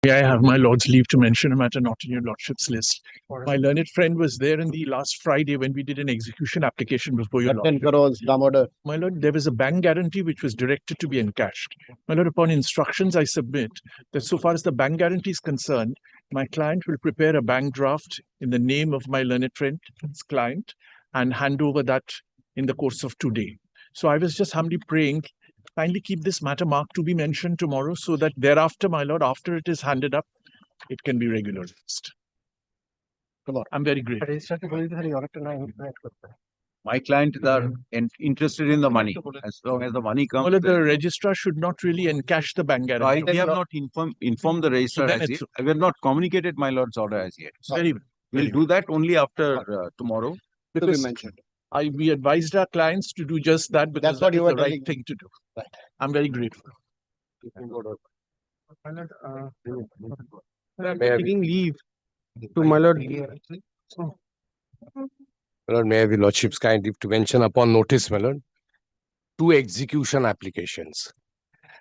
May I have my lord's leave to mention a matter not in your lordship's list? My learned friend was there in the last Friday when we did an execution application before your lordship. 10 crores, Damodar. My lord, there was a bank guarantee which was directed to be encashed. My lord, upon instructions, I submit that so far as the bank guarantee is concerned, my client will prepare a bank draft in the name of my learned friend's client and hand over that in the course of today. So I was just humbly praying, kindly keep this matter marked to be mentioned tomorrow so that thereafter, my lord, after it is handed up, it can be regularized. I'm very grateful. My clients are interested in the money. As long as the money comes. Well, the registrar should not really encash the bank guarantee. We have not informed the registrar as yet. We have not communicated my lord's order as yet. Very well. We'll do that only after tomorrow. Because we advised our clients to do just that because that's the right thing to do. Right. I'm very grateful. Taking leave to my lord. My lord, may I have your lordship's kind leave to mention upon notice, my lord, 2 execution applications.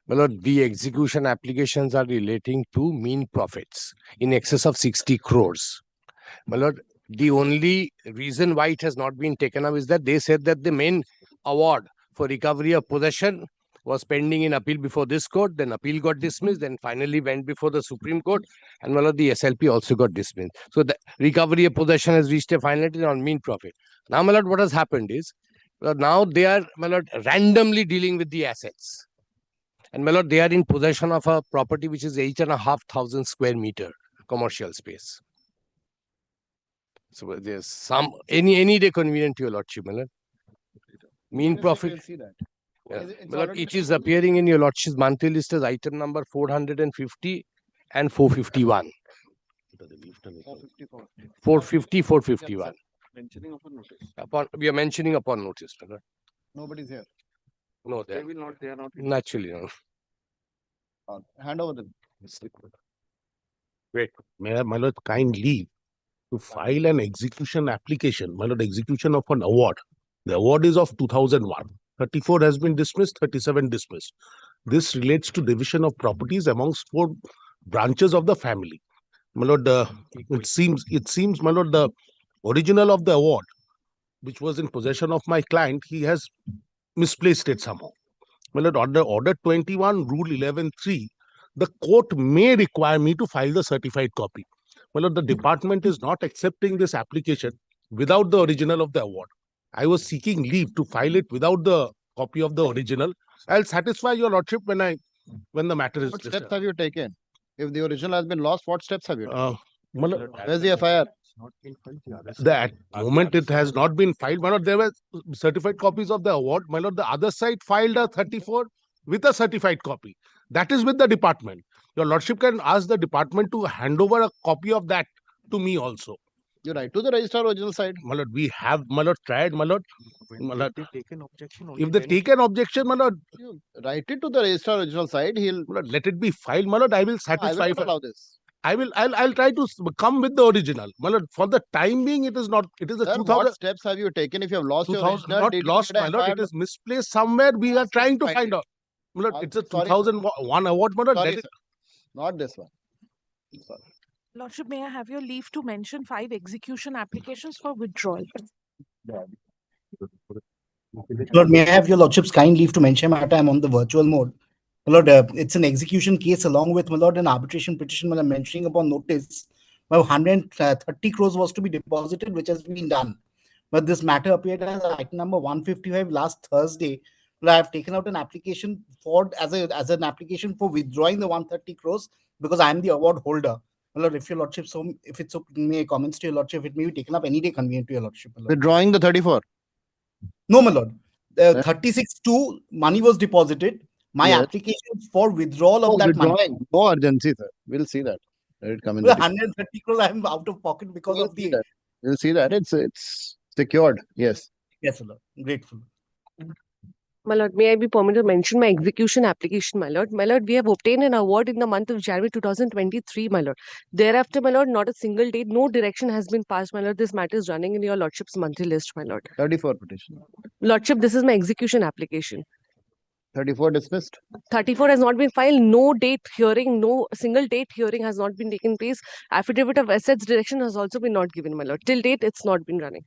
My lord, the execution applications are relating to mean profits in excess of 60 crores. My lord, the only reason why it has not been taken up is that they said that the main award for recovery of possession was pending in appeal before this court, then appeal got dismissed, then finally went before the Supreme Court, and my lord, the SLP also got dismissed. So the recovery of possession has reached a finality on mean profit. Now, my lord, what has happened is, now they are, my lord, randomly dealing with the assets. And my lord, they are in possession of a property which is 8,500 square meter commercial space. So there's some any day convenient to your lordship, my lord. Mean profit. Yeah. It is appearing in your lordship's monthly list as item number 450 and 451. 450, 451. We are mentioning upon notice. Nobody's here. No, they will not. They are not. Naturally, no. Hand over them. Wait. May I, my lord, kind leave to file an execution application, my lord, execution of an award. The award is of 2001. 34 has been dismissed, 37 dismissed. This relates to division of properties amongst 4 branches of the family. My lord, it seems, my lord, the original of the award, which was in possession of my client, he has misplaced it somehow. My lord, order 21, rule 11.3, the court may require me to file the certified copy. My lord, the department is not accepting this application without the original of the award. I was seeking leave to file it without the copy of the original. I'll satisfy your lordship when the matter is. What steps have you taken? If the original has been lost, what steps have you taken? Where's the FIR? That moment it has not been filed. My lord, there were certified copies of the award. My lord, the other side filed a 34 with a certified copy. That is with the department. Your lordship can ask the department to hand over a copy of that to me also. You write to the registrar original side. My lord, we have, my lord, tried, my lord. If they take an objection, If they take an objection, my lord, you write it to the registrar original side. He'll let it be filed, my lord. I will satisfy. I will not allow this. I'll try to come with the original. My lord, for the time being, it is not. It is a 2000. What steps have you taken if you have lost your original? Not lost, my lord. It is misplaced somewhere. We are trying to find out. My lord, it's a 2001 award, my lord. Sorry, not this one. Sorry. Lordship, may I have your leave to mention 5 execution applications for withdrawal? Lord, may I have your lordship's kind leave to mention matter? I'm on the virtual mode. My lord, it's an execution case along with, my lord, an arbitration petition. When I'm mentioning upon notice, 130 crores was to be deposited, which has been done. But this matter appeared as item number 155 last Thursday. Well, I have taken out an application for as an application for withdrawing the 130 crores because I am the award holder. My lord, if your lordship, so if it's so, may comments to your lordship, it may be taken up any day convenient to your lordship. Withdrawing the 34. No, my lord. 36-2 money was deposited. My application for withdrawal of that money. No urgency, sir. We'll see that. Let it come in. 130 crores I am out of pocket because of the. We'll see that. It's secured. Yes. Yes, Lord. Grateful. My lord, may I be permitted to mention my execution application, my lord? My lord, we have obtained an award in the month of January 2023, my lord. Thereafter, my lord, not a single date, no direction has been passed, my lord. This matter is running in your lordship's monthly list, my lord. 34 petition. Lordship, this is my execution application. 34 dismissed. 34 has not been filed. No date hearing, no single date hearing has not been taken place. Affidavit of assets direction has also been not given, my lord. Till date, it's not been running.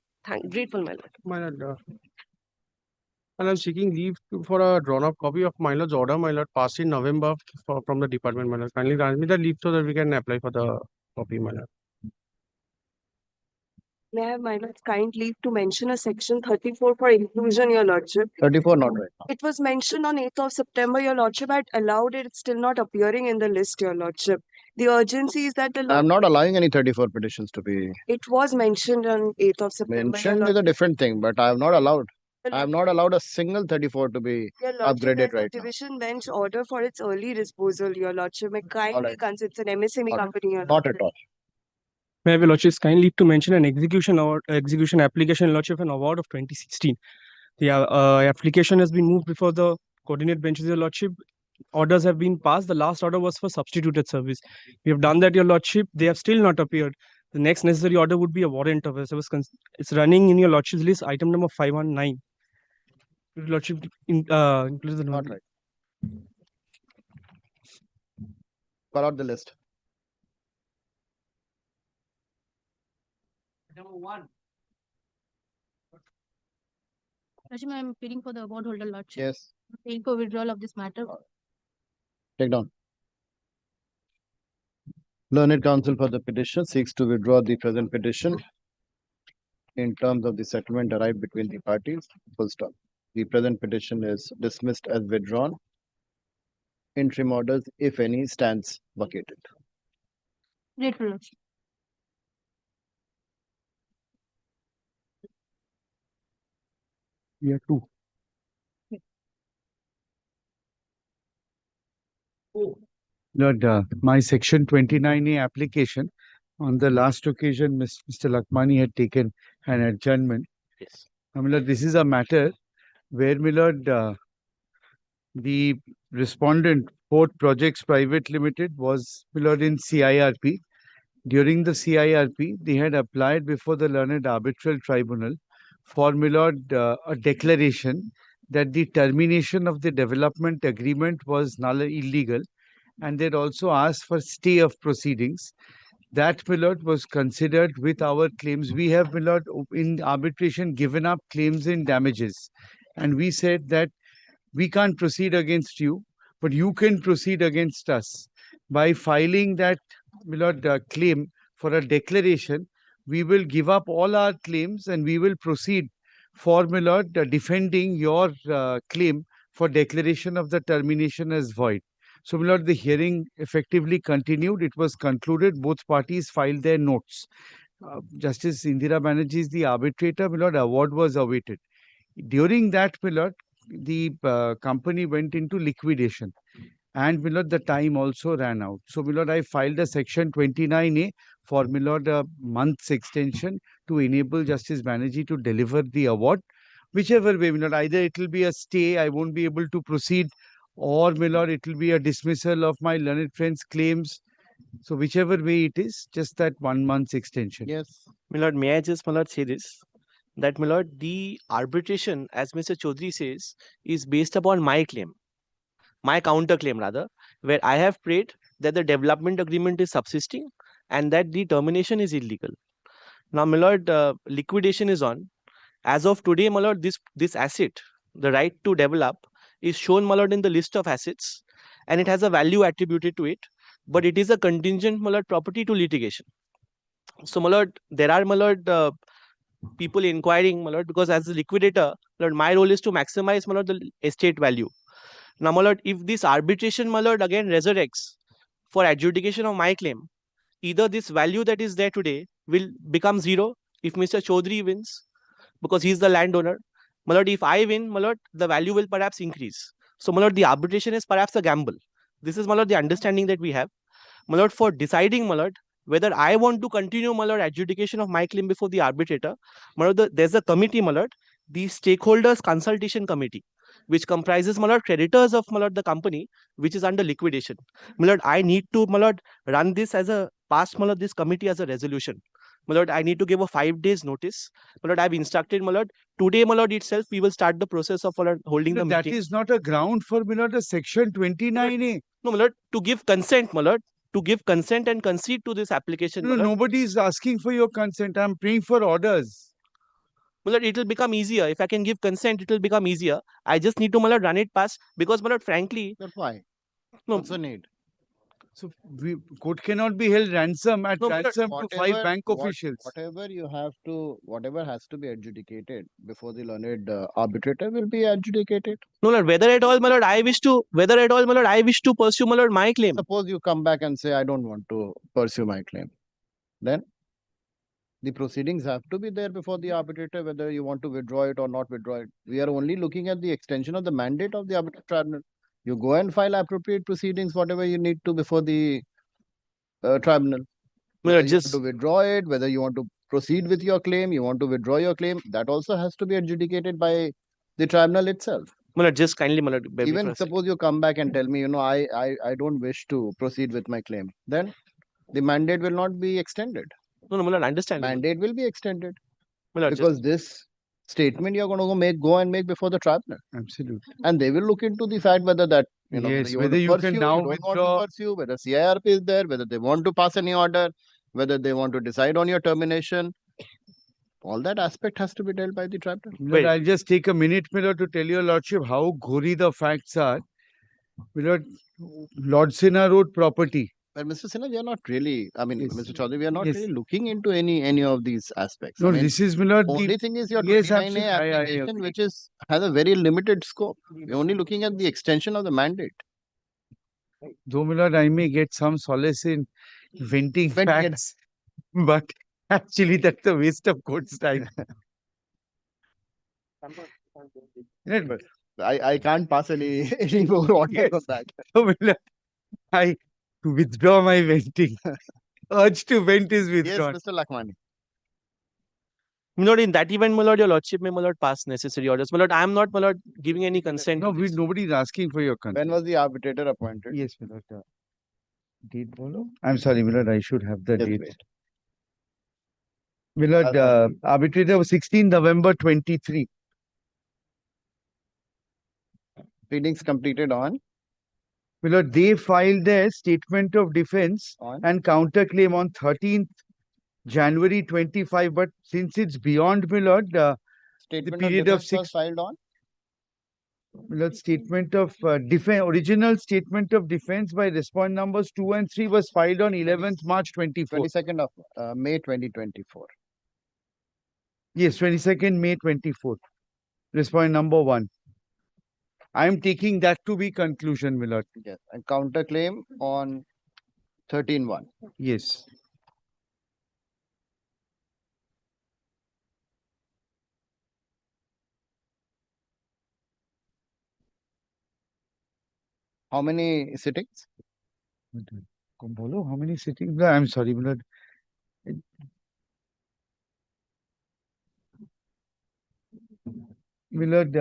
Grateful, my lord. My lord, and I'm seeking leave for a drawn-up copy of my lord's order, my lord, passed in November from the department, my lord. Kindly grant me the leave so that we can apply for the copy, my lord. May I have my lord's kind leave to mention a section 34 for inclusion, your lordship? 34 not right. It was mentioned on 8th of September, your lordship had allowed it, it's still not appearing in the list, your lordship. The urgency is that the I'm not allowing any 34 petitions to be it was mentioned on 8th of September. your mentioned. Is a lordship. different thing, but I have not allowed. Your I have not allowed a single 34 to be Your lordship, upgraded there's a right now. division bench order for its early disposal, your lordship. May kindly right. consider it's an MSME Not- company, your Not lordship. at all. May I have your lordship's kind leave to mention an execution application, lordship, an award of 2016. The application has been moved before the coordinate benches, your lordship. Orders have been passed. The last order was for substituted service. We have done that, your lordship. They have still not appeared. The next necessary order would be a warrant of service. It's running in your lordship's list, item number 519. Your lordship includes the Not right. Call out the list. Number 1. Lordship, I am appealing for the award holder, Lordship. Yes. Appealing for withdrawal of this matter. Take down. Learned counsel for the petition seeks to withdraw the present petition in terms of the settlement arrived between the parties. Full stop. The present petition is dismissed as withdrawn. Interim orders, if any, stands vacated. Grateful, Lordship. We are 2. Lord, my section 29A application, on the last occasion, Mr. Lakmani had taken an adjournment. Yes. My lord, this is a matter where, my lord, the respondent, Port Projects Private Limited, was, my lord, in CIRP. During the CIRP, they had applied before the Learned Arbitral Tribunal for, my lord, a declaration that the termination of the development agreement was illegal, and they'd also asked for stay of proceedings. That, my lord, was considered with our claims. We have, my lord, in arbitration given up claims in damages, and we said that we can't proceed against you, but you can proceed against us by filing that, my lord, claim for a declaration. We will give up all our claims and we will proceed for, my lord, defending your claim for declaration of the termination as void. So, my lord, the hearing effectively continued. It was concluded. Both parties filed their notes. Justice Indira Banerjee is the arbitrator. My lord, award was awaited. During that, my lord, the company went into liquidation. And, my lord, the time also ran out. So, my lord, I filed a section 29A for, my lord, a month's extension to enable Justice Banerjee to deliver the award. Whichever way, my lord, either it will be a stay, I won't be able to proceed, or, my lord, it will be a dismissal of my learned friend's claims. So, whichever way it is, just that 1 month's extension. Yes. My lord, may I just, my lord, say this? That, my lord, the arbitration, as Mr. Chaudhary says, is based upon my claim, my counterclaim rather, where I have prayed that the development agreement is subsisting and that the termination is illegal. Now, my lord, liquidation is on. As of today, my lord, this asset, the right to develop, is shown, my lord, in the list of assets, and it has a value attributed to it, but it is a contingent, my lord, property to litigation. So, my lord, there are, my lord, people inquiring, my lord, because as a liquidator, my lord, my role is to maximize, my lord, the estate value. Now, my lord, if this arbitration, my lord, again resurrects for adjudication of my claim, either this value that is there today will become zero if Mr. Chaudhary wins, because he is the landowner. My lord, if I win, my lord, the value will perhaps increase. So, my lord, the arbitration is perhaps a gamble. This is, my lord, the understanding that we have. My lord, for deciding, my lord, whether I want to continue, my lord, adjudication of my claim before the arbitrator, my lord, there's a committee, my lord, the stakeholders consultation committee, which comprises, my lord, creditors of, my lord, the company, which is under liquidation. My lord, I need to, my lord, run this as a pass, my lord, this committee as a resolution. My lord, I need to give a 5 days notice. My lord, I've instructed, my lord, today, my lord, itself, we will start the process of, my lord, holding the That meeting. is not a ground for, my lord, a section 29A. No, my lord, to give consent, my lord, to give consent and concede to this application, No, my lord. nobody is asking for your consent. I'm praying for orders. My lord, it will become easier. If I can give consent, it will become easier. I just need to, my lord, run it past because, my lord, frankly, But why? no, What's the need? So court cannot be held ransom at No, but ransom to 5 bank officials. Whatever has to be adjudicated before the learned arbitrator will be adjudicated. no, lord, whether at all, my lord, I wish to pursue, my lord, my claim. Suppose you come back and say, I don't want to pursue my claim. Then the proceedings have to be there before the arbitrator, whether you want to withdraw it or not withdraw it. We are only looking at the extension of the mandate of the arbitral tribunal. You go and file appropriate proceedings, whatever you need to before the tribunal. My Whether lord, you want just to withdraw it, whether you want to proceed with your claim, you want to withdraw your claim, that also has to be adjudicated by the tribunal itself. my lord, just kindly, my lord, bear me for Even a second. suppose you come back and tell me, I don't wish to proceed with my claim, then the mandate will not be extended. No, no, my lord, understand. Mandate will be extended My lord, because this statement you're going to go and make before the tribunal, Absolutely. and they will look into the fact whether that Yes, you whether want to you pursue, can you now don't want withdraw. to pursue, whether CIRP is there, whether they want to pass any order, whether they want to decide on your termination. All that aspect has to be dealt by the tribunal. Lord, I'll just take a minute, my lord, to tell your lordship how gory the facts are. My lord, Lord Sinha Road property. But Mr. Sinha, we are not really, Yes. Mr. Chaudhary, we are not Yes. really looking into any of these aspects. No, this is, my lord, only the thing is your yes, 29A absolutely. application, agree. which has a very limited scope. We're only looking at the extension of the mandate. Though, my lord, I may get some solace in venting facts, but actually that's a waste of court's time. But I can't pass any more order on that. So, my lord, I withdraw my venting. Urge to vent is Yes, withdrawn. Mr. Lakhmani. my lord, in that event, my lord, your lordship may, my lord, pass necessary orders. My lord, I am not, my lord, giving any consent. No, nobody is asking for your consent. When was the arbitrator appointed? Yes, my lord. Date follow? I'm sorry, my lord, I should have the Just date. wait. My lord, arbitrator was 16 November 23. Pleadings completed on? My lord, they filed their statement of defense On? and counterclaim on 13th January 25. But since it's beyond, my lord, Statement period of of defense was 6 filed on? my lord, statement of defense, original statement of defense by respondent numbers 2 and 3 was filed on 11th March 24. 22nd of May 2024. Yes, 22nd May 24. Respondent number 1. I am taking that to be conclusion, my lord. Yes. And counterclaim on 13-1. Yes. How many sittings? How many sittings? I'm sorry, my lord. My lord,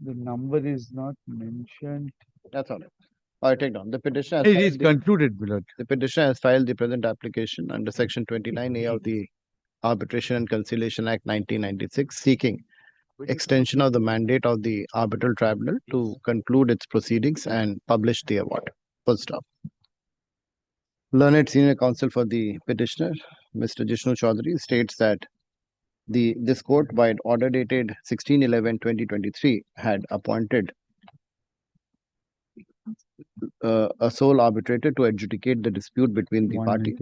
the number is not mentioned. That's all right. All right, take down. The petitioner has It filed is concluded, my lord. the petitioner has filed the present application under Section 29A of the Arbitration and Conciliation Act 1996, seeking extension of the mandate of the arbitral tribunal to conclude its proceedings and publish the award. Full stop. Learned senior counsel for the petitioner, Mr. Jishnu Chaudhary, states that this court, by order dated 16/11/2023, had appointed a sole arbitrator to adjudicate the dispute between the parties.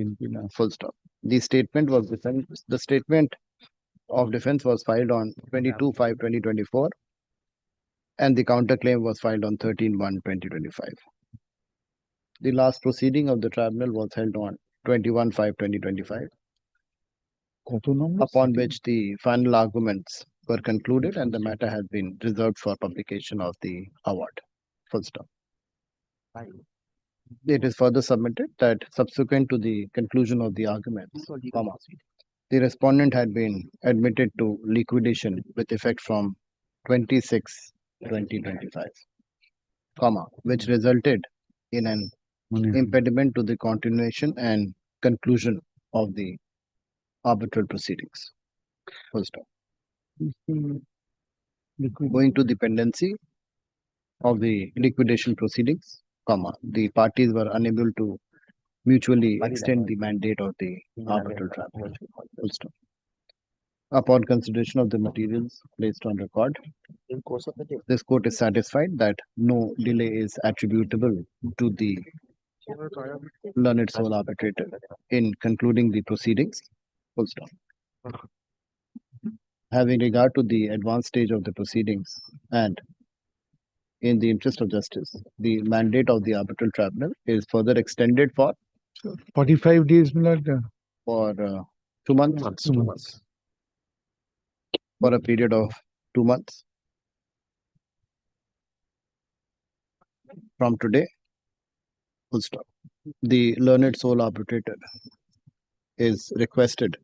Full stop. The statement of defense was filed on 22/5/2024, and the counterclaim was filed on 13/1/2025. The last proceeding of the tribunal was held on 21/5/2025, upon which the final arguments were concluded and the matter has been reserved for publication of the award. Full stop. It is further submitted that subsequent to the conclusion of the arguments, the respondent had been admitted to liquidation with effect from 26/2025, which resulted in an impediment to the continuation and conclusion of the arbitral proceedings. Full stop. Going to the pendency of the liquidation proceedings, comma, the parties were unable to mutually extend the mandate of the arbitral tribunal. Full stop. Upon consideration of the materials placed on record, this court is satisfied that no delay is attributable to the learned sole arbitrator in concluding the proceedings. Full stop. Having regard to the advanced stage of the proceedings and in the interest of justice, the mandate of the arbitral tribunal is further extended for 45 days, my lord. for 2 months. 2 months. For a period of 2 months from today. Full stop. The learned sole arbitrator is requested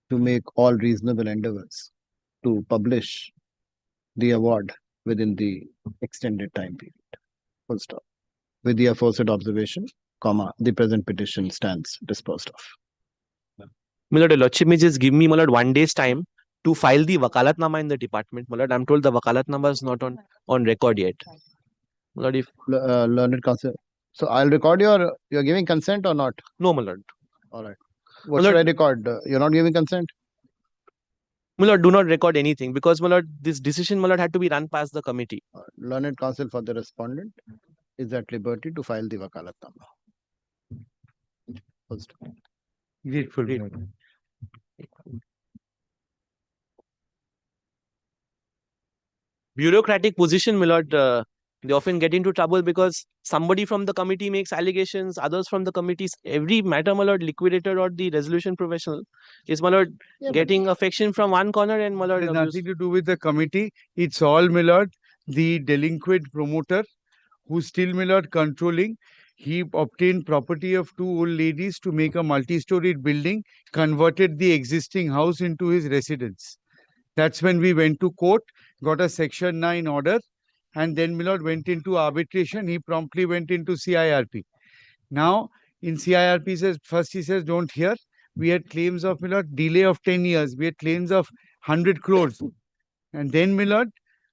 to make all reasonable endeavors to publish the award within the extended time period. Full stop. With the aforesaid observation, comma, the present petition stands disposed of. My lord, your lordship may just give me, my lord, 1 day's time to file the wakalatnama in the department. My lord, I'm told the wakalatnama is not on record yet. My lord, if Learned counsel. So I'll record you're giving consent or not? no, my lord. All right. What My should I lord, record? You're not giving consent? my lord, do not record anything because, my lord, this decision, my lord, had to be run past the committee. Learned counsel for the respondent is at liberty to file the wakalatnama. Full stop. Grateful. Great. my lord. Bureaucratic position, my lord, they often get into trouble because somebody from the committee makes allegations, others from the committees. Every matter, my lord, liquidator or the resolution professional is, my lord, getting affection from one corner and, my It lord, has abuse. nothing to do with the committee. It's all, my lord, the delinquent promoter who's still, my lord, controlling. He obtained property of 2 old ladies to make a multi-storied building, converted the existing house into his residence. That's when we went to court, got a Section 9 order, and then my lord went into arbitration. He promptly went into CIRP. Now, in CIRP says, first he says, don't hear. We had claims of, my lord, delay of 10 years. We had claims of 100 crores. And then, my lord,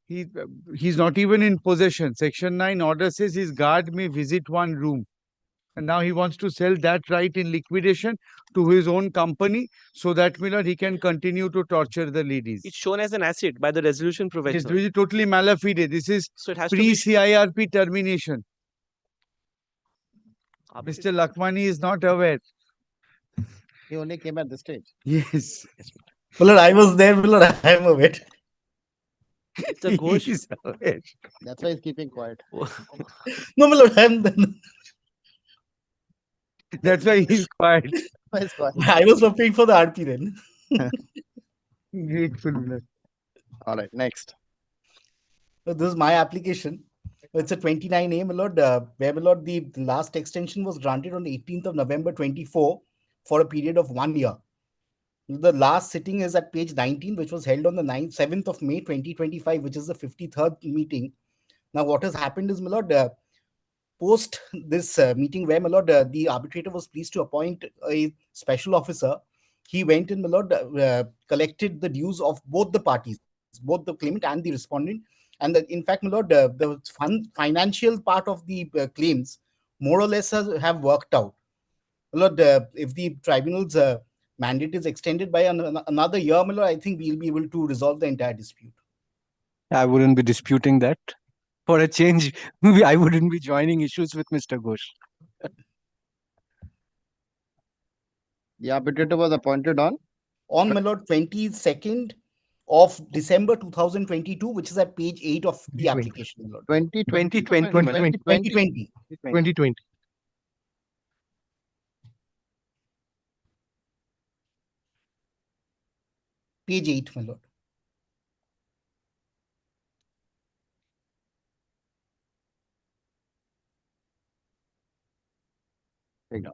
he's not even in possession. Section 9 order says his guard may visit one room. And now he wants to sell that right in liquidation to his own company so that, my lord, he can continue to torture the ladies. It's shown as an asset by the resolution Yes, professional. this is totally malafide. This is So it has to be pre-CIRP termination. arbitrated. Mr. Lakhmani is not aware. He only came at this stage. Yes. Well, Lord, I was there, my Lord, I am aware. Mr. He Ghosh, is aware. That's why he's keeping quiet. No, my Lord, That's why he's quiet. Why he's quiet? I was preparing for the RP then. Grateful. my lord. All right, next. So this is my application. It's a 29A, my Lord, where, my Lord, the last extension was granted on 18th of November 24 for a period of 1 year. The last sitting is at page 19, which was held on the 7th of May 2025, which is the 53rd meeting. Now, what has happened is, my Lord, post this meeting where, my Lord, the arbitrator was pleased to appoint a special officer. He went in, my Lord, collected the dues of both the parties, both the claimant and the respondent. And in fact, my Lord, the financial part of the claims more or less have worked out. My Lord, if the tribunal's mandate is extended by another year, my Lord, I think we'll be able to resolve the entire dispute. I wouldn't be disputing that. For a change, I wouldn't be joining issues with Mr. Ghosh. The arbitrator was appointed on On, my Lord, 22nd of December 2022, which is at page 8 of the application, my Lord. 2020. 2020. 2020. Page 8, my Lord. Take down.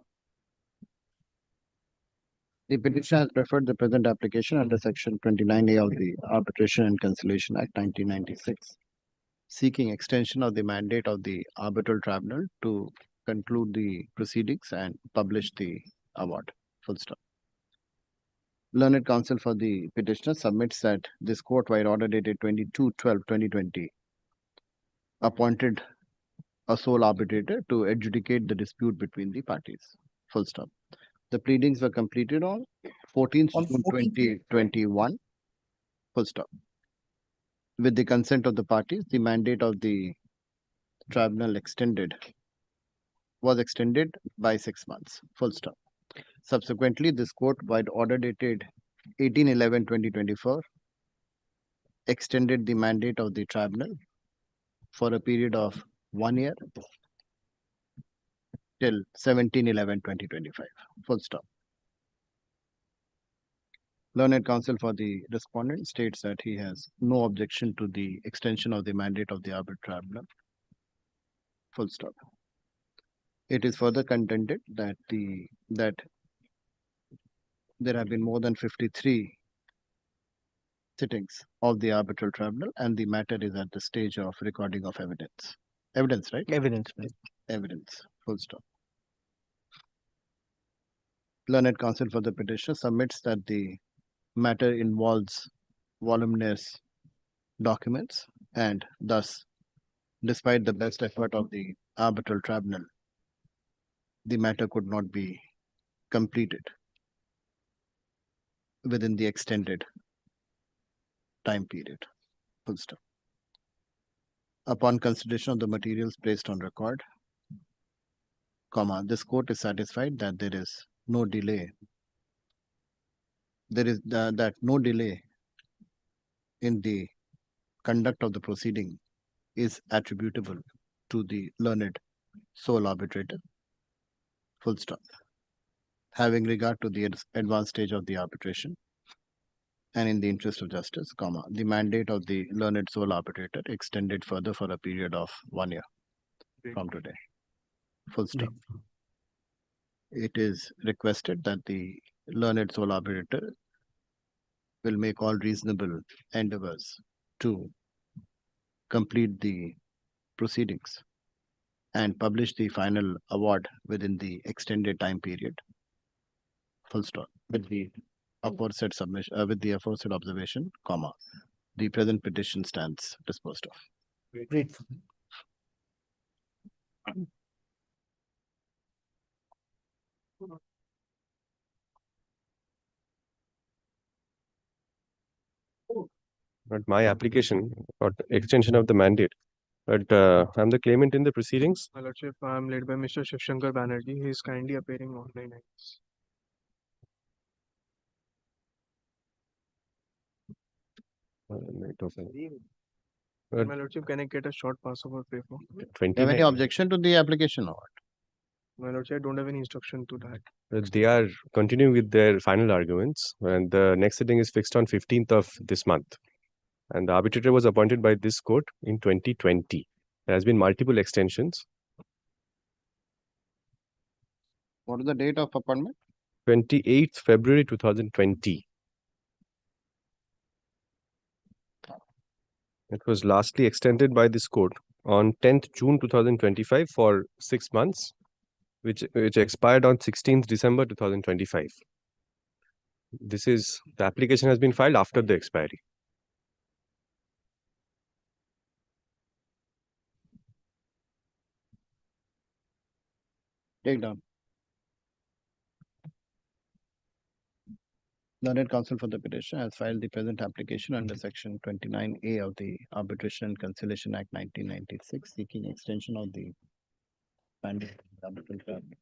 The petitioner has preferred the present application under section 29A of the Arbitration and Conciliation Act 1996, seeking extension of the mandate of the arbitral tribunal to conclude the proceedings and publish the award. Full stop. Learned counsel for the petitioner submits that this court, by order dated 22/12/2020, appointed a sole arbitrator to adjudicate the dispute between the parties. Full stop. The pleadings were completed on 14th June 2021. Full stop. With the consent of the parties, the mandate of the tribunal was extended by 6 months. Full stop. Subsequently, this court, by order dated 18/11/2024, extended the mandate of the tribunal for a period of 1 year till 17/11/2025. Full stop. Learned counsel for the respondent states that he has no objection to the extension of the mandate of the arbitral tribunal. Full stop. It is further contended that there have been more than 53 sittings of the arbitral tribunal, and the matter is at the stage of recording of evidence. Evidence, right? Evidence. Evidence. Full stop. Learned counsel for the petitioner submits that the matter involves voluminous documents, and thus, despite the best effort of the arbitral tribunal, the matter could not be completed within the extended time period. Full stop. Upon consideration of the materials placed on record, this court is satisfied that there is no delay. There is that no delay in the conduct of the proceeding is attributable to the learned sole arbitrator. Full stop. Having regard to the advanced stage of the arbitration, and in the interest of justice, the mandate of the learned sole arbitrator extended further for a period of 1 year from today. Full stop. It is requested that the learned sole arbitrator will make all reasonable endeavors to complete the proceedings and publish the final award within the extended time period. Full stop. With the aforesaid submission, with the aforesaid observation, the present petition stands disposed of. Great. But my application or extension of the mandate. But I'm the claimant in the proceedings. My Lordship, I'm led by Mr. Shivshankar Banerjee. He is kindly appearing online. My Lordship, can I get a short passover paper? Have any objection to the application or what? My Lordship, I don't have any instruction to that. They are continuing with their final arguments, and the next sitting is fixed on 15th of this month. And the arbitrator was appointed by this court in 2020. There has been multiple extensions. What is the date of appointment? 28th February 2020. It was lastly extended by this court on 10th June 2025 for 6 months, which expired on 16th December 2025. The application has been filed after the expiry. Take down. Learned counsel for the petitioner has filed the present application under Section 29A of the Arbitration and Conciliation Act 1996, seeking extension of the mandate of the arbitral tribunal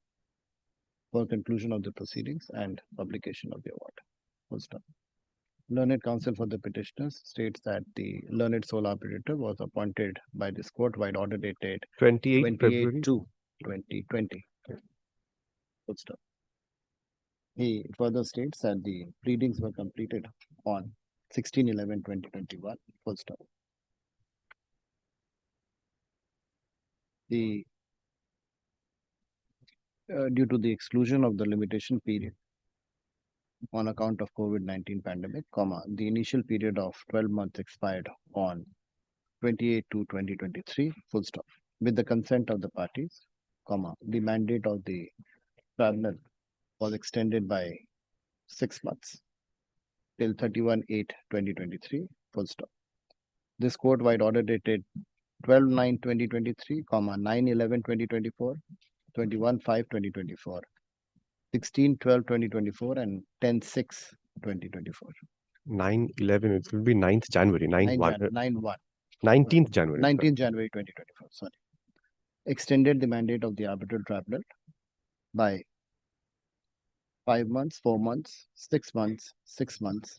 for conclusion of the proceedings and publication of the award. Full stop. Learned counsel for the petitioners states that the learned sole arbitrator was appointed by this court by order dated 28 February 2020. Full stop. He further states that the pleadings were completed on 16/11/2021. Full stop. Due to the exclusion of the limitation period on account of COVID-19 pandemic, the initial period of 12 months expired on 28/2/2023. Full stop. With the consent of the parties, the mandate of the tribunal was extended by 6 months till 31/8/2023, full stop. This court-wide order dated 12/9/2023, 9/11/2024, 21/5/2024, 16/12/2024, and 10/6/2024. 9/11, it will be 9th January, 9/1, 9/1. 19th January. 19th January 2024, sorry. Extended the mandate of the arbitral tribunal by 5 months, 4 months, 6 months, 6 months,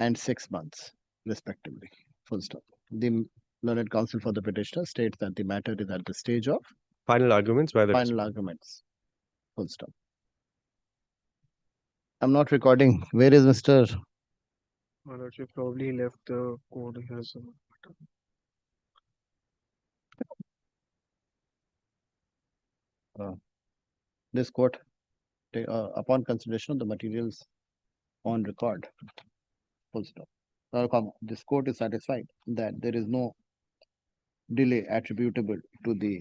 and 6 months, respectively. Full stop. The learned counsel for the petitioner states that the matter is at the stage of Final arguments by the final arguments. Full stop. I'm not recording. Where is Mr. My lordship probably left the court. He has This court, upon consideration of the materials on record, full stop. This court is satisfied that there is no delay attributable to the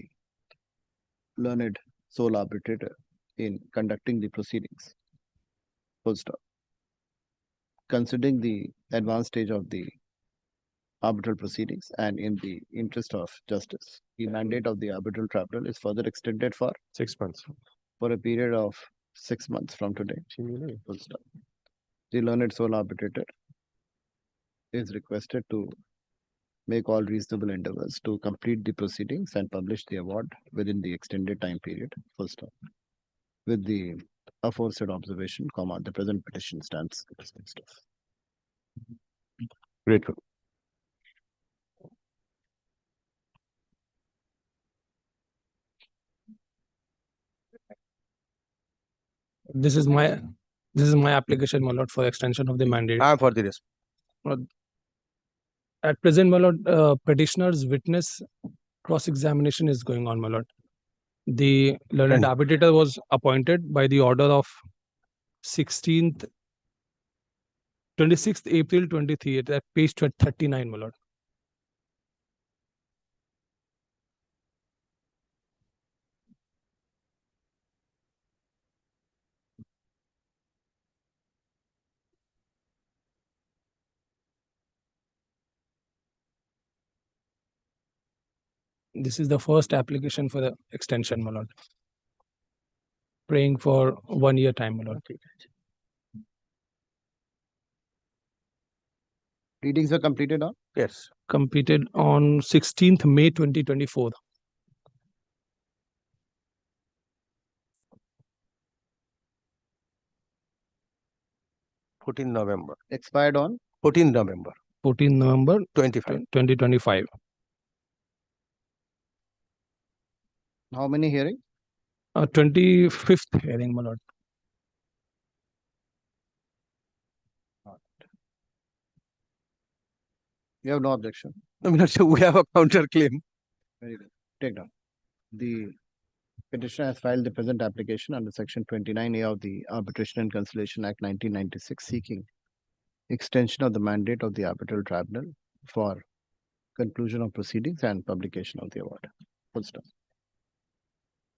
learned sole arbitrator in conducting the proceedings. Full stop. Considering the advanced stage of the arbitral proceedings and in the interest of justice, the mandate of the arbitral tribunal is further extended for 6 months. For a period of 6 months from today. Full stop. The learned sole arbitrator is requested to make all reasonable endeavors to complete the proceedings and publish the award within the extended time period. Full stop. With the aforesaid observation, the present petition stands dismissed. Grateful. This is my application, my lord, for extension of the mandate. For the rest. At present, my lord, petitioner's witness cross-examination is going on, my lord. The learned arbitrator was appointed by the order of 26th April 23 at page 39, my lord. This is the first application for the extension, my lord. Praying for 1 year time, my lord. Readings were completed on? Yes. Completed on 16th May 2024. November. Expired on? 14 November. 14 November 2025. How many hearings? 25th hearing, my lord. You have no objection. No, we have a counter claim. Very good. Take down. The petitioner has filed the present application under Section 29A of the Arbitration and Conciliation Act 1996, seeking extension of the mandate of the arbitral tribunal for conclusion of proceedings and publication of the award. Full stop.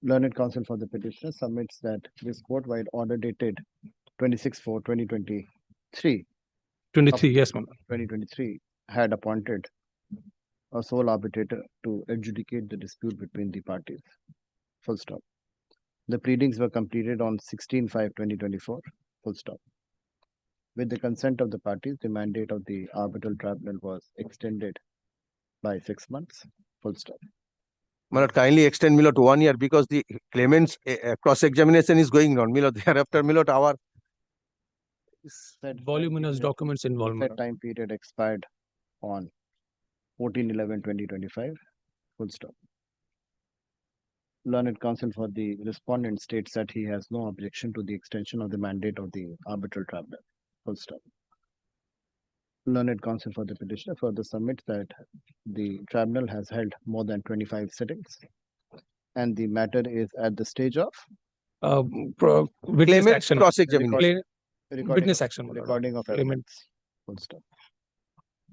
Learned counsel for the petitioner submits that this court-wide order dated 26/4/2023. 23, yes, ma'am. 2023 had appointed a sole arbitrator to adjudicate the dispute between the parties. Full stop. The pleadings were completed on 16/5/2024. Full stop. With the consent of the parties, the mandate of the arbitral tribunal was extended by 6 months. Full stop. Milord, kindly extend, Milord, to 1 year because the claimant's cross-examination is going on. Milord, thereafter, Milord, our voluminous documents involved. That time period expired on 14/11/2025. Full stop. Learned counsel for the respondent states that he has no objection to the extension of the mandate of the arbitral tribunal. Full stop. Learned counsel for the petitioner further submits that the tribunal has held more than 25 sittings and the matter is at the stage of witness action. Cross-examination. Witness action. Recording of evidence. Full stop.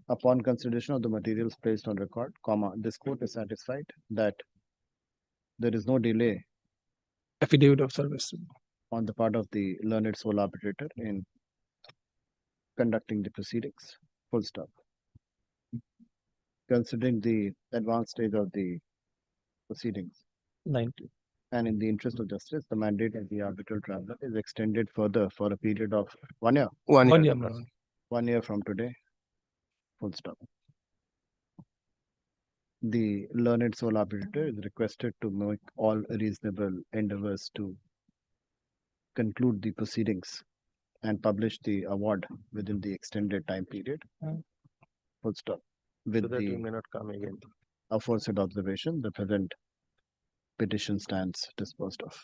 Upon consideration of the materials placed on record, this court is satisfied that there is no delay. Affidavit of service. on the part of the learned sole arbitrator in conducting the proceedings. Full stop. Considering the advanced stage of the proceedings 90. and in the interest of justice, the mandate of the arbitral tribunal is extended further for a period of 1 year. 1 1 year. year, my lord. 1 year from today. Full stop. The learned sole arbitrator is requested to make all reasonable endeavors to conclude the proceedings and publish the award within the extended time period. Full stop. With So that we the may not come again. aforesaid observation, the present petition stands disposed of.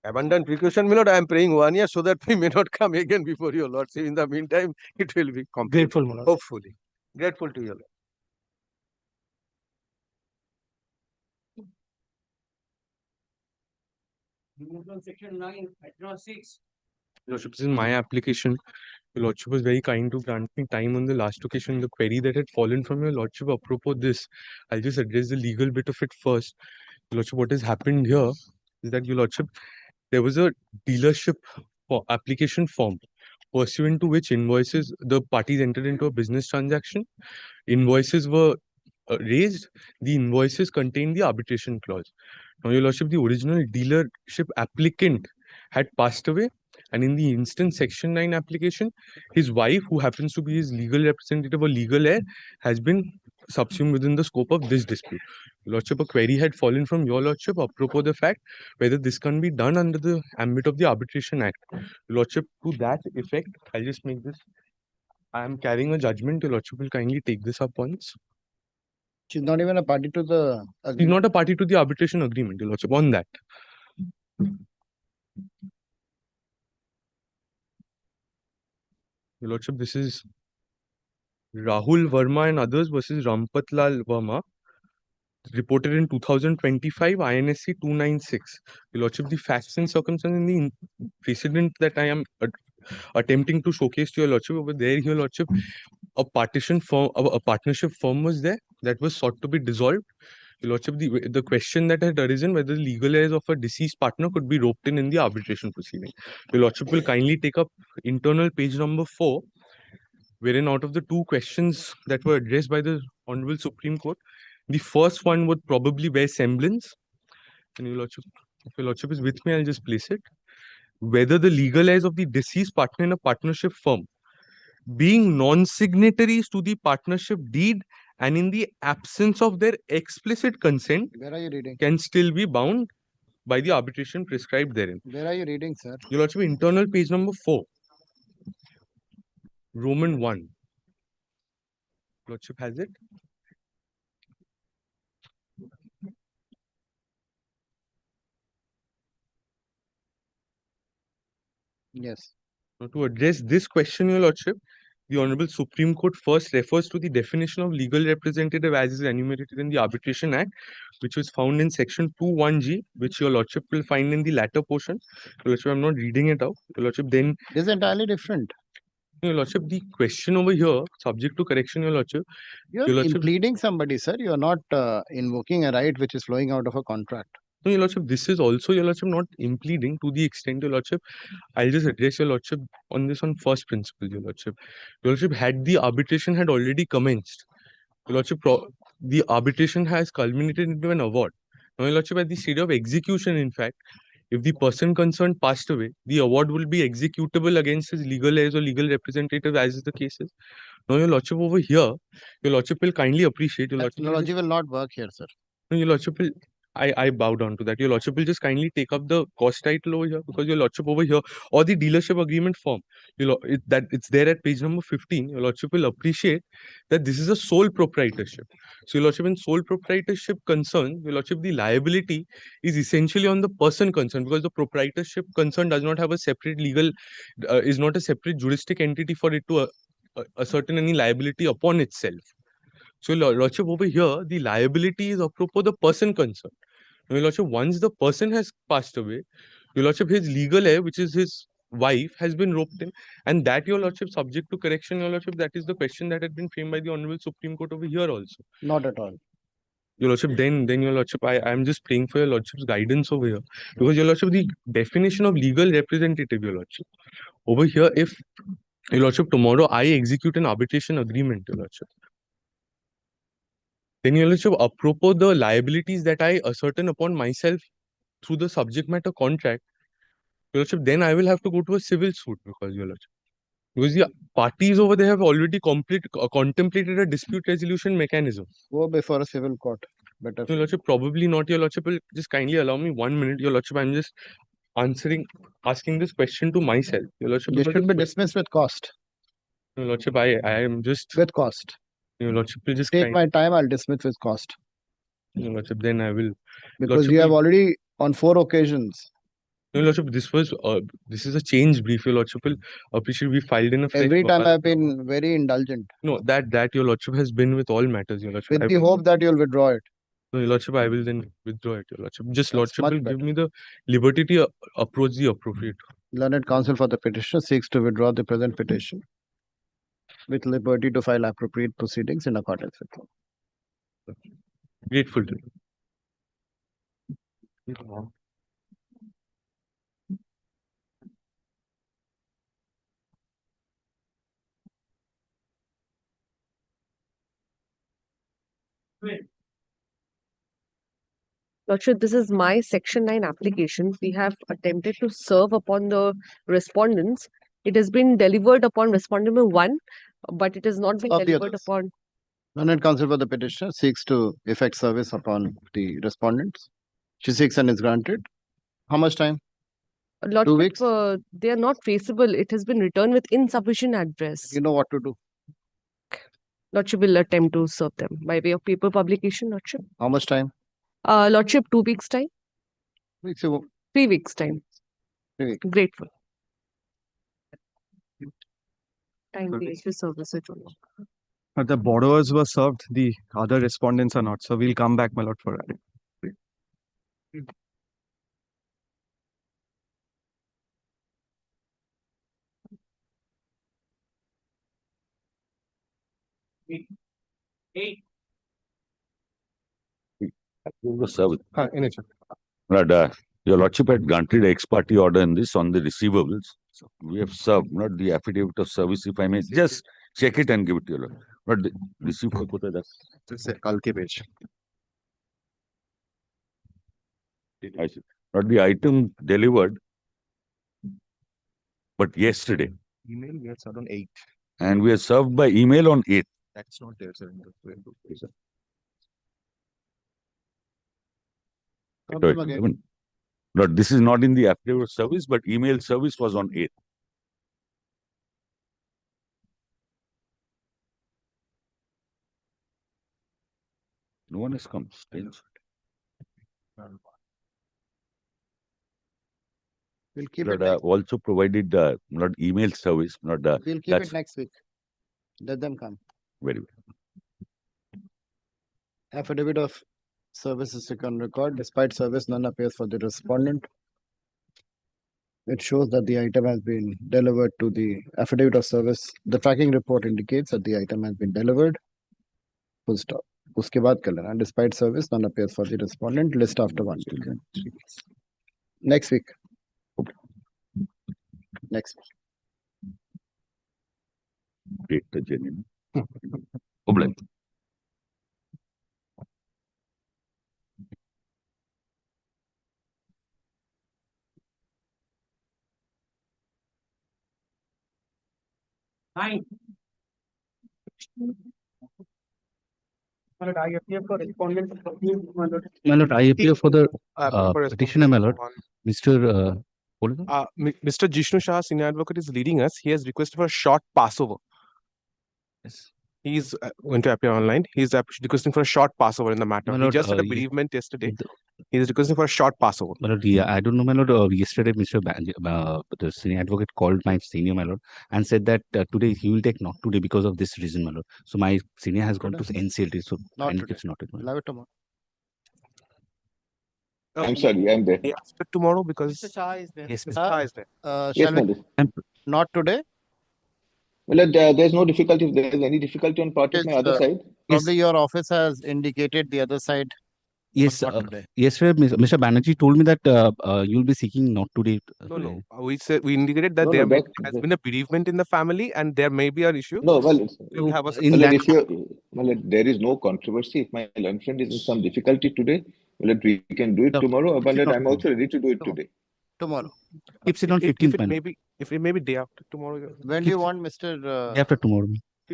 Abundant precaution, my lord, I am praying 1 year so that we may not come again before your lordship. In the meantime, it will be complete. Grateful, my lord. Hopefully. Grateful to your lord. Section 9, draw 6. Lordship, this is my application. Your Lordship was very kind to grant me time on the last occasion. The query that had fallen from your Lordship apropos this, I'll just address the legal bit of it first. Your Lordship, what has happened here is that, your Lordship, there was a dealership for application form pursuant to which invoices, the parties entered into a business transaction. Invoices were raised. The invoices contained the arbitration clause. Now, your Lordship, the original dealership applicant had passed away, and in the instant Section 9 application, his wife, who happens to be his legal representative or legal heir, has been subsumed within the scope of this dispute. Your Lordship, a query had fallen from your Lordship apropos the fact whether this can be done under the ambit of the Arbitration Act. Your Lordship, to that effect, I'll just make this. I am carrying a judgment. Your Lordship will kindly take this up once. She's not even a party to the He's agreement. not a party to the arbitration agreement, Your Lordship, on that. Your Lordship, this is Rahul Verma and others versus Rampatlal Verma, reported in 2025, INSC 296. Your Lordship, the facts and circumstances in the precedent that I am attempting to showcase to Your Lordship, over there, Your Lordship, a partnership firm was there that was sought to be dissolved. Your Lordship, the question that had arisen whether the legal heirs of a deceased partner could be roped in the arbitration proceeding. Your Lordship will kindly take up internal page number 4, wherein out of the two questions that were addressed by the Honorable Supreme Court, the first one would probably bear semblance. And Your Lordship, if Your Lordship is with me, I'll just place it. Whether the legal heirs of the deceased partner in a partnership firm, being non-signatories to the partnership deed and in the absence of their explicit consent, Where are you reading? can still be bound by the arbitration prescribed therein. Where are you reading, sir? Your Lordship, internal page number 4, Roman 1. Lordship has it. Yes. Now, to address this question, Your Lordship, the Honorable Supreme Court first refers to the definition of legal representative as is enumerated in the Arbitration Act, which was found in section 2(1)(g), which Your Lordship will find in the latter portion. Your Lordship, I'm not reading it out. Your Lordship, then. This is entirely different. Your Lordship, the question over here, subject to correction, Your Lordship. You're Your Lordship, impleading somebody, sir. You're not invoking a right which is flowing out of a contract. no, Your Lordship, this is also, Your Lordship, not impleading to the extent, Your Lordship. I'll just address Your Lordship on this on first principle, Your Lordship. Your Lordship, had the arbitration had already commenced, Your Lordship, the arbitration has culminated into an award. Now, Your Lordship, at the stage of execution, in fact, if the person concerned passed away, the award will be executable against his legal heirs or legal representative, as is the case is. Now, Your Lordship, over here, Your Lordship will kindly appreciate. Your Lordship, Technology will not work here, sir. no, Your Lordship will. I bow down to that. Your Lordship will just kindly take up the cost title over here, because Your Lordship over here, or the dealership agreement form, it's there at page number 15. Your Lordship will appreciate that this is a sole proprietorship. So, Your Lordship, in sole proprietorship concern, Your Lordship, the liability is essentially on the person concerned, because the proprietorship concern does not have a separate legal, is not a separate juristic entity for it to ascertain any liability upon itself. So, Your Lordship, over here, the liability is apropos the person concerned. Now, Your Lordship, once the person has passed away, Your Lordship, his legal heir, which is his wife, has been roped in. And that, Your Lordship, subject to correction, Your Lordship, that is the question that had been framed by the Honorable Supreme Court over here also. Not at all. Your Lordship, then Your Lordship, I'm just praying for Your Lordship's guidance over here. Because Your Lordship, the definition of legal representative, Your Lordship. Over here, if Your Lordship, tomorrow I execute an arbitration agreement, Your Lordship. Then Your Lordship, apropos the liabilities that I ascertain upon myself through the subject matter contract, Your Lordship, then I will have to go to a civil suit because Your Lordship. Because the parties over there have already contemplated a dispute resolution mechanism. Go before a civil court. Better. Your Lordship, probably not. Your Lordship will just kindly allow me 1 minute. Your Lordship, I'm just asking this question to myself. Your Lordship, This should be dismissed with cost. Your Lordship, I am just with cost. Your Lordship will just Take my time. I'll dismiss with cost. Your Lordship, then I will. Because Lordship, you have already on 4 occasions. Your Lordship, this is a change brief. Your Lordship will appreciate we filed in a fresh Every time Bharat. I've been very indulgent. No, that Your Lordship has been with all matters, Your Lordship. With the hope that you'll withdraw it. No, Your Lordship, I will then withdraw it, Your Lordship. Just That's Lordship much will better. give me the liberty to approach the appropriate. Learned counsel for the petitioner seeks to withdraw the present petition with liberty to file appropriate proceedings in accordance with law. Grateful to you. Lordship, this is my Section 9 application. We have attempted to serve upon the respondents. It has been delivered upon respondent number 1, but it has not been Of the delivered others. upon. Learned counsel for the petitioner seeks to effect service upon the respondents. She seeks and is granted. How much time? Lordship, weeks? they are not traceable. It has been returned with insufficient address. You know what to do. Lordship will attempt to serve them by way of paper publication, Lordship. How much time? Lordship, 2 weeks' time, Weeks ago. 3 weeks' time. 3 weeks. Grateful. Time to service it. The borrowers were served, the other respondents are not. So we'll come back, my lord, for that. Your Lordship had granted ex parte order in this on the receivables. So we have served, not the affidavit of service. If I may just check it and give it to you. Not the receipt for page. I see. Not the item delivered, but yesterday. Email we had served on 8. And we are served by email on 8th. That's not there, sir. But this is not in the affidavit of service, but email service was on 8th. No one has come. Strange. We'll keep But, it. also provided not email service, not We'll keep that's it next week. Let them come. very well. Affidavit of service is taken on record. Despite service, none appears for the respondent. It shows that the item has been delivered to the affidavit of service. The tracking report indicates that the item has been delivered. Full stop. Uske baad kar lena. Despite service, none appears for the respondent. List after 1 week. Next week. Next week. Great, the genuine. HON'BLE. Nine. My lord, I appear for respondent. My lord, I appear for the petitioner, my lord. Mr. Mr. Jishnu Shah, senior advocate, is leading us. He has requested for a short passover. Yes. He's going to appear online. He's requesting for a short passover in the matter. My He lord, just had a bereavement yesterday. He's requesting for a short passover. My lord, yeah, I don't know, my lord. Yesterday, the senior advocate called my senior, my lord, and said that today he will take not today because of this reason, my lord. So my senior has gone to NCLT, so Not and today. it's not. Allow it tomorrow. I'm sorry, I'm there. He asked it tomorrow because Mr. Shah is there. Yes, Mr. Shah is there. Yes, Shall we? madam. Not today. Well, there's no difficulty. If there is any difficulty on part of my other side, Probably your office has indicated the other side. Yes, Not today. yesterday, Mr. Banerjee told me that you'll be seeking not today. No. We said we indicated that No, there no, that, has been a bereavement in the family and there may be an issue. no, well, We'll have a in that if there is no controversy, if my learned friend is in some difficulty today, we can do it tomorrow. But I'm also ready to do it today. Tomorrow. keeps it on 15th, man. If it may be day after tomorrow. When do you want, Mr. Day after tomorrow,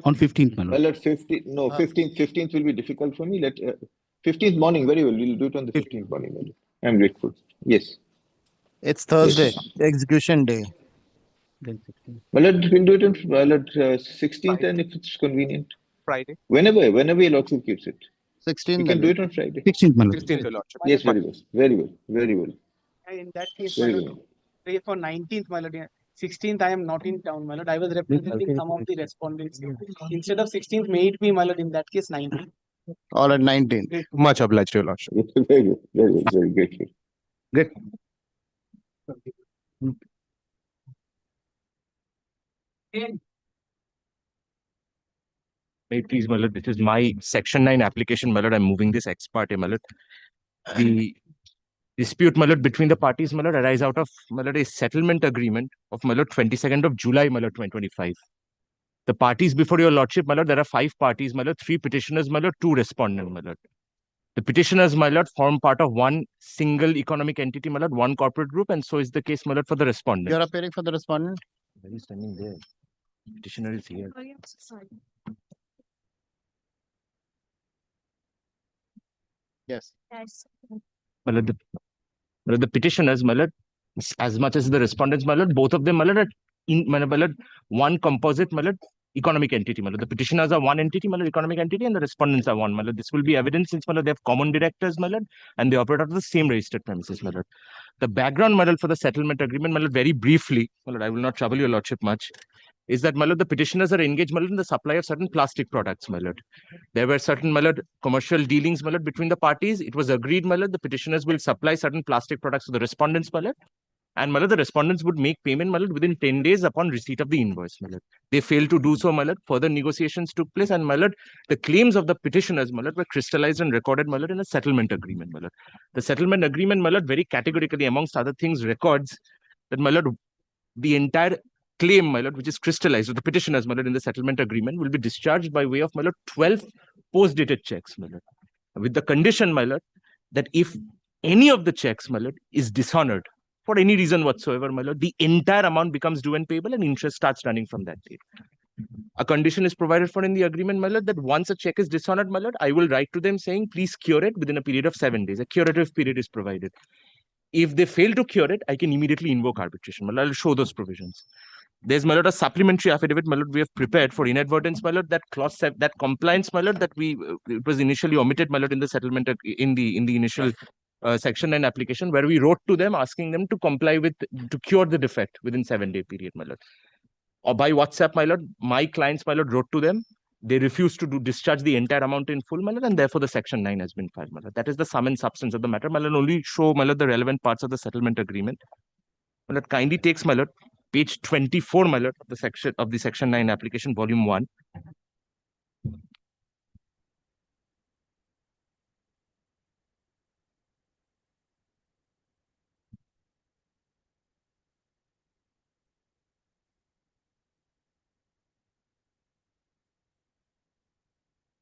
on 15th, man. Well, at 15th will be difficult for me. 15th morning, very well. We'll do it on the 15th morning. I'm grateful. Yes. It's Thursday, Yes. execution day. Well, we'll do it on 16th, and if it's convenient. Friday. Whenever your lordship keeps it. 16th. We can do it on Friday. 16th, man. 16th, your lordship. Yes, very well. Very well. Very well. In that case, Very my well. lord, pray for 19th, my lord. 16th, I am not in town, my lord. I was representing some of the respondents. Instead of 16th, may it be, my lord, in that case, 19th. All at 19th. Much obliged, your lordship. Very good. Very good. Very grateful. Great. May it please, my lord, this is my Section 9 application, my lord. I'm moving this ex parte, my lord. The dispute, my lord, between the parties, my lord, arise out of, my lord, a settlement agreement of, my lord, 22nd of July, my lord, 2025. The parties before your lordship, my lord, there are 5 parties, my lord, 3 petitioners, my lord, 2 respondents, my lord. The petitioners, my lord, form part of one single economic entity, my lord, one corporate group, and so is the case, my lord, for the respondent. You're appearing for the respondent? He's standing there. Petitioner is here. Yes. My lord, the petitioners, my lord, as much as the respondents, my lord, both of them, my lord, my lord, one composite, my lord, economic entity, my lord. The petitioners are one entity, my lord, economic entity, and the respondents are one, my lord. This will be evident since, my lord, they have common directors, my lord, and they operate out of the same registered premises, my lord. The background, my lord, for the settlement agreement, my lord, very briefly, my lord, I will not trouble your lordship much, is that, my lord, the petitioners are engaged, my lord, in the supply of certain plastic products, my lord. There were certain, my lord, commercial dealings, my lord, between the parties. It was agreed, my lord, the petitioners will supply certain plastic products to the respondents, my lord. And, my lord, the respondents would make payment, my lord, within 10 days upon receipt of the invoice, my lord. They failed to do so, my lord. Further negotiations took place, and, my lord, the claims of the petitioners, my lord, were crystallized and recorded, my lord, in a settlement agreement, my lord. The settlement agreement, my lord, very categorically, amongst other things, records that, my lord, the entire claim, my lord, which is crystallized with the petitioners, my lord, in the settlement agreement will be discharged by way of, my lord, 12 post-dated checks, my lord, with the condition, my lord, that if any of the checks, my lord, is dishonored for any reason whatsoever, my lord, the entire amount becomes due and payable and interest starts running from that date. A condition is provided for in the agreement, my lord, that once a check is dishonored, my lord, I will write to them saying, please cure it within a period of 7 days. A curative period is provided. If they fail to cure it, I can immediately invoke arbitration. My lord, I'll show those provisions. There's, my lord, a supplementary affidavit, my lord, we have prepared for inadvertence, my lord, that clause, that compliance, my lord, that it was initially omitted, my lord, in the settlement, in the initial Section 9 application, where we wrote to them asking them to comply with, to cure the defect within 7-day period, my lord. Or by WhatsApp, my lord, my clients, my lord, wrote to them. They refused to discharge the entire amount in full, my lord, and therefore the Section 9 has been filed, my lord. That is the sum and substance of the matter, my lord. Only show, my lord, the relevant parts of the settlement agreement. My lord, kindly takes, my lord, page 24, my lord, of the Section 9 application, volume 1.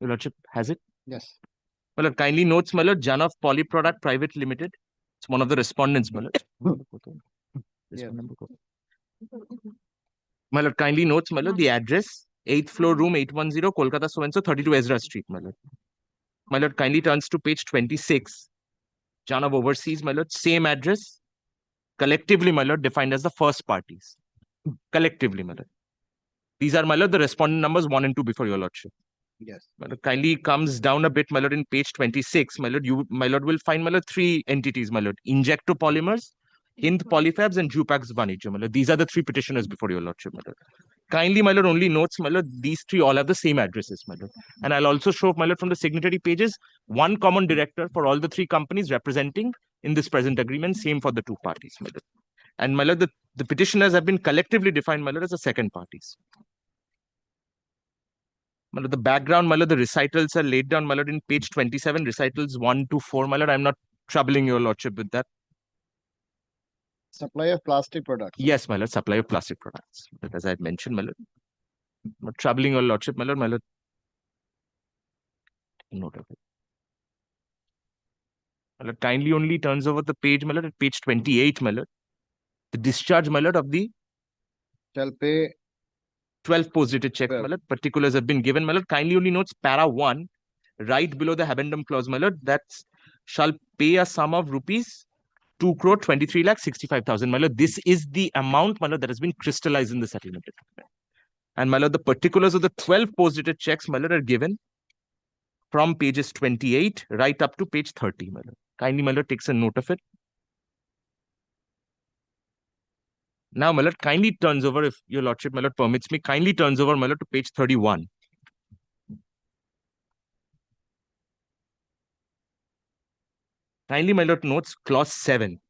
Your lordship has it? Yes. My lord, kindly notes, my lord, Janov Polyproduct Private Limited. It's one of the respondents, my lord. Yeah. My lord, kindly notes, my lord, the address, 8th floor, room 810, Kolkata, so-and-so, 32 Ezra Street, my lord. My lord, kindly turns to page 26. Janov Overseas, my lord, same address. Collectively, my lord, defined as the first parties. Collectively, my lord. These are, my lord, the respondent numbers 1 and 2 before your lordship. Yes. My lord, kindly comes down a bit, my lord, in page 26. My lord, my lord, will find, my lord, 3 entities, my lord. Injecto Polymers, Hind Polyfabs, and Jupax Vanija, my lord. These are the 3 petitioners before your lordship, my lord. Kindly, my lord, only notes, my lord, these 3 all have the same addresses, my lord. And I'll also show, my lord, from the signatory pages, one common director for all the 3 companies representing in this present agreement, same for the 2 parties, my lord. And, my lord, the petitioners have been collectively defined, my lord, as the second parties. Malad, the background, Malad, the recitals are laid down, Malad, in page 27, recitals 1 to 4, Malad. I'm not troubling your lordship with that. Supply of plastic products. Yes, Malad, supply of plastic products. But as I had mentioned, Malad, not troubling your lordship, Malad, Malad. Note of it. Malad kindly only turns over the page, Malad, at page 28, Malad. The discharge, Malad, of the Shall pay 12 post-dated checks, Malad. Particulars have been given, Malad. Kindly only notes para 1, right below the habendum clause, Malad. That's shall pay a sum of rupees 2 crore 23 lakh 65,000, Malad. This is the amount, Malad, that has been crystallized in the settlement. And Malad, the particulars of the 12 post-dated checks, Malad, are given from pages 28 right up to page 30, Malad. Kindly, Malad, takes a note of it. Now, Malad, kindly turns over, if your lordship, Malad, permits me, kindly turns over, Malad, to page 31. Kindly, Malad, notes clause 7.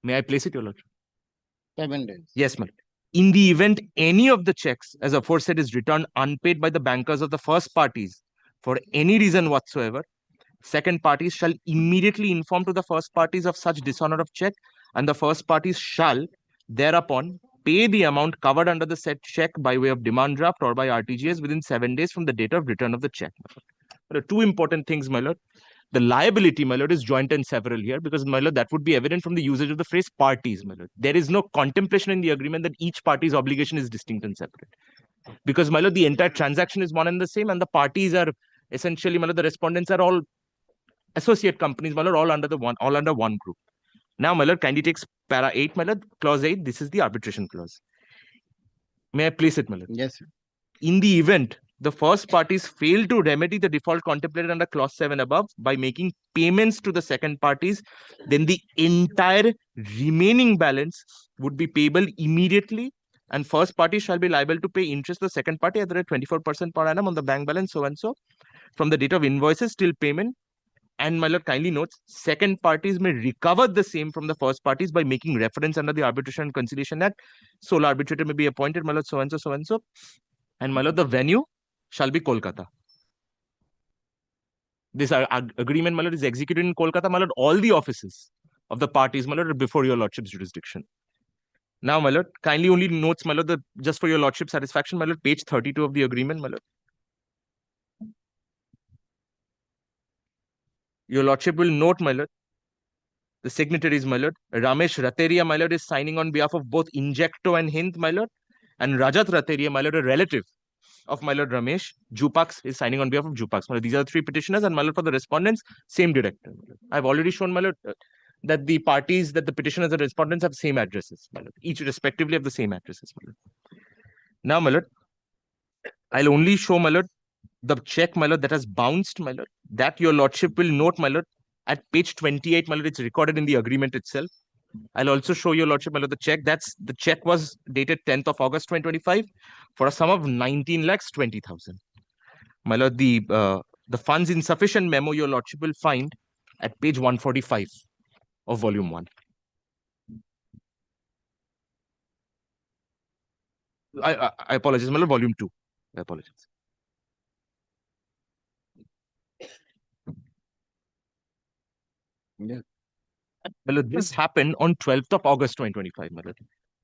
May I place it, your lordship? 7 days. Yes, Malad. In the event any of the checks, as aforesaid, is returned unpaid by the bankers of the first parties for any reason whatsoever, second parties shall immediately inform to the first parties of such dishonor of check, and the first parties shall thereupon pay the amount covered under the said check by way of demand draft or by RTGS within 7 days from the date of return of the check. There are two important things, my lord. The liability, my lord, is joint and several here because, my lord, that would be evident from the usage of the phrase parties, my lord. There is no contemplation in the agreement that each party's obligation is distinct and separate. Because, my lord, the entire transaction is one and the same, and the parties are essentially, my lord, the respondents are all associate companies, my lord, all under one group. Now, my lord, kindly takes para 8, my lord, clause 8. This is the arbitration clause. May I place it, my lord? Yes, sir. In the event the first parties fail to remedy the default contemplated under clause 7 above by making payments to the second parties, then the entire remaining balance would be payable immediately, and first party shall be liable to pay interest to the second party at the rate 24% per annum on the bank balance, so and so, from the date of invoices till payment. And, my lord, kindly notes, second parties may recover the same from the first parties by making reference under the Arbitration and Conciliation Act. Sole arbitrator may be appointed, my lord, so and so, so and so. And, my lord, the venue shall be Kolkata. This agreement, my lord, is executed in Kolkata, my lord. All the offices of the parties, my lord, are before your lordship's jurisdiction. Now, my lord, kindly only notes, my lord, just for your lordship's satisfaction, my lord, page 32 of the agreement, my lord. Your lordship will note, my lord, the signatories, my lord. Ramesh Rateria, my lord, is signing on behalf of both Injecto and Hind, my lord. And Rajat Rateria, my lord, a relative of my lord Ramesh. Jupax is signing on behalf of Jupax. My lord, these are the three petitioners, and, my lord, for the respondents, same director. I've already shown, my lord, that the parties, that the petitioners and respondents have same addresses, my lord. Each respectively have the same addresses, my lord. Now, my lord, I'll only show, my lord, the check, my lord, that has bounced, my lord. That your lordship will note, my lord, at page 28, my lord, it's recorded in the agreement itself. I'll also show your lordship, my lord, the check. The check was dated 10th of August 2025 for a sum of 19 lakhs 20,000. My lord, the funds insufficient memo your lordship will find at page 145 of volume 1. I apologize, my lord, volume 2. I apologize. Yeah. My lord, this happened on 12th of August 2025, my lord.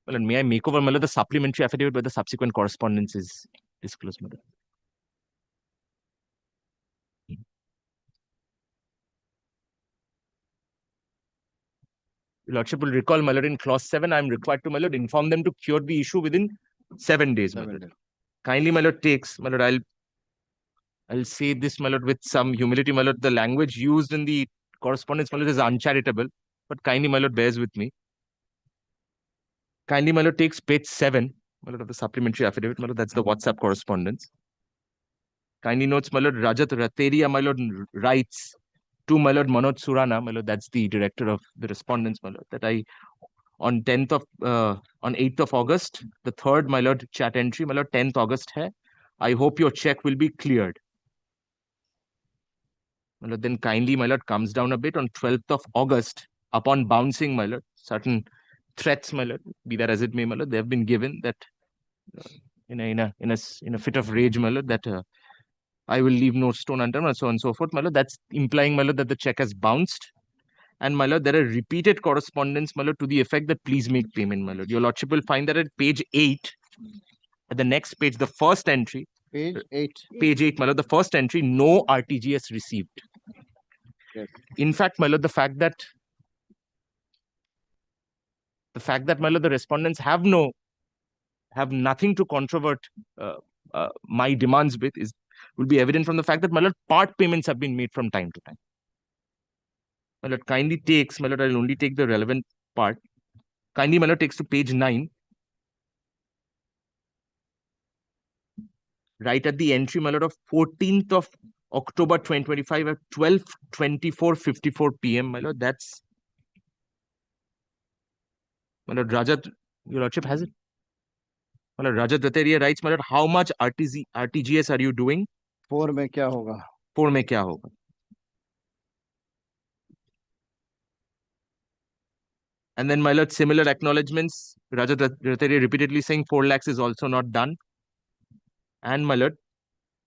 My lord, may I make over, my lord, the supplementary affidavit where the subsequent correspondence is disclosed, my lord? Your lordship will recall, my lord, in clause 7, I am required to, my lord, inform them to cure the issue within 7 days, my lord. Kindly, my lord, takes, my lord, I'll say this, my lord, with some humility, my lord. The language used in the correspondence, my lord, is uncharitable, but kindly, my lord, bears with me. Kindly, my lord, takes page 7, my lord, of the supplementary affidavit, my lord. That's the WhatsApp correspondence. Kindly notes, my lord, Rajat Rateria, my lord, writes to, my lord, Manoj Surana, my lord, that's the director of the respondents, my lord, that on 8th of August, the third, my lord, chat entry, my lord, 10th August hai. I hope your check will be cleared. My lord, then kindly, my lord, comes down a bit on 12th of August, upon bouncing, my lord, certain threats, my lord, be that as it may, my lord, they have been given that in a fit of rage, my lord, that I will leave no stone unturned, and so on and so forth, my lord. That's implying, my lord, that the check has bounced. And my lord, there are repeated correspondence, my lord, to the effect that please make payment, my lord. Your lordship will find that at page 8, at the next page, the first entry. Page 8. Page 8, my lord, the first entry, no RTGS received. Yes. In fact, my lord, the fact that my lord, the respondents have nothing to controvert my demands with will be evident from the fact that, my lord, part payments have been made from time to time. My lord, kindly takes, my lord, I'll only take the relevant part. Kindly, my lord, takes to page 9. Right at the entry, my lord, of 14th of October 2025 at 12:24:54 p.m. My lord, that's, my lord, Rajat, your lordship has it. My lord, Rajat Rateria writes, my lord, how much RTGS are you doing? 4 में क्या होगा? 4 में क्या होगा? And then, my lord, similar acknowledgements. Rajat Rateria repeatedly saying 4 lakhs is also not done. And, my lord,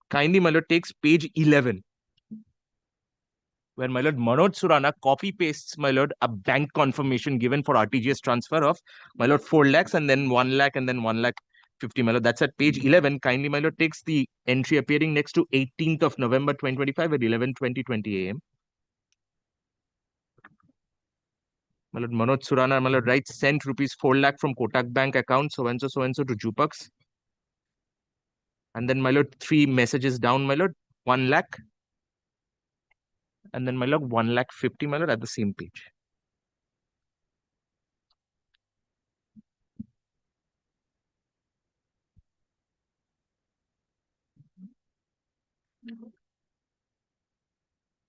kindly, my lord, takes page 11, where, my lord, Manoj Surana copy pastes, my lord, a bank confirmation given for RTGS transfer of, my lord, 4 lakhs and then 1 lakh and then 1 lakh 50, my lord. That's at page 11. Kindly, my lord, takes the entry appearing next to 18th of November 2025 at 11:20 a.m. My lord, Manoj Surana, my lord, writes, sent rupees 4 lakh from Kotak Bank account so and so to Jupaks. And then, my lord, 3 messages down, my lord, 1 lakh. And then, my lord, 1 lakh 50, my lord, at the same page.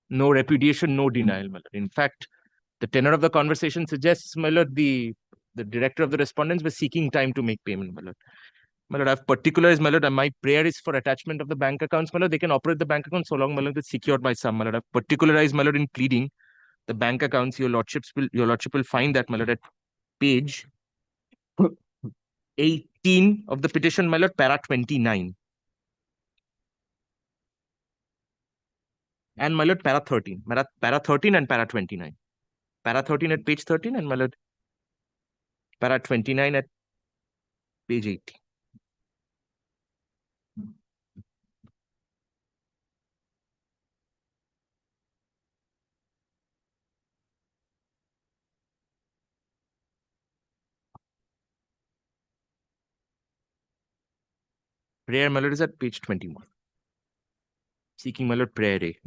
No repudiation, no denial, my lord. In fact, the tenor of the conversation suggests, my lord, the director of the respondents was seeking time to make payment, my lord. My lord, I've particularized, my lord, and my prayer is for attachment of the bank accounts, my lord. They can operate the bank accounts so long, my lord, it's secured by some, my lord. I've particularized, my lord, in pleading the bank accounts. Your lordship will find that, my lord, at page 18 of the petition, my lord, para 29. And, my lord, para 13. Para 13 and para 29. Para 13 at page 13 and, my lord, para 29 at page 18. Prayer, my lord, is at page 21. Seeking, my lord, prayer A.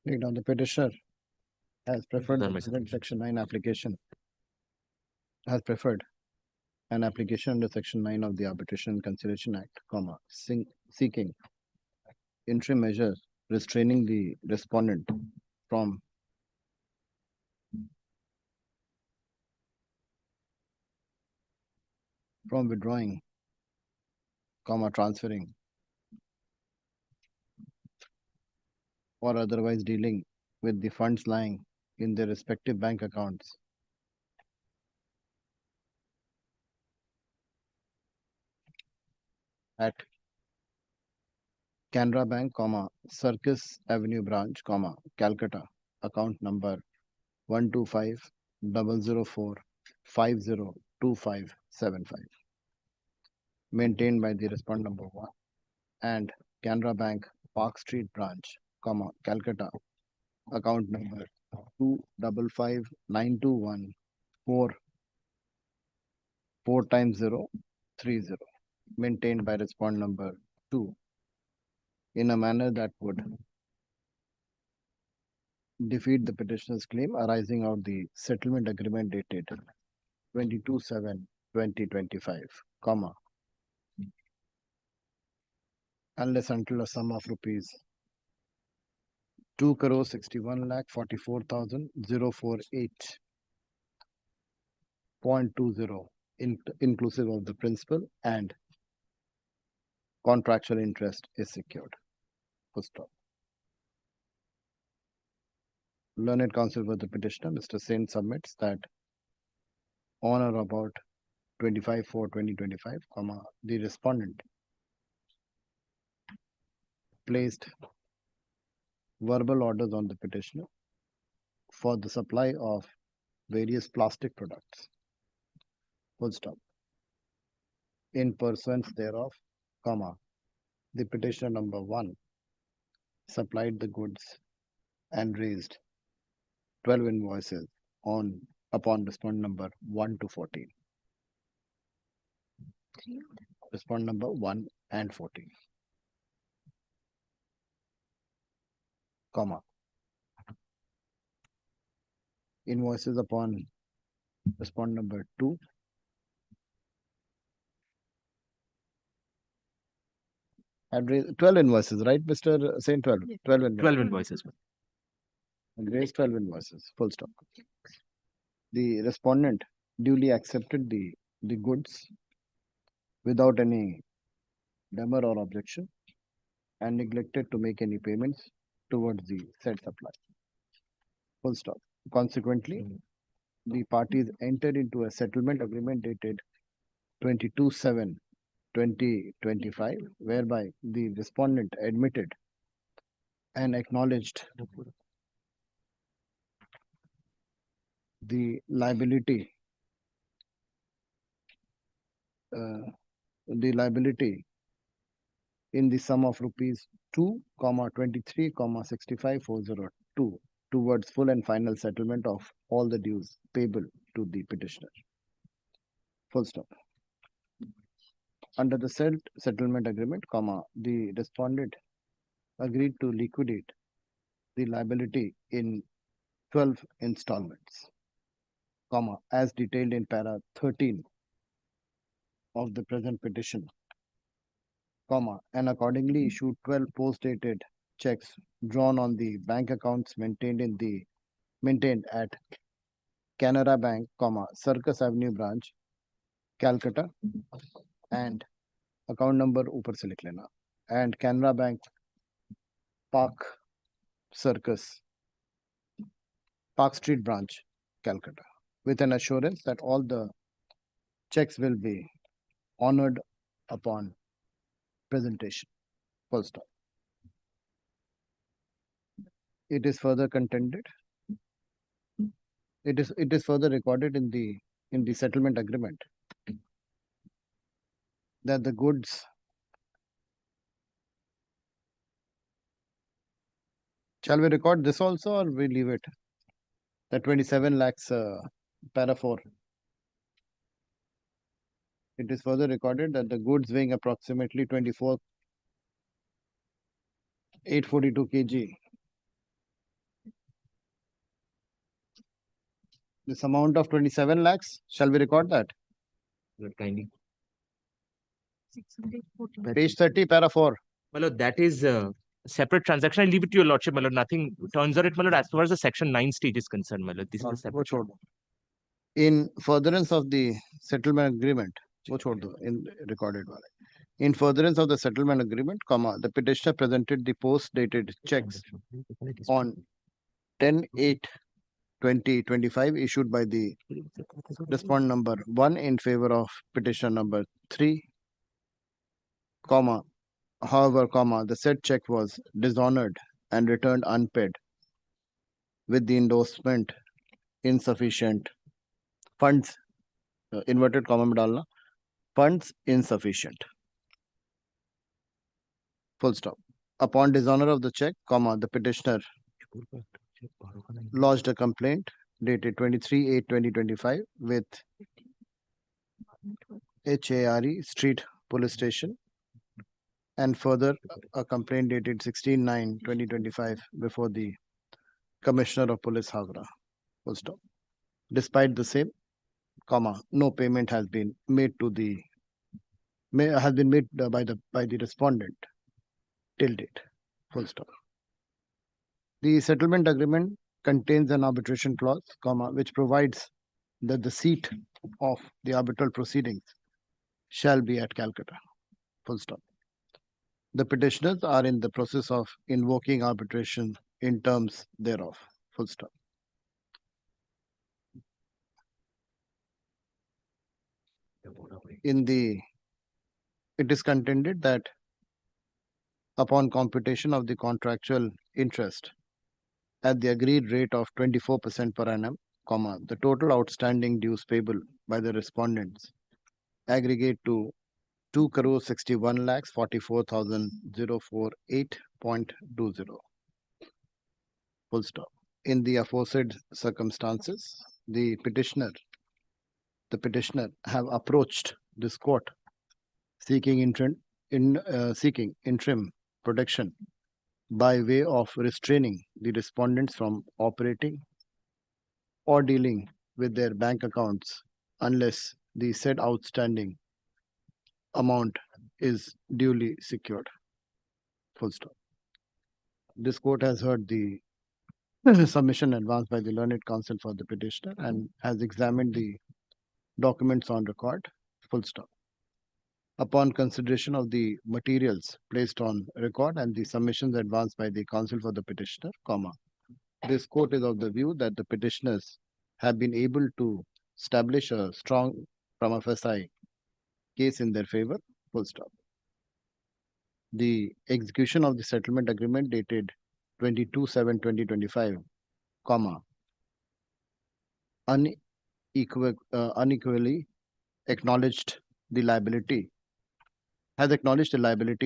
Now the petitioner has preferred the present Section 9 application. Has preferred an application under Section 9 of the Arbitration and Conciliation Act, seeking interim measures restraining the respondent from withdrawing, transferring, or otherwise dealing with the funds lying in their respective bank accounts at Canara Bank, Circus Avenue Branch, Calcutta, account number 125,004,502575, maintained by the respondent number 1 and Canara Bank Park Street branch, Calcutta, account number 2559214 maintained by respondent number 2 in a manner that would defeat the petitioner's claim arising out the settlement agreement dated 22/7/2025, unless until a sum of rupees 2,61,44,048.20 inclusive of the principal and contractual interest is secured. Full stop. Learned counsel for the petitioner, Mr. Sen, submits that on or about 25/4/2025, the respondent placed verbal orders on the petitioner for the supply of various plastic products. Full stop. In pursuance thereof, the petitioner number 1 supplied the goods and raised 12 invoices upon respondent number 1 to 14. Respondent number 1 and 14. Invoices upon respondent number 2 had raised 12 invoices, right, Mr. Saint? 12. Yes. 12 invoices. 12 invoices. And raised 12 invoices. Full stop. The respondent duly accepted the goods without any demur or objection and neglected to make any payments towards the said supply. Full stop. Consequently, the parties entered into a settlement agreement dated 22/7/2025, whereby the respondent admitted and acknowledged the liability in the sum of rupees 2,23,65,402 towards full and final settlement of all the dues payable to the petitioner. Full stop. Under the said settlement agreement, the respondent agreed to liquidate the liability in 12 installments, as detailed in para 13 of the present petition, and accordingly issued 12 post-dated checks drawn on the bank accounts maintained at Canara Bank, Circus Avenue branch, Calcutta, and account number ऊपर से लिख लेना, and Canara Bank Park Street branch, Calcutta, with an assurance that all the checks will be honored upon presentation. Full stop. It is further contended. It is further recorded in the settlement agreement that the goods shall we record this also or we leave it? The 27 lakhs para 4. It is further recorded that the goods weighing approximately 24,842 kg. This amount of 27 lakhs, shall we record that? Kindly. 640. Page 30, para 4. My lord, that is a separate transaction. I leave it to your lordship, my lord. Nothing turns on it, my lord, as far as the section 9 stage is concerned, my lord. This is a separate. In furtherance of the settlement agreement, in recorded wala. In furtherance of the settlement agreement, the petitioner presented the post-dated checks on 10/8/2025 issued by the respondent number 1 in favor of petitioner number 3, however, the said check was dishonored and returned unpaid with the endorsement insufficient funds, inverted comma में डालना, funds insufficient. full stop. Upon dishonor of the check, comma, the petitioner lodged a complaint dated 23/8/2025 with HARE Street Police Station, and further a complaint dated 16/9/2025 before the Commissioner of Police Howrah, full stop. Despite the same, comma, no payment has been made to the by the respondent till date, full stop. The settlement agreement contains an arbitration clause, comma, which provides that the seat of the arbitral proceedings shall be at Calcutta, full stop. The petitioners are in the process of invoking arbitration in terms thereof, full stop. It is contended that upon computation of the contractual interest at the agreed rate of 24% per annum, comma, the total outstanding dues payable by the respondents aggregate to 2,61,44,048.20, full stop. In the aforesaid circumstances, the petitioner have approached this court seeking interim protection by way of restraining the respondents from operating or dealing with their bank accounts unless the said outstanding amount is duly secured, full stop. This court has heard the submission advanced by the learned counsel for the petitioner and has examined the documents on record, full stop. Upon consideration of the materials placed on record and the submissions advanced by the counsel for the petitioner, comma, this court is of the view that the petitioners have been able to establish a strong prima facie case in their favor, full stop. The execution of the settlement agreement dated 22/7/2025, comma, unequally has acknowledged the liability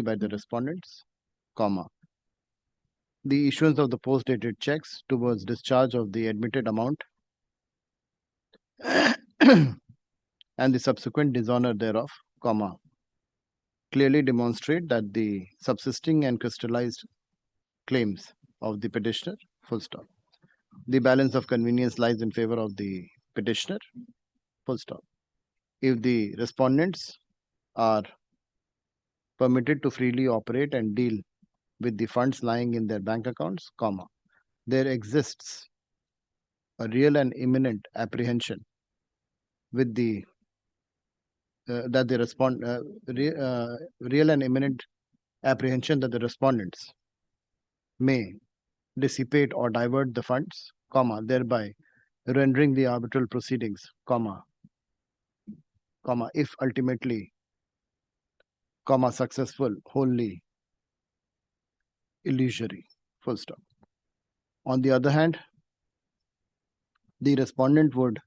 by the respondents, comma, the issuance of the post-dated checks towards discharge of the admitted amount and the subsequent dishonor thereof, comma, clearly demonstrate that the subsisting and crystallized claims of the petitioner, full stop. The balance of convenience lies in favor of the petitioner, full stop. If the respondents are permitted to freely operate and deal with the funds lying in their bank accounts, comma, there exists a real and imminent apprehension with the real and imminent apprehension that the respondents may dissipate or divert the funds, comma, thereby rendering the arbitral proceedings, comma, if ultimately, comma, successful, wholly illusory, full stop. On the other hand, the respondent would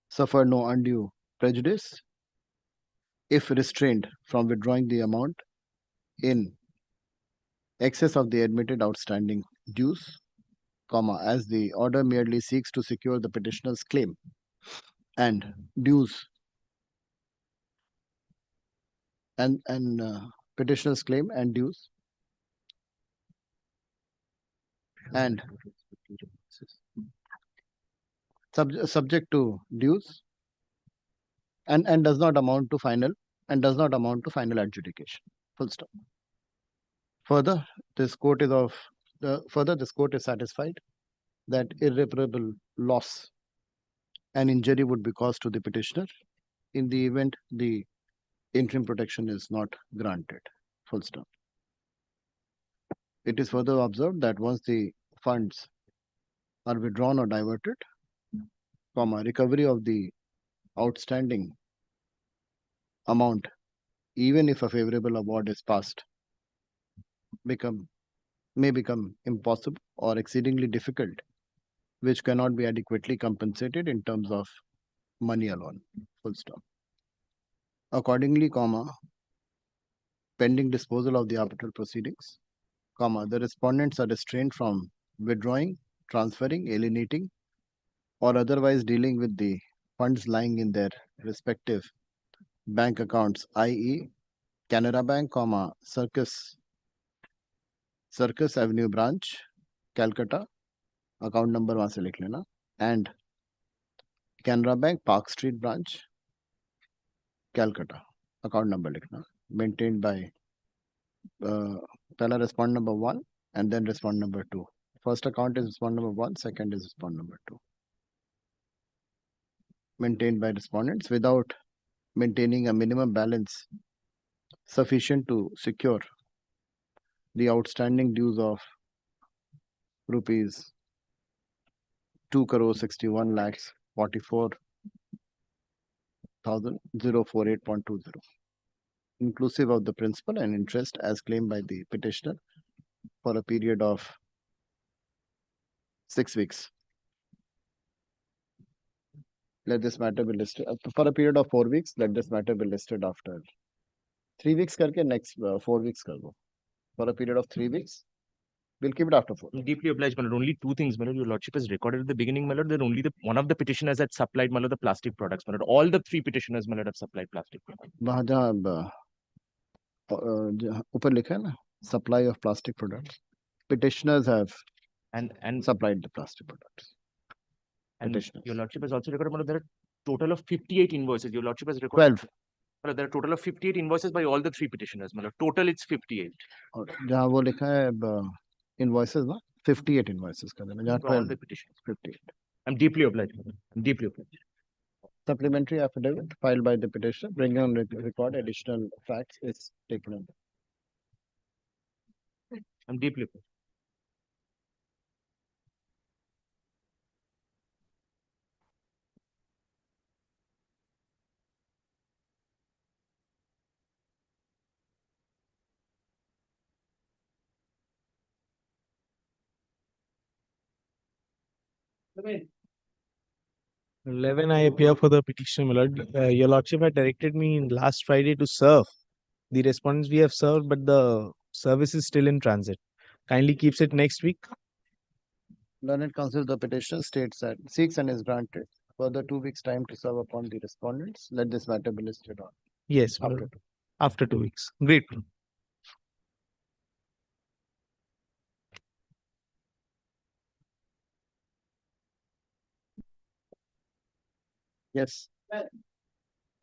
suffer no undue prejudice if restrained from withdrawing the amount in excess of the admitted outstanding dues, comma, as the order merely seeks to secure the petitioner's claim and dues and petitioner's claim and dues and subject to dues and does not amount to final adjudication, full stop. Further, this court is satisfied that irreparable loss and injury would be caused to the petitioner in the event the interim protection is not granted, full stop. It is further observed that once the funds are withdrawn or diverted, comma, recovery of the outstanding amount, even if a favorable award is passed, may become impossible or exceedingly difficult, which cannot be adequately compensated in terms of money alone, full stop. Accordingly, comma, pending disposal of the arbitral proceedings, comma, the respondents are restrained from withdrawing, transferring, alienating, or otherwise dealing with the funds lying in their respective bank accounts, i.e. Canara Bank, comma, Circus Avenue branch, Calcutta, account number वहां से लिख लेना, and Canara Bank, Park Street branch, Calcutta, account number लिखना, maintained by पहला respond number 1 and then respond number 2. First account is respond number 1, second is respond number 2. Maintained by respondents without maintaining a minimum balance sufficient to secure the outstanding dues of rupees 2,61 lakhs 44,048.20, inclusive of the principal and interest as claimed by the petitioner for a period of 6 weeks. Let this matter be listed for a period of 4 weeks. Let this matter be listed after 3 weeks. Karke next 4 weeks karbo. For a period of 3 weeks. We'll keep it after 4. Deeply obliged, my lord. Only two things, my lord. Your lordship has recorded at the beginning, my lord, that only one of the petitioners had supplied, my lord, the plastic products, my lord. All the 3 petitioners, my lord, have supplied plastic products. वहाँ जहाँ ऊपर लिखा है ना, supply of plastic products. Petitioners have and supplied the plastic products. And Petitioners. your lordship has also recorded, my lord, there are total of 58 invoices. Your lordship has recorded 12. My lord, there are total of 58 invoices by all the 3 petitioners, my lord. Total it's 58. और जहाँ वो लिखा है invoices ना, 58 invoices का देना, जहाँ For all 12 the petitions. 58. I'm deeply obliged, my lord. I'm deeply obliged. Supplementary affidavit filed by the petitioner bringing on record additional facts is taken on. I'm deeply obliged. Come in. 11, I appear for the petition, my lord. Your lordship had directed me last Friday to serve. The respondents we have served, but the service is still in transit. Kindly keeps it next week. Learned counsel, the petitioner states that seeks and is granted further 2 weeks time to serve upon the respondents. Let this matter be listed on. Yes, my lord. After 2 weeks. Great. Yes. My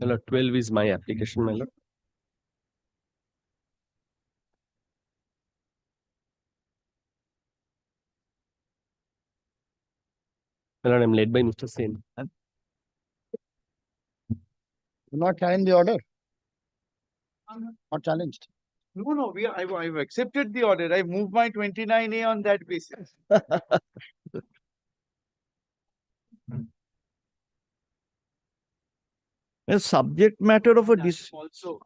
lord, 12 is my application, my lord. My lord, I'm led by Mr. Sen. Do not challenge the order. Not challenged. No, I've accepted the order. I've moved my 29A on that basis. A subject matter of a Also,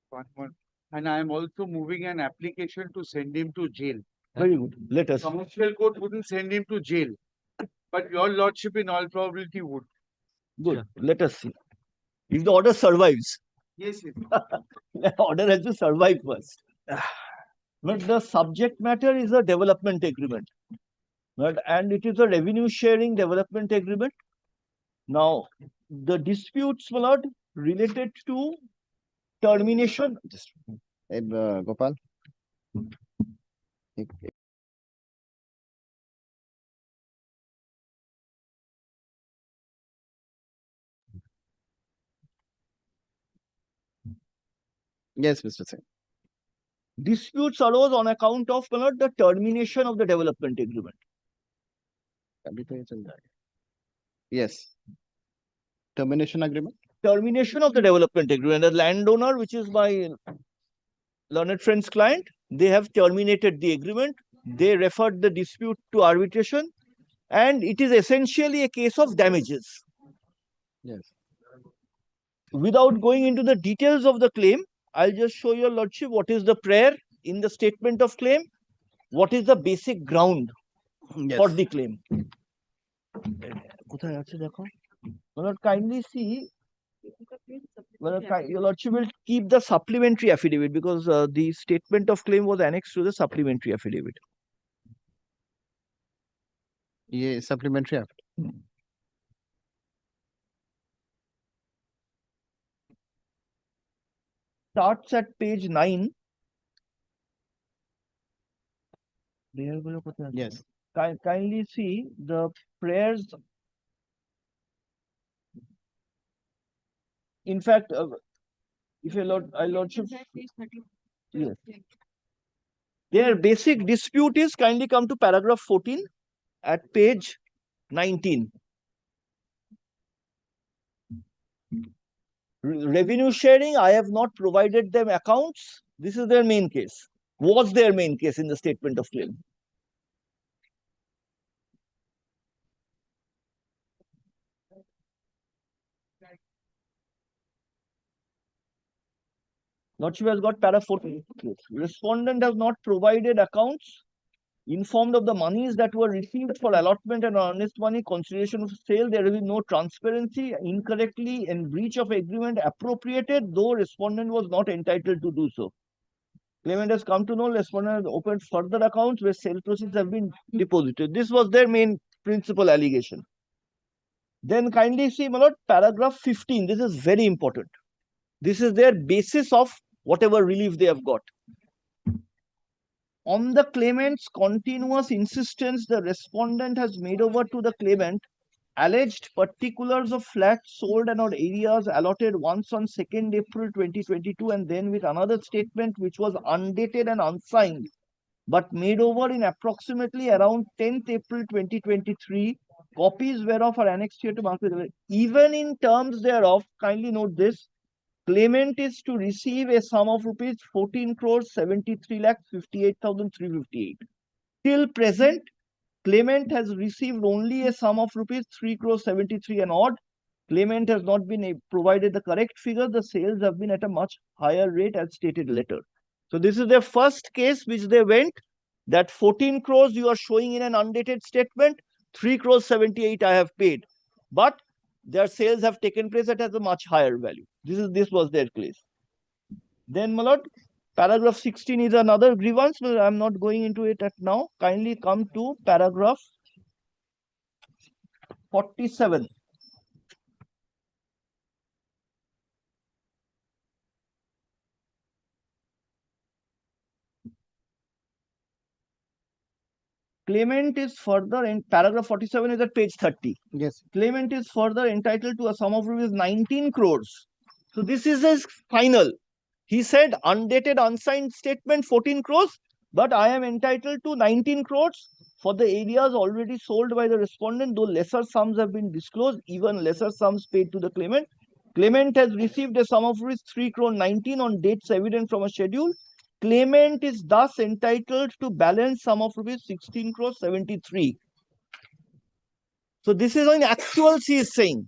one. And I am also moving an application to send him to jail. Very good. Let us. Commercial court wouldn't send him to jail, but your lordship in all probability would. Good. Let us see. If the order survives, Yes. the order has to survive first. But the subject matter is a development agreement. But, and it is a revenue sharing development agreement. Now, the disputes, my lord, related to termination. Just Gopal. Yes, Mr. Singh. Disputes arose on account of, my lord, the termination of the development agreement. Yes. Termination agreement. Termination of the development agreement. The landowner, which is my learned friend's client, they have terminated the agreement. They referred the dispute to arbitration, and it is essentially a case of damages. Yes. Without going into the details of the claim, I'll just show your lordship what is the prayer in the statement of claim, what is the basic ground for the claim. Kindly see Well, your lordship will keep the supplementary affidavit because the statement of claim was annexed to the supplementary affidavit. Yeah, supplementary affidavit. Starts at page 9. Yes. Kindly see the prayers. In fact, if your lordship, yes, their basic dispute is, kindly come to paragraph 14 at page 19. Revenue sharing, I have not provided them accounts. This is their main case. Was their main case in the statement of claim. Lordship has got para 14. Respondent has not provided accounts, informed of the monies that were received for allotment and earnest money, consideration of sale. There is no transparency, incorrectly in breach of agreement appropriated, though respondent was not entitled to do so. Claimant has come to know respondent has opened further accounts where sale proceeds have been deposited. This was their main principal allegation. Then kindly see, my lord, paragraph 15. This is very important. This is their basis of whatever relief they have got. On the claimant's continuous insistence, the respondent has made over to the claimant alleged particulars of flats sold and or areas allotted once on 2nd April 2022 and then with another statement which was undated and unsigned but made over in approximately around 10th April 2023. Copies whereof are annexed here to market. Even in terms thereof, kindly note this, claimant is to receive a sum of rupees 14 crores 73 lakh 58,358. Till present, claimant has received only a sum of rupees 3 crores 73 and odd. Claimant has not been provided the correct figure. The sales have been at a much higher rate as stated later. So this is their first case which they went, that 14 crores you are showing in an undated statement, 3 crores 78 I have paid. But their sales have taken place at a much higher value. This was their case. Then, my lord, paragraph 16 is another grievance, but I am not going into it at now. Kindly come to paragraph 47. Claimant is further in paragraph 47 is at page 30. Yes. Claimant is further entitled to a sum of rupees 19 crores. So this is his final. He said undated, unsigned statement 14 crores, but I am entitled to 19 crores for the areas already sold by the respondent, though lesser sums have been disclosed, even lesser sums paid to the claimant. Claimant has received a sum of rupees 3 crore 19 on dates evident from a schedule. Claimant is thus entitled to balance sum of rupees 16 crore 73. So this is in actual she is saying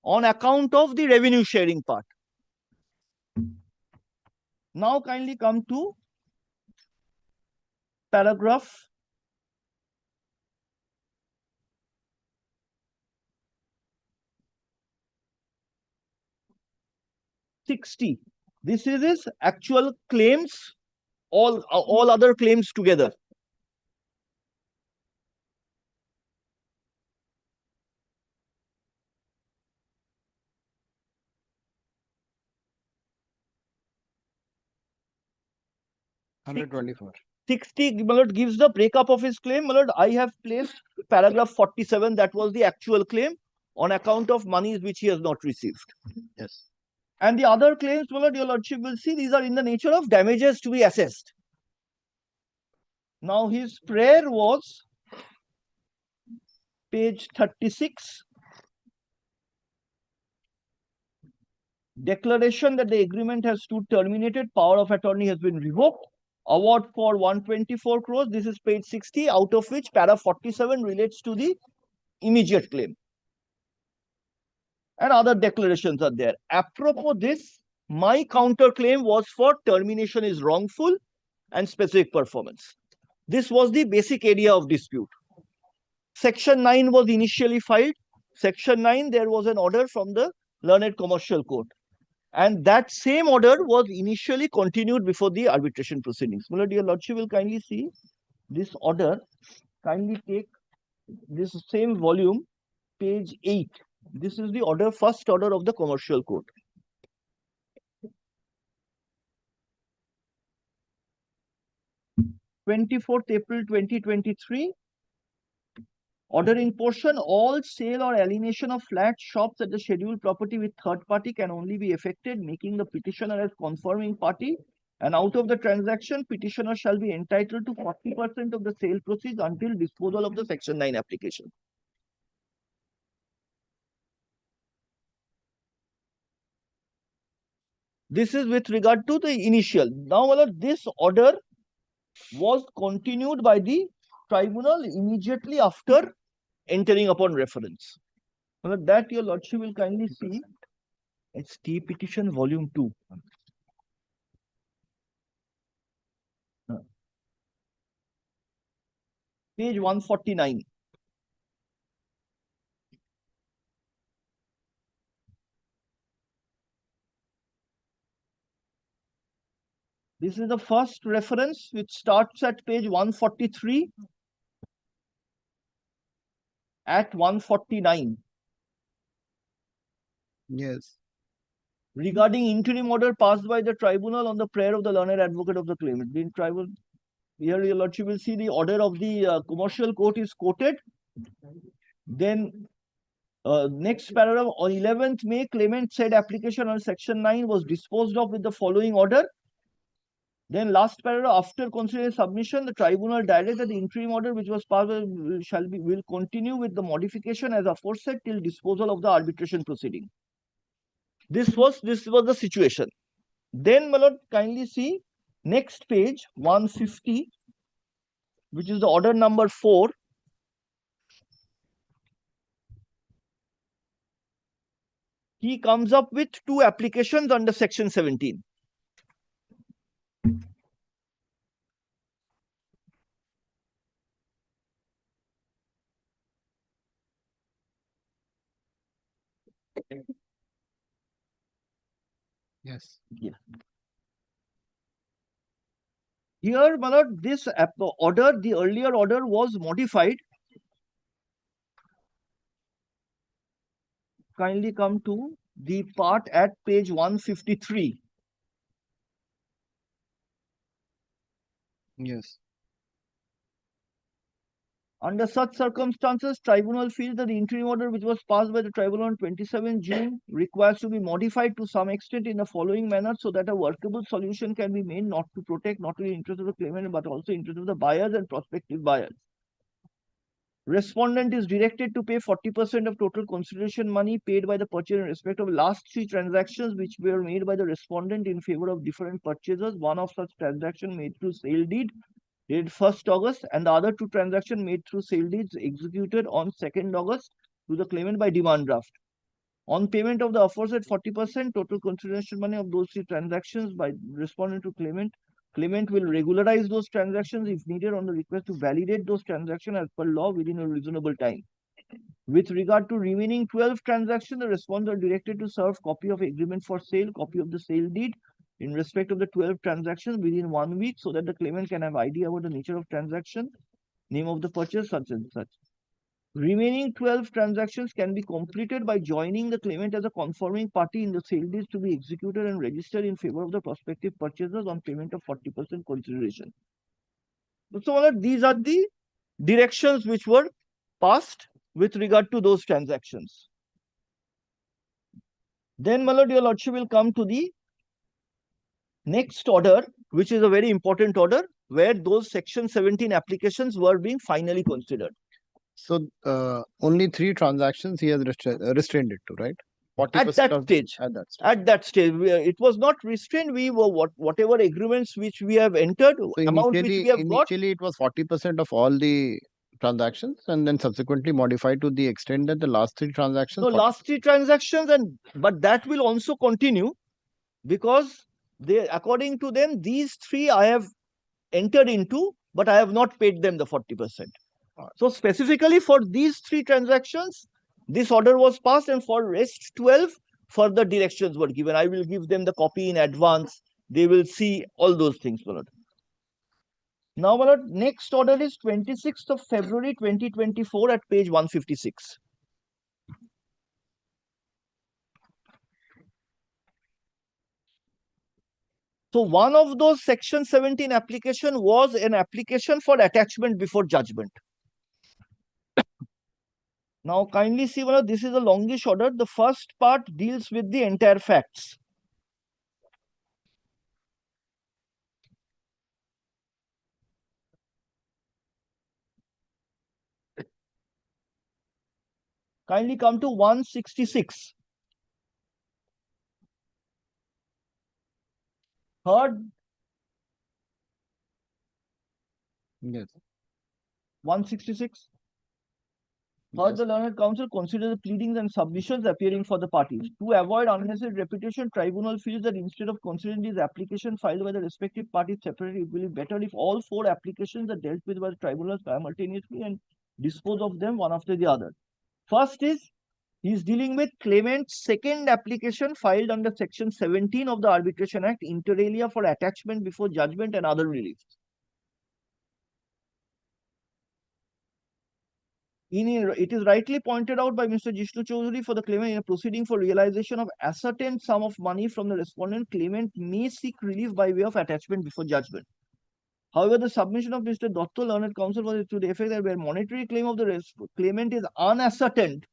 on account of the revenue sharing part. Now kindly come to paragraph 60. This is his actual claims, all other claims together. $124. 60, my lord, gives the breakup of his claim. My lord, I have placed paragraph 47, that was the actual claim on account of monies which he has not received. Yes. And the other claims, my lord, your lordship will see, these are in the nature of damages to be assessed. Now his prayer was page 36. Declaration that the agreement has stood terminated, power of attorney has been revoked. Award for 124 crores. This is page 60, out of which para 47 relates to the immediate claim. And other declarations are there. Apropos this, my counterclaim was for termination is wrongful and specific performance. This was the basic area of dispute. Section 9 was initially filed. Section 9, there was an order from the Learned Commercial Court. And that same order was initially continued before the arbitration proceedings. My lord, your lordship will kindly see this order. Kindly take this same volume, page 8. This is the order, first order of the Commercial Court. April 2023. Order in portion, all sale or alienation of flats, shops at the scheduled property with third party can only be effected, making the petitioner as confirming party. And out of the transaction, petitioner shall be entitled to 40% of the sale proceeds until disposal of the Section 9 application. This is with regard to the initial. Now, my lord, this order was continued by the tribunal immediately after entering upon reference. Well, that your lordship will kindly see. It's T petition volume 2. Page 149. This is the first reference which starts at page 143 at 149. Yes. Regarding interim order passed by the tribunal on the prayer of the learned advocate of the claimant. The tribunal, here your lordship will see the order of the commercial court is quoted. Then next paragraph, on 11th May, claimant said application on section 9 was disposed of with the following order. Then last paragraph, after considering submission, the tribunal directed that the interim order which was passed will continue with the modification as aforesaid till disposal of the arbitration proceeding. This was the situation. Then, my lord, kindly see next page 150, which is the order number 4. He comes up with 2 applications under section 17. Yes. Yeah. Here, my lord, this order, the earlier order was modified. Kindly come to the part at page 153. Yes. Under such circumstances, tribunal feels that the interim order which was passed by the tribunal on 27 June requires to be modified to some extent in the following manner so that a workable solution can be made not to protect not only the interest of the claimant but also the interest of the buyers and prospective buyers. Respondent is directed to pay 40% of total consideration money paid by the purchaser in respect of last 3 transactions which were made by the respondent in favor of different purchasers. One of such transaction made through sale deed dated 1st August and the other 2 transactions made through sale deeds executed on 2nd August to the claimant by demand draft. On payment of the aforesaid 40% total consideration money of those 3 transactions by respondent to claimant, claimant will regularize those transactions if needed on the request to validate those transactions as per law within a reasonable time. With regard to remaining 12 transactions, the respondent are directed to serve copy of agreement for sale, copy of the sale deed in respect of the 12 transactions within 1 week so that the claimant can have idea about the nature of transaction, name of the purchase, such and such. Remaining 12 transactions can be completed by joining the claimant as a confirming party in the sale deeds to be executed and registered in favor of the prospective purchasers on payment of 40% consideration. So, these are the directions which were passed with regard to those transactions. Then, my lord, your lordship will come to the next order, which is a very important order, where those section 17 applications were being finally considered. So only 3 transactions he has restrained it to, right? 40% at that stage. At that stage, it was not restrained. We were whatever agreements which we have entered, So amount which we have got. Initially, it was 40% of all the transactions, and then subsequently modified to the extent that the last 3 transactions. No, last 3 transactions, but that will also continue because they, according to them, these 3 I have entered into, but I have not paid them the 40%. So specifically for these 3 transactions, this order was passed, and for rest 12, further directions were given. I will give them the copy in advance. They will see all those things, my lord. Now, my lord, next order is 26th of February 2024 at page 156. So one of those section 17 application was an application for attachment before judgment. Now kindly see, well, this is a longish order. The first part deals with the entire facts. Kindly come to 166. Third. Yes. 166. Third, the learned counsel considers the pleadings and submissions appearing for the parties. To avoid unnecessary repetition, tribunal feels that instead of considering these applications filed by the respective parties separately, it will be better if all 4 applications are dealt with by the tribunal simultaneously and dispose of them one after the other. First is, he is dealing with claimant's second application filed under section 17 of the Arbitration Act, inter alia for attachment before judgment and other reliefs. It is rightly pointed out by Mr. Jishnu Chaudhary for the claimant in a proceeding for realization of ascertained sum of money from the respondent, claimant may seek relief by way of attachment before judgment. However, the submission of Mr. Dotto, learned counsel, was to the effect that where monetary claim of the claimant is unascertained,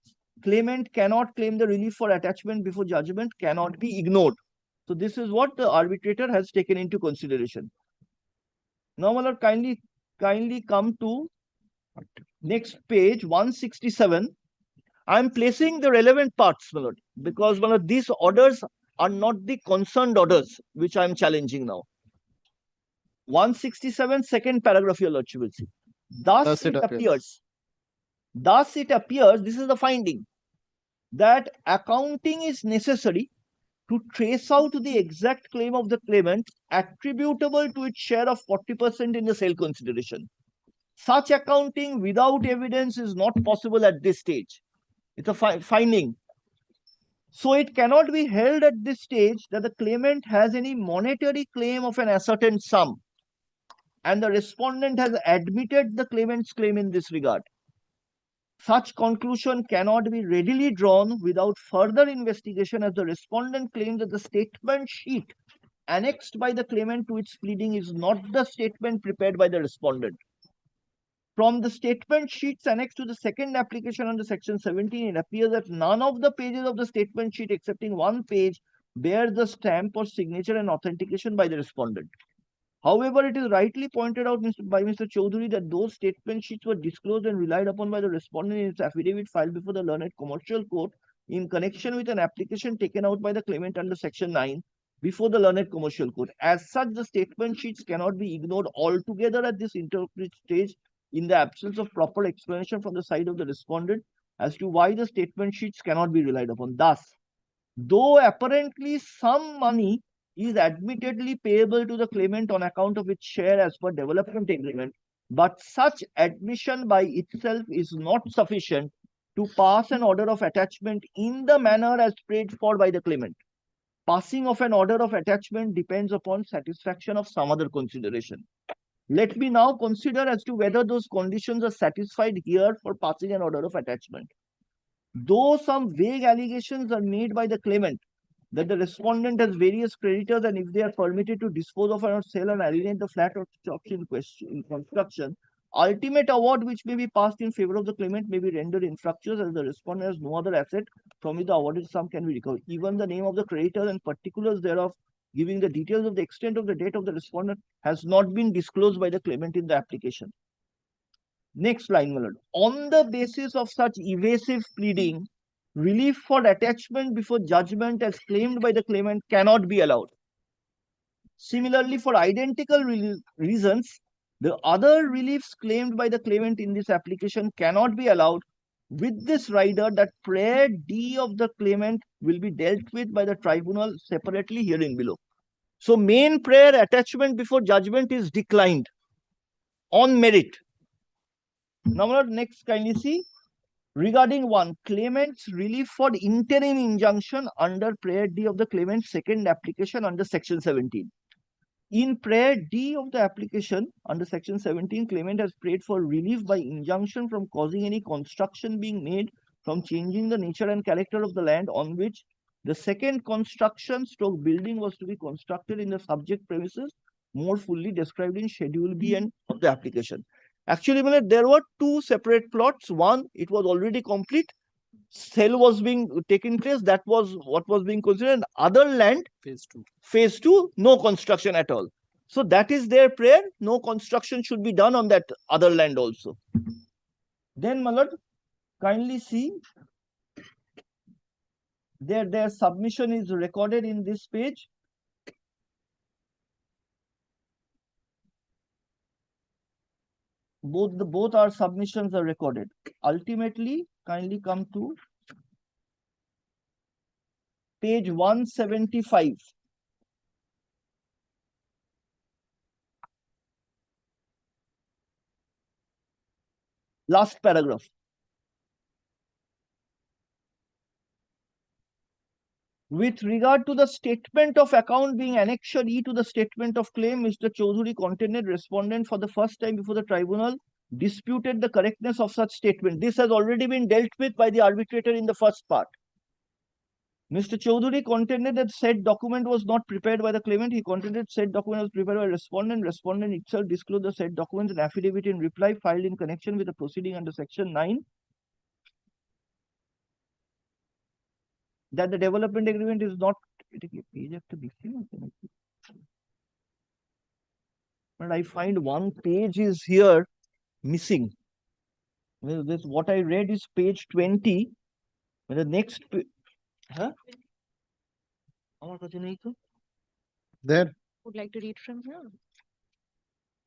claimant cannot claim the relief for attachment before judgment, cannot be ignored. So this is what the arbitrator has taken into consideration. Now, my lord, kindly come to next page 167. I am placing the relevant parts, my lord, because my lord, these orders are not the concerned orders which I am challenging now. 167, second paragraph, your lordship will see. Thus it appears, this is the finding, that accounting is necessary to trace out the exact claim of the claimant attributable to its share of 40% in the sale consideration. Such accounting without evidence is not possible at this stage. It's a finding. So it cannot be held at this stage that the claimant has any monetary claim of an ascertained sum, and the respondent has admitted the claimant's claim in this regard. Such conclusion cannot be readily drawn without further investigation, as the respondent claims that the statement sheet annexed by the claimant to its pleading is not the statement prepared by the respondent. From the statement sheets annexed to the second application under section 17, it appears that none of the pages of the statement sheet excepting one page bears the stamp or signature and authentication by the respondent. However, it is rightly pointed out by Mr. Chaudhary that those statement sheets were disclosed and relied upon by the respondent in its affidavit filed before the learned commercial court in connection with an application taken out by the claimant under section 9 before the learned commercial court. As such, the statement sheets cannot be ignored altogether at this interpretive stage in the absence of proper explanation from the side of the respondent as to why the statement sheets cannot be relied upon. Thus, though apparently some money is admittedly payable to the claimant on account of its share as per development agreement, but such admission by itself is not sufficient to pass an order of attachment in the manner as prayed for by the claimant. Passing of an order of attachment depends upon satisfaction of some other consideration. Let me now consider as to whether those conditions are satisfied here for passing an order of attachment. Though some vague allegations are made by the claimant that the respondent has various creditors, and if they are permitted to dispose of or sell and alienate the flat or structure in question in construction, ultimate award which may be passed in favor of the claimant may be rendered infructuous, as the respondent has no other asset from which the awarded sum can be recovered. Even the name of the creditor and particulars thereof, giving the details of the extent of the debt of the respondent, has not been disclosed by the claimant in the application. Next line, my lord. On the basis of such evasive pleading, relief for attachment before judgment as claimed by the claimant cannot be allowed. Similarly, for identical reasons, the other reliefs claimed by the claimant in this application cannot be allowed, with this rider that prayer D of the claimant will be dealt with by the tribunal separately herein below. So main prayer attachment before judgment is declined on merit. Now, next kindly see Regarding 1, claimant's relief for interim injunction under prayer D of the claimant's second application under section 17. In prayer D of the application under section 17, claimant has prayed for relief by injunction from causing any construction being made, from changing the nature and character of the land on which the second construction stroke building was to be constructed in the subject premises, more fully described in Schedule B and of the application. Actually, there were 2 separate plots. One, it was already complete. Sale was being taken place. That was what was being considered. Other land, phase 2, no construction at all. So that is their prayer. No construction should be done on that other land also. Then, my lord, kindly see their submission is recorded in this page. Both our submissions are recorded. Ultimately, kindly come to page 175. Last paragraph. With regard to the statement of account being annexure E to the statement of claim, Mr. Chaudhuri contended respondent for the first time before the tribunal disputed the correctness of such statement. This has already been dealt with by the arbitrator in the first part. Mr. Chaudhuri contended that said document was not prepared by the claimant. He contended said document was prepared by respondent. Respondent itself disclosed the said document and affidavit in reply filed in connection with the proceeding under section 9. That the development agreement is not. But I find one page is here missing. This what I read is page 20. The next huh? There. Would like to read from here.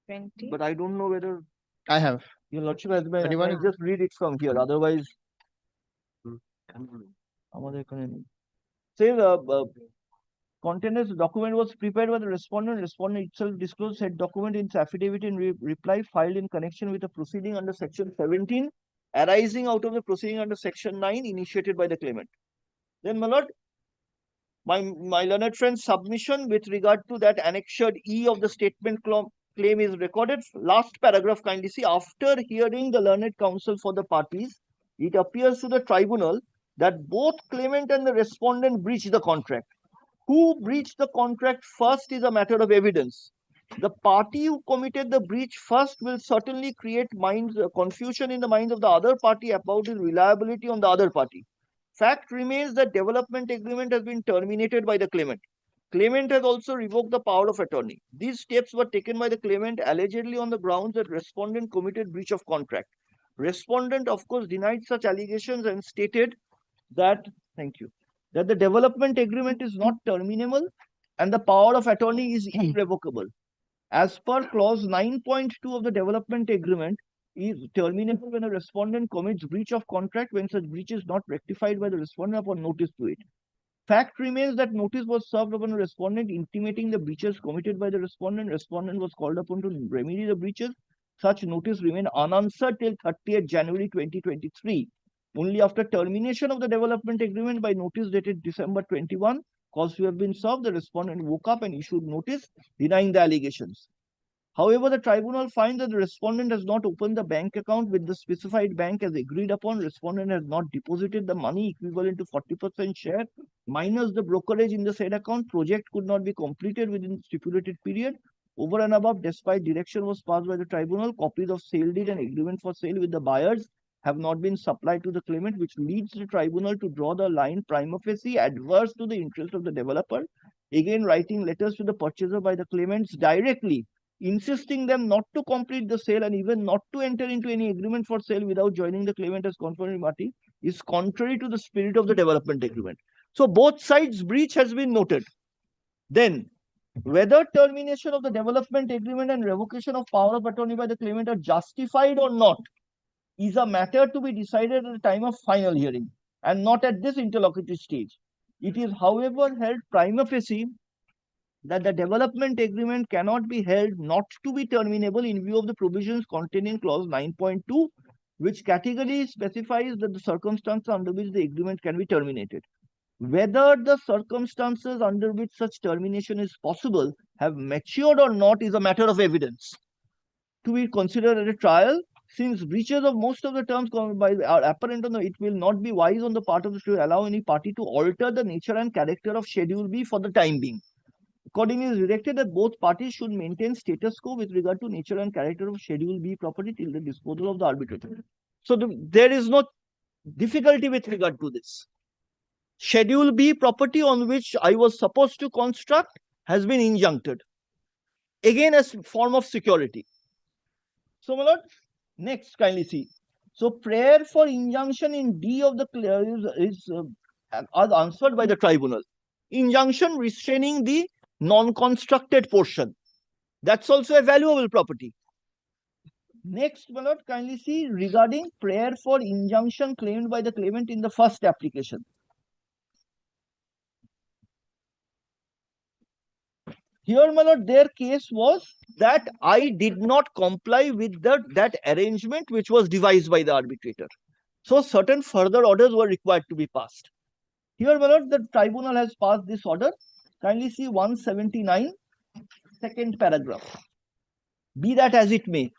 20. But I don't know whether I have. your lordship has been. Anyone? Just read it from here. Otherwise, says contents document was prepared by the respondent. Respondent itself disclosed said document in its affidavit in reply filed in connection with the proceeding under section 17, arising out of the proceeding under section 9 initiated by the claimant. Then, my lord, my learned friend's submission with regard to that annexured E of the statement claim is recorded. Last paragraph, kindly see. After hearing the learned counsel for the parties, it appears to the tribunal that both claimant and the respondent breached the contract. Who breached the contract first is a matter of evidence. The party who committed the breach first will certainly create confusion in the minds of the other party about his reliability on the other party. Fact remains that development agreement has been terminated by the claimant. Claimant has also revoked the power of attorney. These steps were taken by the claimant allegedly on the grounds that respondent committed breach of contract. Respondent, of course, denied such allegations and stated that, that the development agreement is not terminable and the power of attorney is irrevocable. As per clause 9.2 of the development agreement, is terminable when a respondent commits breach of contract when such breach is not rectified by the respondent upon notice to it. Fact remains that notice was served upon a respondent intimating the breaches committed by the respondent. Respondent was called upon to remedy the breaches. Such notice remained unanswered till 30th January 2023. Only after termination of the development agreement by notice dated December 21, cause to have been served, the respondent woke up and issued notice denying the allegations. However, the tribunal finds that the respondent has not opened the bank account with the specified bank as agreed upon. Respondent has not deposited the money equivalent to 40% share minus the brokerage in the said account. Project could not be completed within the stipulated period. Over and above, despite direction was passed by the tribunal, copies of sale deed and agreement for sale with the buyers have not been supplied to the claimant, which leads the tribunal to draw the line prima facie adverse to the interest of the developer. Again, writing letters to the purchaser by the claimants directly, insisting them not to complete the sale and even not to enter into any agreement for sale without joining the claimant as confirming party is contrary to the spirit of the development agreement. So both sides' breach has been noted. Then, whether termination of the development agreement and revocation of power of attorney by the claimant are justified or not is a matter to be decided at the time of final hearing and not at this interlocutory stage. It is, however, held prima facie that the development agreement cannot be held not to be terminable in view of the provisions contained in clause 9.2 which category specifies that the circumstances under which the agreement can be terminated. Whether the circumstances under which such termination is possible have matured or not is a matter of evidence to be considered at a trial. Since breaches of most of the terms are apparent, it will not be wise on the part of the to allow any party to alter the nature and character of Schedule B for the time being. Accordingly, it is directed that both parties should maintain status quo with regard to nature and character of Schedule B property till the disposal of the arbitrator. So there is no difficulty with regard to this. Schedule B property on which I was supposed to construct has been injuncted. Again, as form of security. So, my lord, next, kindly see. So, prayer for injunction in D of the is answered by the tribunal. Injunction restraining the non-constructed portion. That's also a valuable property. Next, my lord, kindly see regarding prayer for injunction claimed by the claimant in the first application. Here, my lord, their case was that I did not comply with that arrangement which was devised by the arbitrator. So, certain further orders were required to be passed. Here, my lord, the tribunal has passed this order. Kindly see 179, second paragraph. Be that as it may.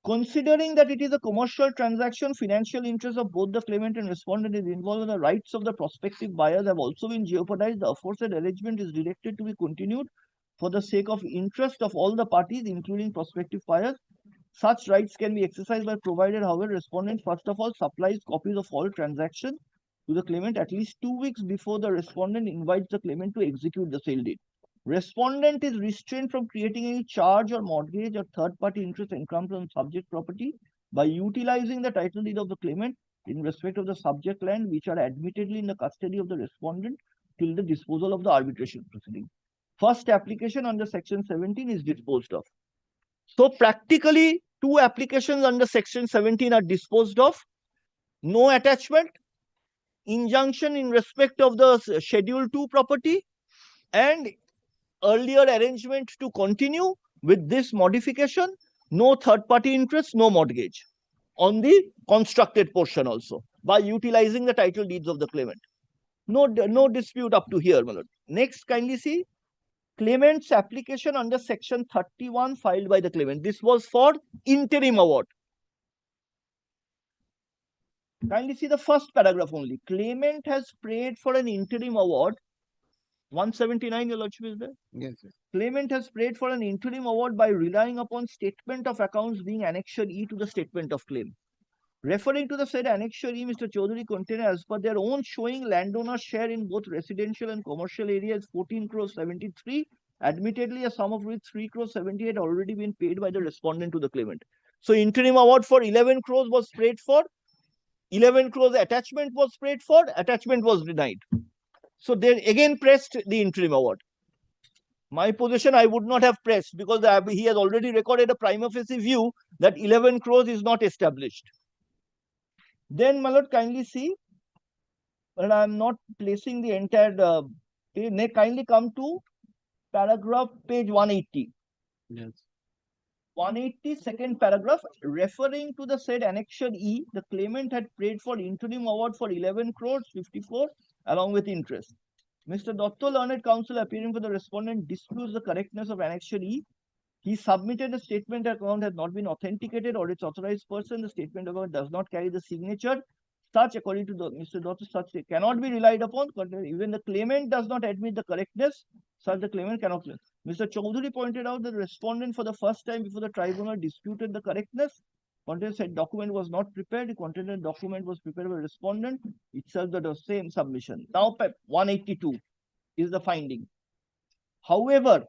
Considering that it is a commercial transaction, financial interests of both the claimant and respondent is involved, and the rights of the prospective buyers have also been jeopardized, the aforesaid arrangement is directed to be continued for the sake of interest of all the parties, including prospective buyers. Such rights can be exercised by provided, however, respondent first of all supplies copies of all transactions to the claimant at least 2 weeks before the respondent invites the claimant to execute the sale deed. Respondent is restrained from creating any charge or mortgage or third-party interest encompassed on subject property by utilizing the title deed of the claimant in respect of the subject land, which are admittedly in the custody of the respondent till the disposal of the arbitration proceeding. First application under Section 17 is disposed of. So practically, 2 applications under Section 17 are disposed of. No attachment, injunction in respect of the Schedule 2 property, and earlier arrangement to continue with this modification, no third-party interest, no mortgage on the constructed portion also by utilizing the title deeds of the claimant. No dispute up to here, my lord. Next, kindly see claimant's application under Section 31 filed by the claimant. This was for interim award. Kindly see the first paragraph only. Claimant has prayed for an interim award. 179, your lordship, is there? Yes, sir. Claimant has prayed for an interim award by relying upon statement of accounts being Annexure E to the statement of claim. Referring to the said Annexure E, Mr. Chaudhary contended as per their own showing, landowner's share in both residential and commercial areas 14 crores 73. Admittedly, a sum of which 3 crores 78 already been paid by the respondent to the claimant. So, interim award for 11 crores was prayed for. 11 crores attachment was prayed for. Attachment was denied. So, they again pressed the interim award. My position, I would not have pressed because he has already recorded a prima facie view that 11 crores is not established. Then, my lord, kindly see, but I am not placing the entire kindly come to paragraph page 180. Yes. 180, second paragraph, referring to the said Annexure E, the claimant had prayed for interim award for 11 crores 54 along with interest. Mr. Dotto, learned counsel appearing for the respondent, disputes the correctness of Annexure E. He submitted a statement account has not been authenticated or its authorized person. The statement account does not carry the signature. Such, according to Mr. Dotto, such cannot be relied upon. Even the claimant does not admit the correctness. Such the claimant cannot claim. Mr. Chaudhary pointed out that the respondent for the first time before the tribunal disputed the correctness. Contender said document was not prepared. The contender document was prepared by respondent itself, that was same submission. Now 182 is the finding. However,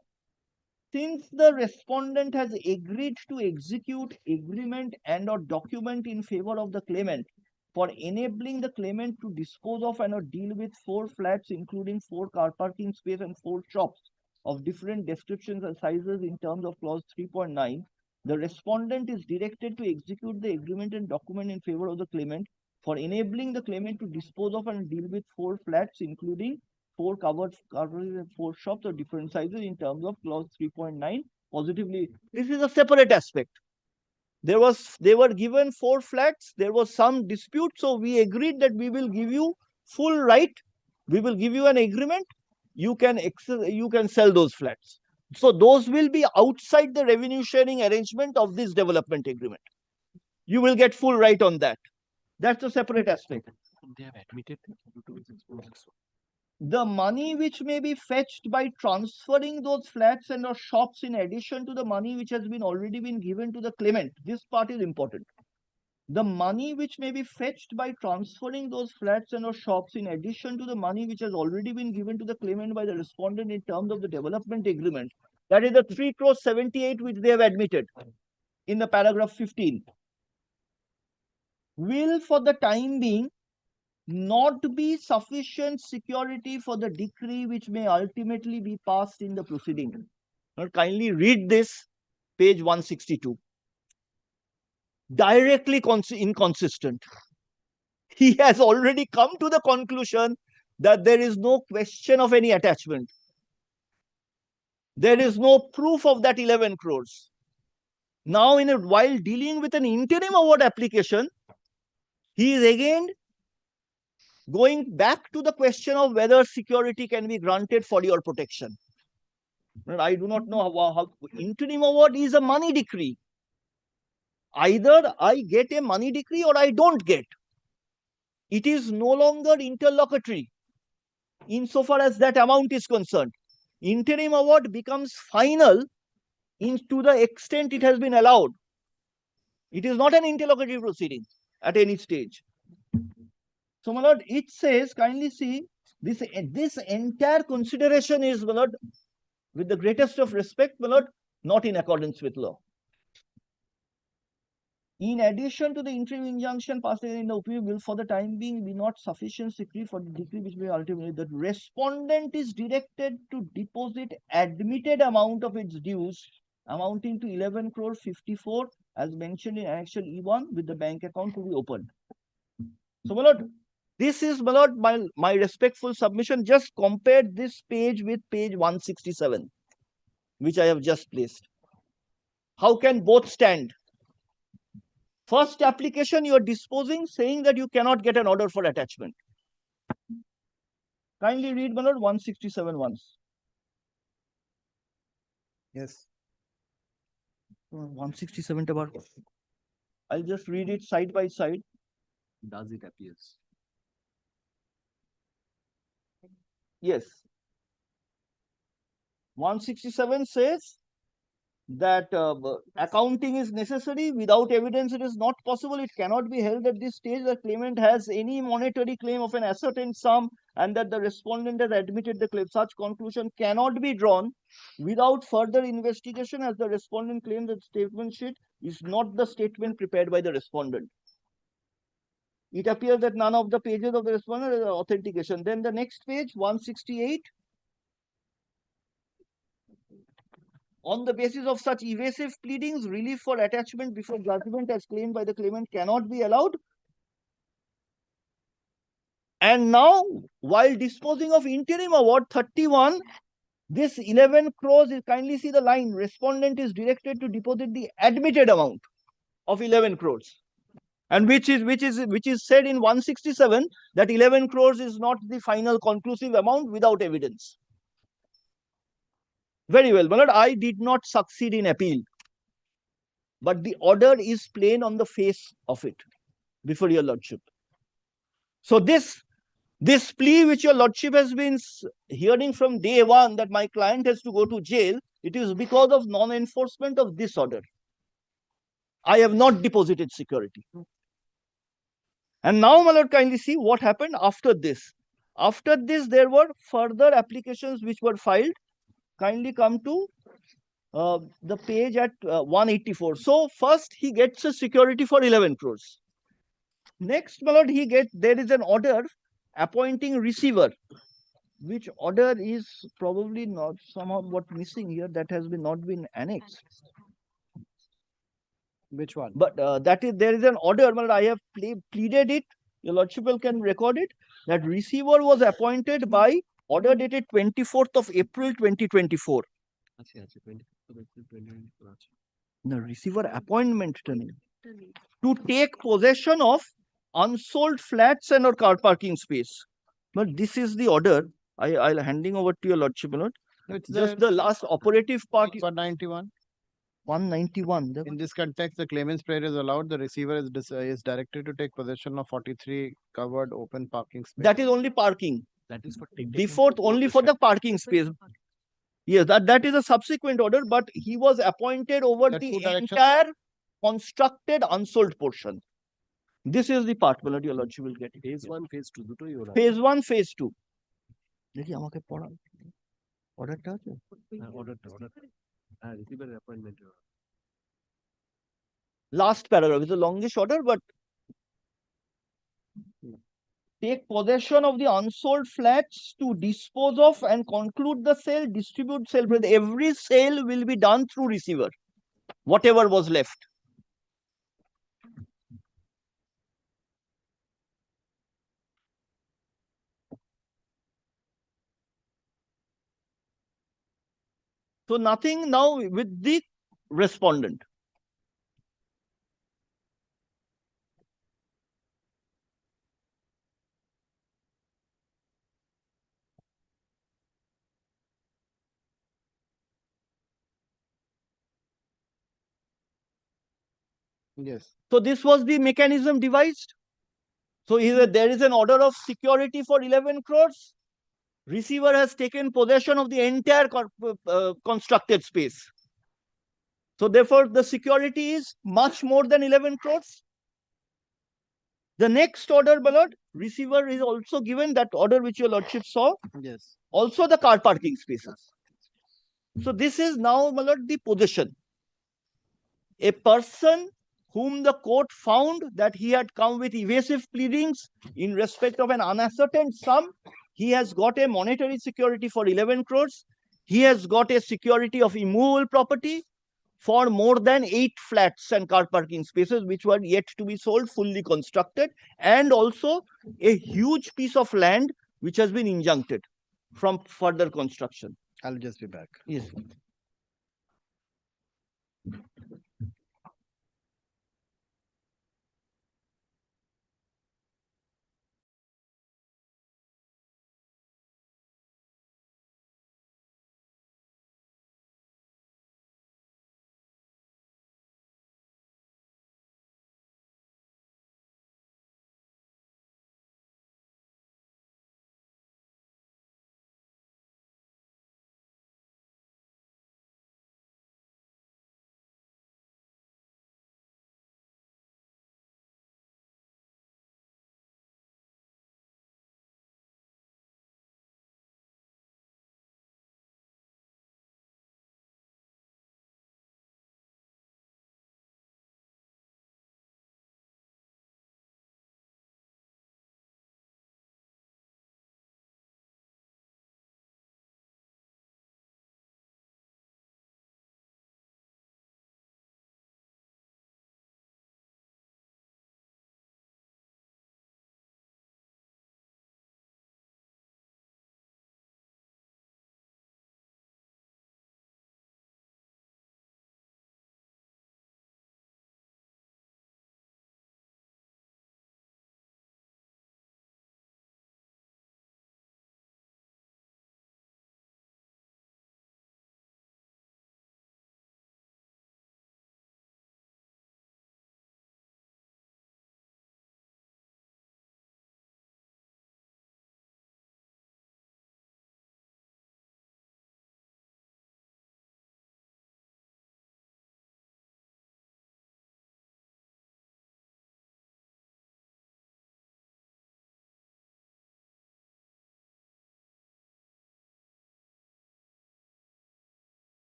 since the respondent has agreed to execute agreement and or document in favor of the claimant for enabling the claimant to dispose of and or deal with 4 flats, including 4 car parking space and 4 shops of different descriptions and sizes in terms of clause 3.9, the respondent is directed to execute the agreement and document in favor of the claimant for enabling the claimant to dispose of and deal with 4 flats, including 4 covered and 4 shops of different sizes in terms of clause 3.9 positively. This is a separate aspect. They were given 4 flats. There was some dispute, so we agreed that we will give you full right. We will give you an agreement. You can sell those flats. So those will be outside the revenue sharing arrangement of this development agreement. You will get full right on that. That's a separate aspect. They have admitted The money which may be fetched by transferring those flats and or shops in addition to the money which has been already been given to the claimant. This part is important. The money which may be fetched by transferring those flats and or shops in addition to the money which has already been given to the claimant by the respondent in terms of the development agreement, that is the 3 crores 78 which they have admitted in the paragraph 15, will for the time being not be sufficient security for the decree which may ultimately be passed in the proceeding. Now kindly read this, page 162. Directly inconsistent. He has already come to the conclusion that there is no question of any attachment. There is no proof of that 11 crores. Now, while dealing with an interim award application, he is again going back to the question of whether security can be granted for your protection. I do not know how interim award is a money decree. Either I get a money decree or I don't get. It is no longer interlocutory insofar as that amount is concerned. Interim award becomes final to the extent it has been allowed. It is not an interlocutory proceeding at any stage. So, my lord, it says, kindly see, this entire consideration is, my lord, with the greatest of respect, my lord, not in accordance with law. In addition to the interim injunction passed in the OPU will for the time being be not sufficient security for the decree which may ultimately, the respondent is directed to deposit admitted amount of its dues amounting to 11 crore 54 as mentioned in Annexure E1 with the bank account to be opened. So, my lord, this is, my lord, my respectful submission. Just compare this page with page 167, which I have just placed. How can both stand? First application, you are disposing, saying that you cannot get an order for attachment. Kindly read, my lord, 167 once. Yes. 167 bar. I'll just read it side by side. Does it appears? Yes. 167 says that accounting is necessary. Without evidence, it is not possible. It cannot be held at this stage that claimant has any monetary claim of an ascertained sum and that the respondent has admitted the claim. Such conclusion cannot be drawn without further investigation, as the respondent claims that statement sheet is not the statement prepared by the respondent. It appears that none of the pages of the respondent is authentication. Then the next page, 168. On the basis of such evasive pleadings, relief for attachment before judgment as claimed by the claimant cannot be allowed. And now, while disposing of interim award 31, this 11 crores, kindly see the line, respondent is directed to deposit the admitted amount of 11 crores. And which is said in 167 that 11 crores is not the final conclusive amount without evidence. Very well, my lord, I did not succeed in appeal, but the order is plain on the face of it before your lordship. So this plea which your lordship has been hearing from day one, that my client has to go to jail, it is because of non-enforcement of this order. I have not deposited security. And now, my lord, kindly see what happened after this. After this, there were further applications which were filed. Kindly come to the page at 184. So first he gets a security for 11 crores. Next, my lord, there is an order appointing receiver, which order is probably not somehow what missing here, that has not been annexed. Which one? But there is an order, my lord, I have pleaded it. Your lordship can record it. That receiver was appointed by order dated 24th of April 2024. The receiver appointment to take possession of unsold flats and or car parking space. But this is the order. I'll handing over to your lordship, my lord. It's Just there. the last operative part. 191. 191. In this context, the claimant's prayer is allowed. The receiver is directed to take possession of 43 covered open parking space. That is only parking. That is for Before only for the parking space. Yes, that is a subsequent order, but he was appointed over The the two directions. entire constructed unsold portion. This is the part, my lord, your lordship will get it. Phase 1, phase 2, দুটোই ওরা। Phase 1, phase 2. দেখি আমাকে পড়ান। অর্ডারটা আছে? অর্ডারটা হ্যাঁ রিসিভারের appointment Last paragraph is the longest order, but take possession of the unsold flats to dispose of and conclude the sale, distribute sale. Every sale will be done through receiver, whatever was left. So nothing now with the respondent. Yes. So this was the mechanism devised. So there is an order of security for 11 crores. Receiver has taken possession of the entire constructed space. So therefore, the security is much more than 11 crores. The next order, my lord, receiver is also given that order which your lordship saw. Yes. Also the car parking spaces. So this is now, my lord, the possession. A person whom the court found that he had come with evasive pleadings in respect of an unascertained sum, he has got a monetary security for 11 crores. He has got a security of immovable property for more than 8 flats and car parking spaces which were yet to be sold, fully constructed, and also a huge piece of land which has been injuncted from further construction. I'll just be back. Yes.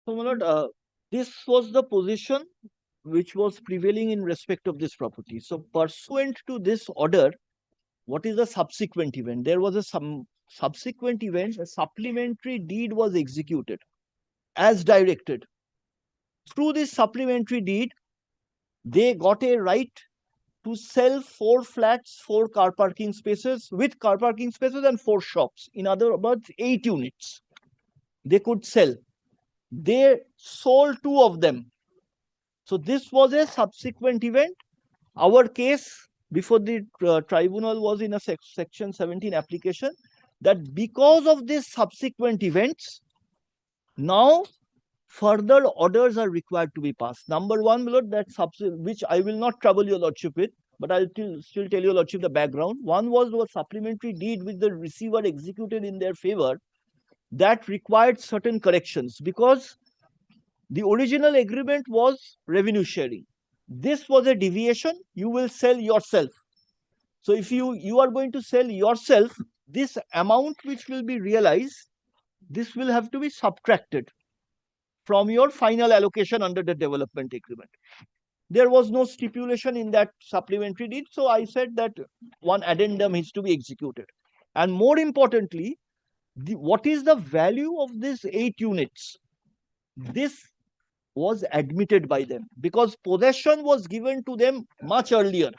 So, my lord, this was the position which was prevailing in respect of this property. So, pursuant to this order, what is the subsequent event? There was a subsequent event, a supplementary deed was executed as directed. Through this supplementary deed, they got a right to sell 4 flats, 4 car parking spaces with car parking spaces and 4 shops. In other words, 8 units they could sell. They sold 2 of them. So this was a subsequent event. Our case before the tribunal was in a section 17 application, that because of these subsequent events, now further orders are required to be passed. Number one, my lord, that which I will not trouble your lordship with, but I'll still tell your lordship the background. One was a supplementary deed which the receiver executed in their favor that required certain corrections, because the original agreement was revenue sharing. This was a deviation. You will sell yourself. So if you are going to sell yourself, this amount which will be realized, this will have to be subtracted from your final allocation under the development agreement. There was no stipulation in that supplementary deed, so I said that one addendum is to be executed. And more importantly, what is the value of these 8 units? This was admitted by them because possession was given to them much earlier.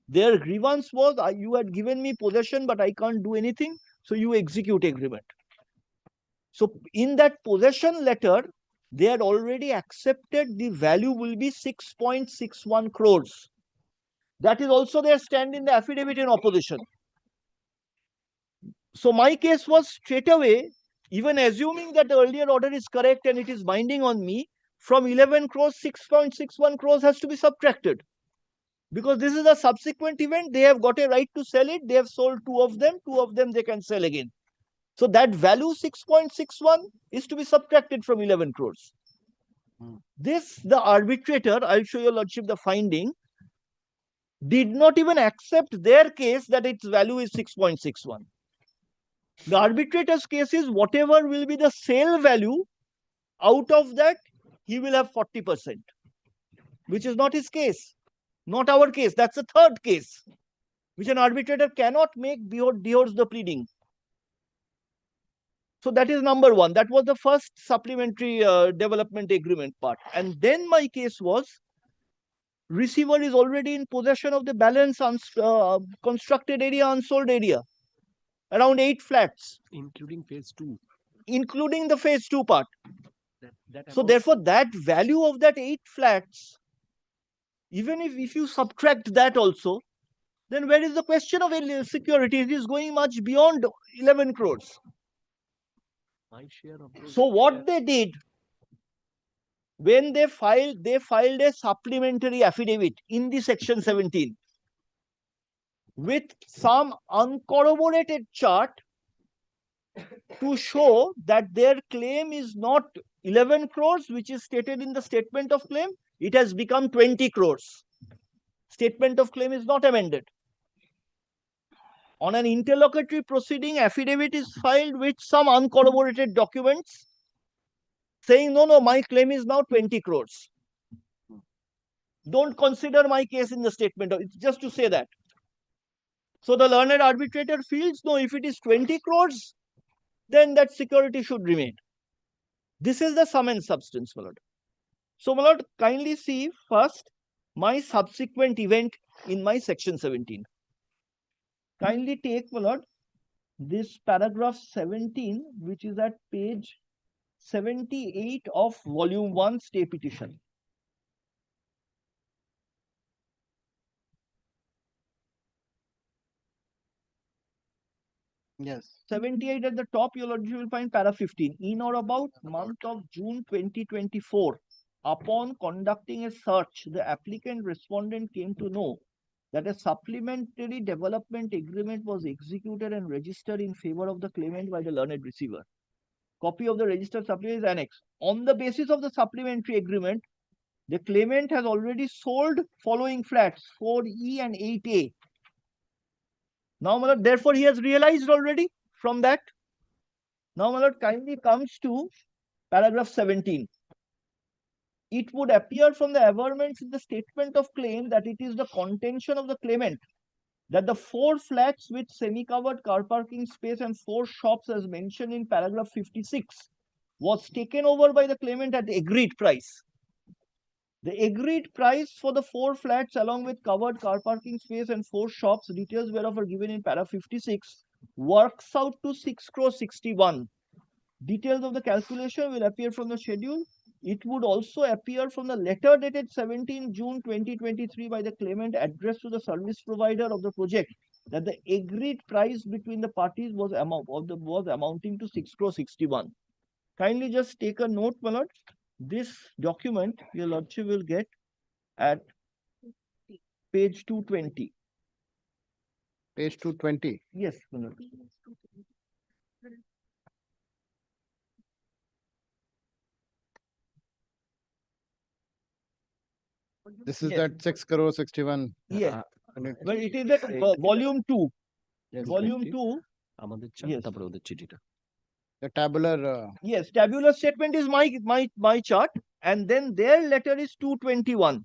Their grievance was, you had given me possession, but I can't do anything, so you execute agreement. So in that possession letter, they had already accepted the value will be 6.61 crores. That is also their stand in the affidavit in opposition. So my case was straight away, even assuming that the earlier order is correct and it is binding on me, from 11 crores, 6.61 crores has to be subtracted. Because this is a subsequent event, they have got a right to sell it. They have sold 2 of them they can sell again. So that value 6.61 is to be subtracted from 11 crores. This, the arbitrator, I'll show your lordship the finding, did not even accept their case that its value is 6.61. The arbitrator's case is whatever will be the sale value, out of that, he will have 40%, which is not his case, not our case. That's the third case, which an arbitrator cannot make dehodes the pleading. So that is number one. That was the first supplementary development agreement part. And then my case was, receiver is already in possession of the balance constructed area, unsold area, around 8 flats. Including phase 2. Including the phase 2 part. So therefore, that value of that 8 flats, even if you subtract that also, then where is the question of security? It is going much beyond 11 crores. So what they did, when they filed a supplementary affidavit in the section 17 with some uncorroborated chart to show that their claim is not 11 crores, which is stated in the statement of claim. It has become 20 crores. Statement of claim is not amended. On an interlocutory proceeding, affidavit is filed with some uncorroborated documents saying, no, my claim is now 20 crores. Don't consider my case in the statement. It's just to say that. So the learned arbitrator feels, no, if it is 20 crores, then that security should remain. This is the sum and substance, my lord. So, my lord, kindly see first my subsequent event in my section 17. Kindly take, my lord, this paragraph 17, which is at page 78 of volume 1 stay petition. Yes. 78 at the top, you will find para 15. In or about month of June 2024, upon conducting a search, the applicant respondent came to know that a supplementary development agreement was executed and registered in favor of the claimant by the learned receiver. Copy of the registered supplement is annexed. On the basis of the supplementary agreement, the claimant has already sold following flats 4E and 8A. Now, my lord, therefore, he has realized already from that. Now, my lord, kindly comes to paragraph 17. it would appear from the averments in the statement of claim that it is the contention of the claimant that the 4 flats with semi-covered car parking space and 4 shops as mentioned in paragraph 56 was taken over by the claimant at the agreed price. The agreed price for the 4 flats along with covered car parking space and 4 shops, details whereof are given in paragraph 56, works out to 6 crore 61. Details of the calculation will appear from the schedule. It would also appear from the letter dated 17 June 2023 by the claimant addressed to the service provider of the project that the agreed price between the parties was amounting to 6 crore 61. Kindly just take a note, my lord. This document your lordship will get at page 220. Page 220. Yes, my lord. This is Yes. that 6 crore 61. Yes. And it- But it is that volume 2. Yes, Volume 2. Yes. the tabular. Yes, tabular statement is my chart, and then their letter is 221.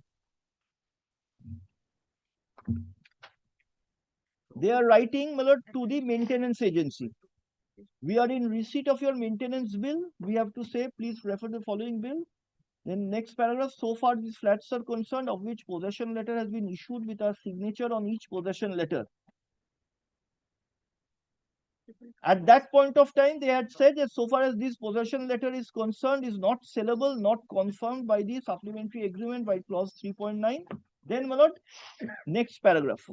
They are writing, my lord, to the maintenance agency. We are in receipt of your maintenance bill. We have to say, please refer the following bill. Then next paragraph, so far these flats are concerned, of which possession letter has been issued with our signature on each possession letter. At that point of time, they had said that so far as this possession letter is concerned, is not sellable, not confirmed by the supplementary agreement by clause 3.9. Then, my lord, next paragraph.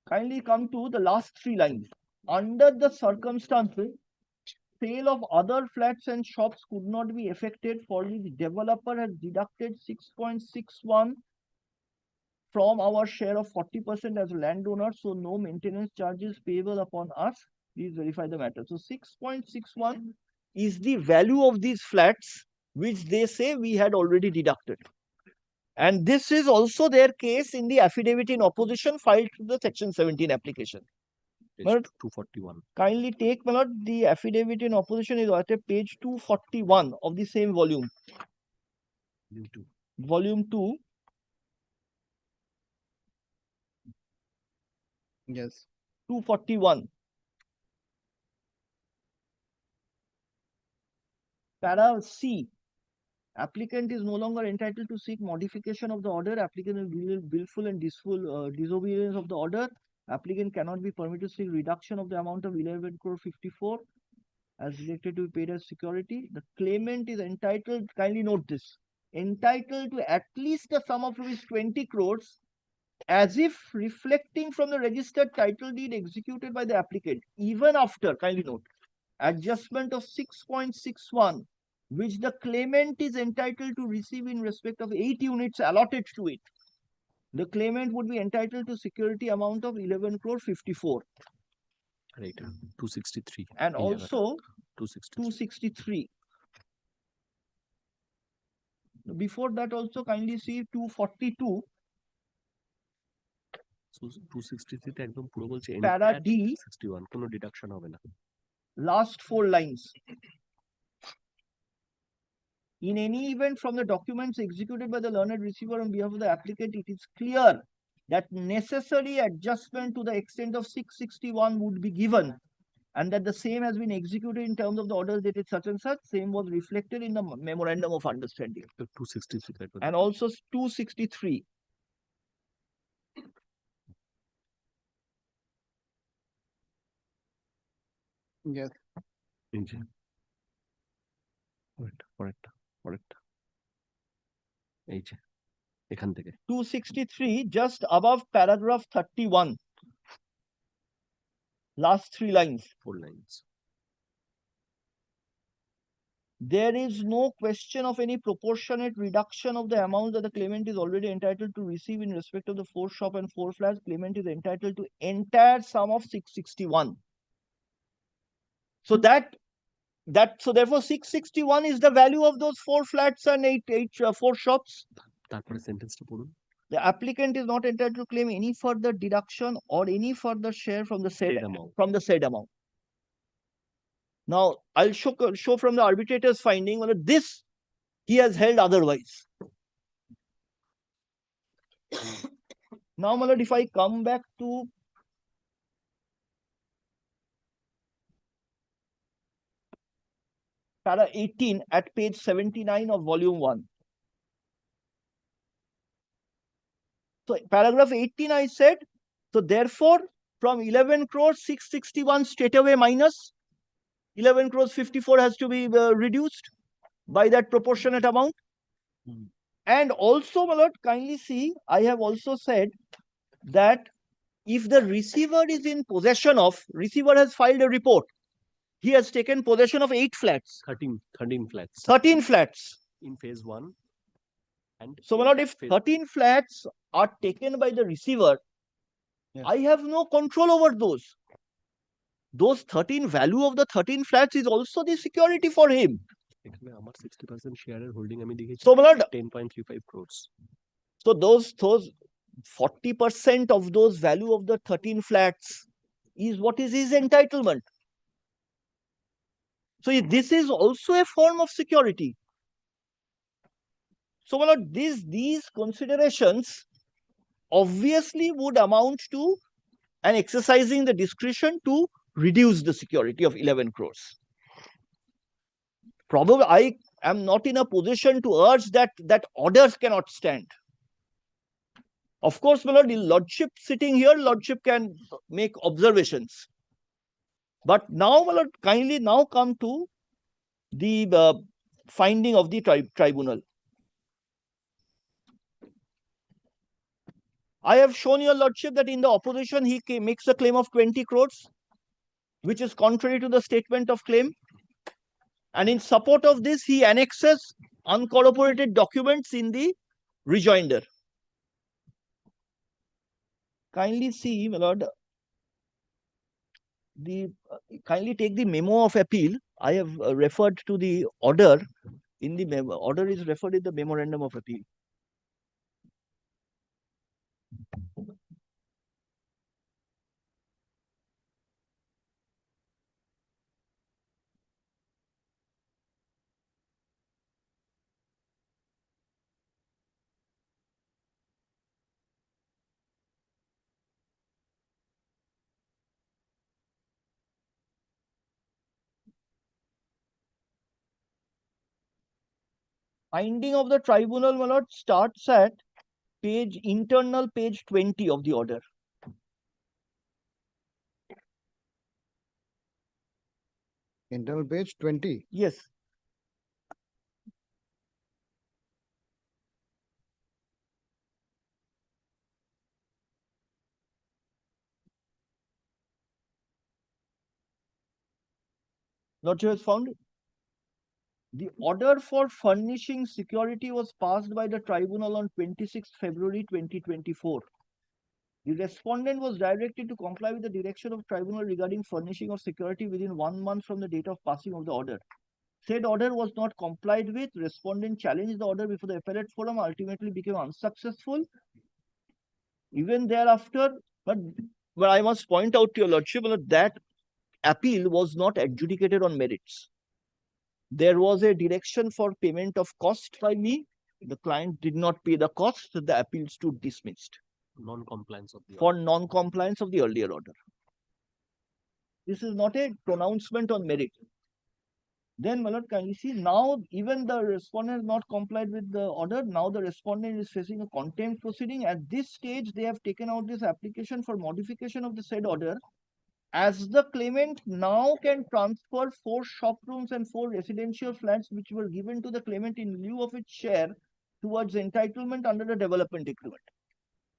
Kindly come to the last 3 lines. Under the circumstances, sale of other flats and shops could not be effected, for the developer has deducted 6.61 from our share of 40% as landowner, so no maintenance charges payable upon us. Please verify the matter. So 6.61 is the value of these flats, which they say we had already deducted. And this is also their case in the affidavit in opposition filed to the section 17 application. But 241. kindly take, my lord, the affidavit in opposition is at page 241 of the same volume. Volume 2. Yes. 241. Para C. Applicant is no longer entitled to seek modification of the order. Applicant is willful and disobedience of the order. Applicant cannot be permitted to seek reduction of the amount of 11 crore 54 as directed to be paid as security. The claimant is entitled, kindly note this, entitled to at least a sum of rupees 20 crores as if reflecting from the registered title deed executed by the applicant, even after, kindly note, adjustment of 6.61, which the claimant is entitled to receive in respect of 8 units allotted to it. The claimant would be entitled to security amount of 11 crore 54. Right, 263. And 11. also 263. 263. Before that also kindly see 242. So 263 তে একদম পুরো বলছে Para D, 61 কোনো deduction হবে না। last 4 lines. In any event from the documents executed by the learned receiver on behalf of the applicant, it is clear that necessary adjustment to the extent of 661 would be given, and that the same has been executed in terms of the orders dated such and such. Same was reflected in the memorandum of understanding. 263 And also 263. Yes. পরেরটা এই যে এখান থেকে 263, just above paragraph 31. Last 3 lines. 4 lines. There is no question of any proportionate reduction of the amount that the claimant is already entitled to receive in respect of the 4 shop and 4 flats. Claimant is entitled to entire sum of 661. So so therefore 661 is the value of those 4 flats and 4 shops. তারপরে সেন্টেন্সটা পড়ুন। The applicant is not entitled to claim any further deduction or any further share from the said amount. Now, I'll show from the arbitrator's finding that this he has held otherwise. Now, my lord, if I come back to para 18 at page 79 of volume 1. So, paragraph 18, I said, so therefore, from 11 crores 661 straight away minus 11 crores 54 has to be reduced by that proportionate amount. And also, my lord, kindly see, I have also said that if the receiver is in possession of, receiver has filed a report, he has taken possession of 8 flats. 13 flats 13 flats. in phase 1. And So, my lord, if 13 flats are taken by the receiver, I have no control over those. Those 13 value of the 13 flats is also the security for him. এখানে আমার 60% শেয়ারের holding আমি দেখেছি So, my lord, 10.35 crores. So those 40% of those value of the 13 flats is what is his entitlement. So this is also a form of security. So, my lord, these considerations obviously would amount to an exercising the discretion to reduce the security of 11 crores. Probably I am not in a position to urge that orders cannot stand. Of course, my lord, the lordship sitting here, lordship can make observations. But now, my lord, kindly now come to the finding of the tribunal. I have shown your lordship that in the opposition, he makes a claim of 20 crores, which is contrary to the statement of claim. And in support of this, he annexes uncorroborated documents in the rejoinder. Kindly see, my lord, kindly take the memo of appeal. I have referred to the order. In the memo, order is referred in the memorandum of appeal. Finding of the tribunal, my lord, starts at internal page 20 of the order. Internal page 20. Yes. Lordship has found it. The order for furnishing security was passed by the tribunal on 26 February 2024. The respondent was directed to comply with the direction of tribunal regarding furnishing of security within 1 month from the date of passing of the order. Said order was not complied with. Respondent challenged the order before the appellate forum, ultimately became unsuccessful. Even thereafter, but I must point out to your lordship that appeal was not adjudicated on merits. There was a direction for payment of cost by me. The client did not pay the cost. The appeal stood dismissed. Non-compliance of the for non-compliance of the earlier order. This is not a pronouncement on merit. Then, my lord, kindly see, now even the respondent has not complied with the order. Now the respondent is facing a contempt proceeding. At this stage, they have taken out this application for modification of the said order. As the claimant now can transfer 4 shop rooms and 4 residential flats which were given to the claimant in lieu of its share towards entitlement under the development agreement.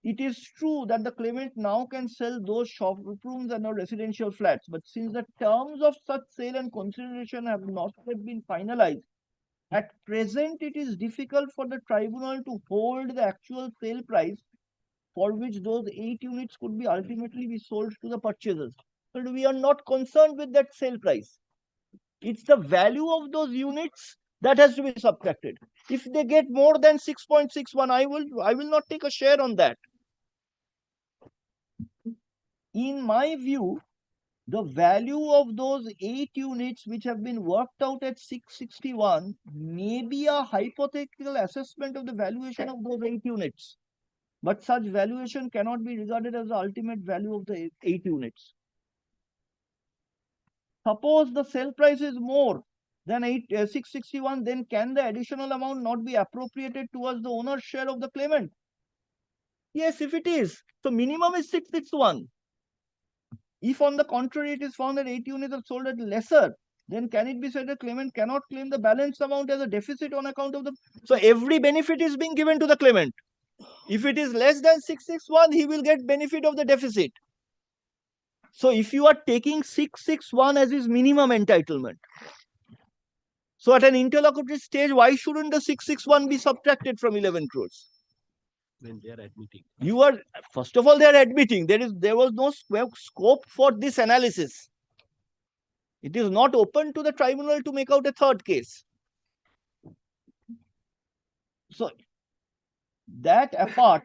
It is true that the claimant now can sell those shop rooms and residential flats, but since the terms of such sale and consideration have not yet been finalized, at present it is difficult for the tribunal to hold the actual sale price for which those 8 units could be ultimately be sold to the purchasers. But we are not concerned with that sale price. It's the value of those units that has to be subtracted. If they get more than 6.61, I will not take a share on that. In my view, the value of those 8 units which have been worked out at 661 may be a hypothetical assessment of the valuation of those 8 units. But such valuation cannot be regarded as the ultimate value of the 8 units. Suppose the sale price is more than 661, then can the additional amount not be appropriated towards the owner's share of the claimant? Yes, if it is. So minimum is 661. If on the contrary it is found that 8 units are sold at lesser, then can it be said the claimant cannot claim the balance amount as a deficit on account of the... So every benefit is being given to the claimant. If it is less than 661, he will get benefit of the deficit. So if you are taking 661 as his minimum entitlement, so at an interlocutory stage, why shouldn't the 661 be subtracted from 11 crores? When they are admitting. You are, first of all, they are admitting there was no scope for this analysis. It is not open to the tribunal to make out a third case. So that apart,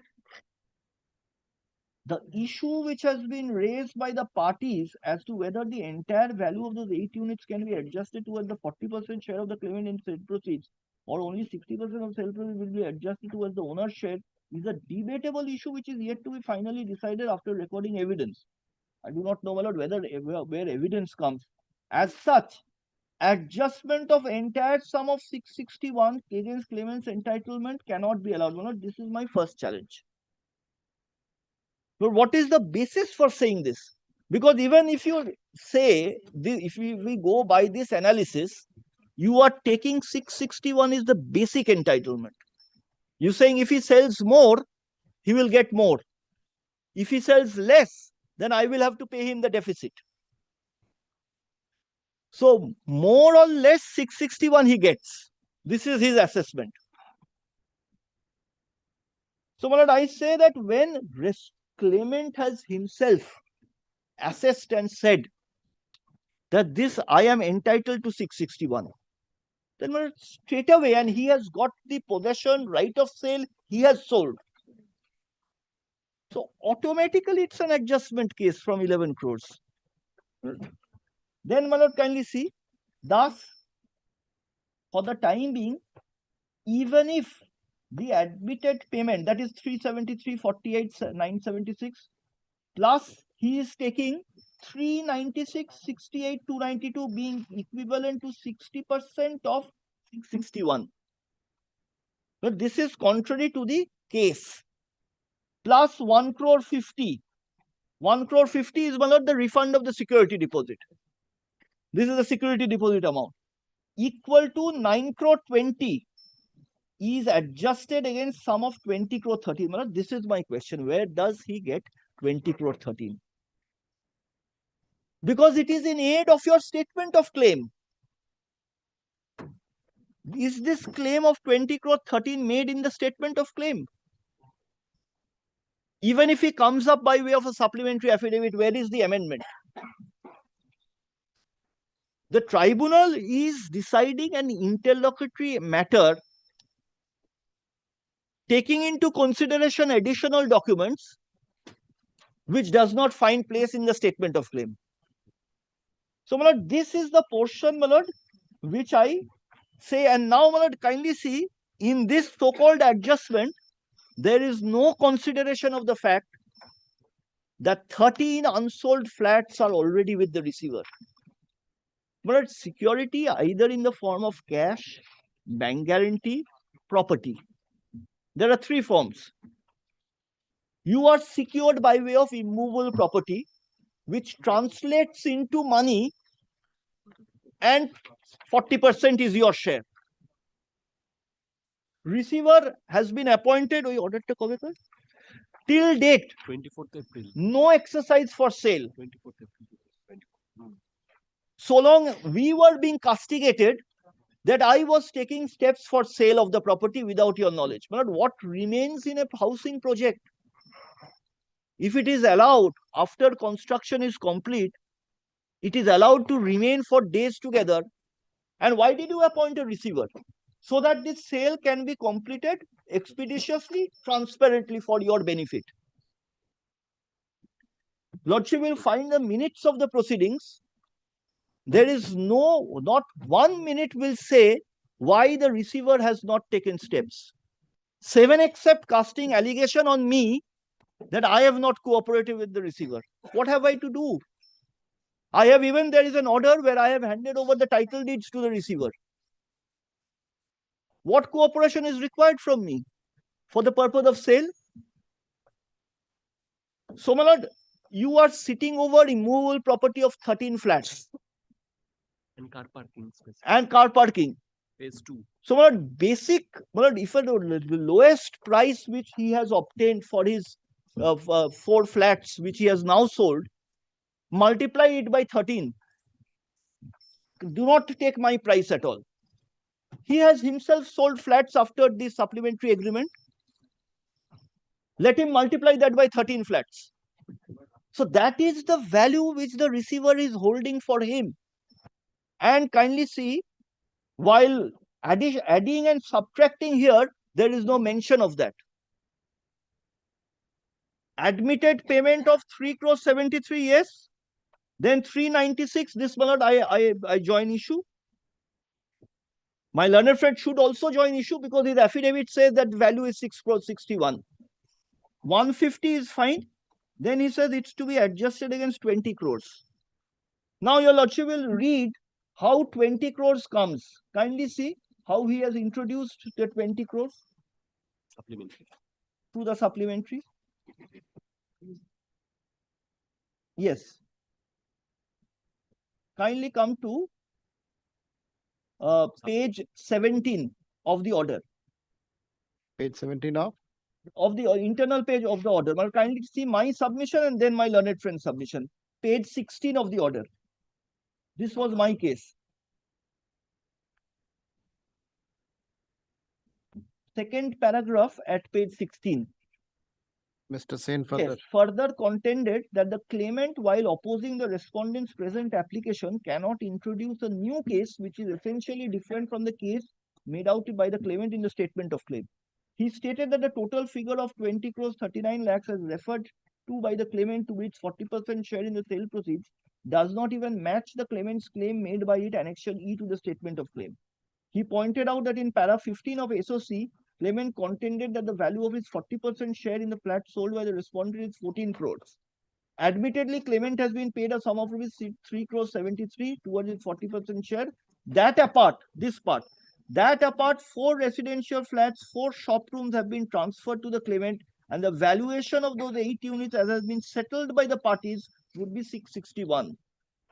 the issue which has been raised by the parties as to whether the entire value of those 8 units can be adjusted towards the 40% share of the claimant in sale proceeds, or only 60% of sale proceeds will be adjusted towards the owner's share, is a debatable issue which is yet to be finally decided after recording evidence. I do not know, my lord, whether where evidence comes. As such, adjustment of entire sum of 661 against claimant's entitlement cannot be allowed. My lord, this is my first challenge. But what is the basis for saying this? Because even if you say, if we go by this analysis, you are taking 661 is the basic entitlement. You're saying if he sells more, he will get more. If he sells less, then I will have to pay him the deficit. So more or less 661 he gets. This is his assessment. So my lord, I say that when claimant has himself assessed and said that this I am entitled to 661, then straight away, and he has got the possession right of sale, he has sold. So automatically it's an adjustment case from 11 crores. Then my lord, kindly see, thus for the time being, even if the admitted payment, that is 373.48,976, plus he is taking 396.68,292 being equivalent to 60% of 661. But this is contrary to the case. Plus 1 crore 50. 1 crore 50 is, my lord, the refund of the security deposit. This is the security deposit amount. Equal to 9 crore 20 is adjusted against sum of 20 crore 13. My lord, this is my question. Where does he get 20 crore 13? Because it is in aid of your statement of claim. Is this claim of 20 crore 13 made in the statement of claim? Even if he comes up by way of a supplementary affidavit, where is the amendment? The tribunal is deciding an interlocutory matter, taking into consideration additional documents which does not find place in the statement of claim. So, my lord, this is the portion, my lord, which I say, and now, my lord, kindly see, in this so-called adjustment, there is no consideration of the fact that 13 unsold flats are already with the receiver. But security either in the form of cash, bank guarantee, property. There are 3 forms. You are secured by way of immovable property, which translates into money, and 40% is your share. Receiver has been appointed, we ordered to cover till date. 24th April. No exercise for sale. 24th April. So long we were being castigated that I was taking steps for sale of the property without your knowledge. But what remains in a housing project, if it is allowed after construction is complete, it is allowed to remain for days together. And why did you appoint a receiver? So that this sale can be completed expeditiously, transparently for your benefit. Lordship will find the minutes of the proceedings. There is not 1 minute will say why the receiver has not taken steps. 7 except casting allegation on me that I have not cooperated with the receiver. What have I to do? There is an order where I have handed over the title deeds to the receiver. What cooperation is required from me for the purpose of sale? So, my lord, you are sitting over immovable property of 13 flats. And car parking. And car parking. Phase 2. So, my lord, if the lowest price which he has obtained for his 4 flats which he has now sold, multiply it by 13. Do not take my price at all. He has himself sold flats after this supplementary agreement. Let him multiply that by 13 flats. So that is the value which the receiver is holding for him. And kindly see, while adding and subtracting here, there is no mention of that. Admitted payment of 3 crore 73, yes. Then 396, this ballot I join issue. My learned friend should also join issue because his affidavit says that value is 6 crore 61. 150 is fine. Then he says it's to be adjusted against 20 crores. Now your lordship will read how 20 crores comes. Kindly see how he has introduced the 20 crores. Supplementary. To the supplementary. Yes. Kindly come to page 17 of the order. Page 17 of the internal page of the order. Well, kindly see my submission and then my learned friend submission. Page 16 of the order. This was my case. Second paragraph at page 16. Mr. Sen further. Yes, further contended that the claimant, while opposing the respondent's present application, cannot introduce a new case which is essentially different from the case made out by the claimant in the statement of claim. He stated that the total figure of 20 crores 39 lakhs as referred to by the claimant, to which 40% share in the sale proceeds, does not even match the claimant's claim made by it annexure E to the statement of claim. He pointed out that in para 15 of SOC, claimant contended that the value of his 40% share in the flat sold by the respondent is 14 crores. Admittedly, claimant has been paid a sum of rupees 3 crores 73 towards his 40% share. That apart, this part, that apart, 4 residential flats, 4 shop rooms have been transferred to the claimant, and the valuation of those 8 units as has been settled by the parties would be 661.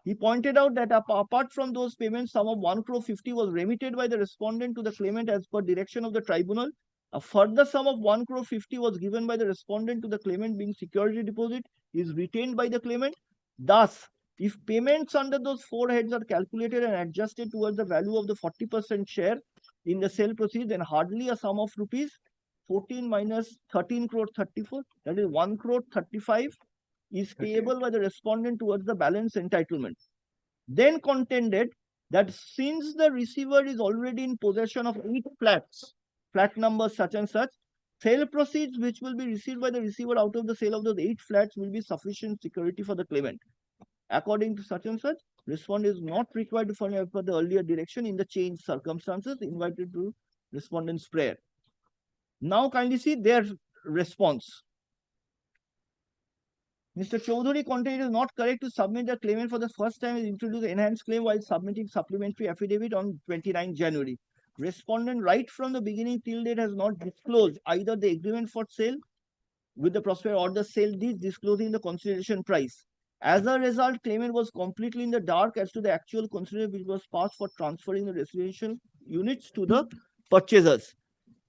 He pointed out that apart from those payments, sum of 1 crore 50 was remitted by the respondent to the claimant as per direction of the tribunal. A further sum of 1 crore 50 was given by the respondent to the claimant, being security deposit, is retained by the claimant. Thus, if payments under those 4 heads are calculated and adjusted towards the value of the 40% share in the sale proceeds, then hardly a sum of rupees 14 minus 13 crore 34, that is 1 crore 35, is payable by the respondent towards the balance entitlement. Then contended that since the receiver is already in possession of 8 flats, flat number such and such, sale proceeds which will be received by the receiver out of the sale of those 8 flats will be sufficient security for the claimant. According to such and such, respondent is not required to follow as per the earlier direction in the changed circumstances, invited to respondent's prayer. Now kindly see their response. Mr. Chaudhary contended it is not correct to submit the claimant for the first time and introduce enhanced claim while submitting supplementary affidavit on 29 January. Respondent right from the beginning till date has not disclosed either the agreement for sale with the prospector or the sale deed disclosing the consideration price. As a result, claimant was completely in the dark as to the actual consideration which was passed for transferring the residential units to the purchasers.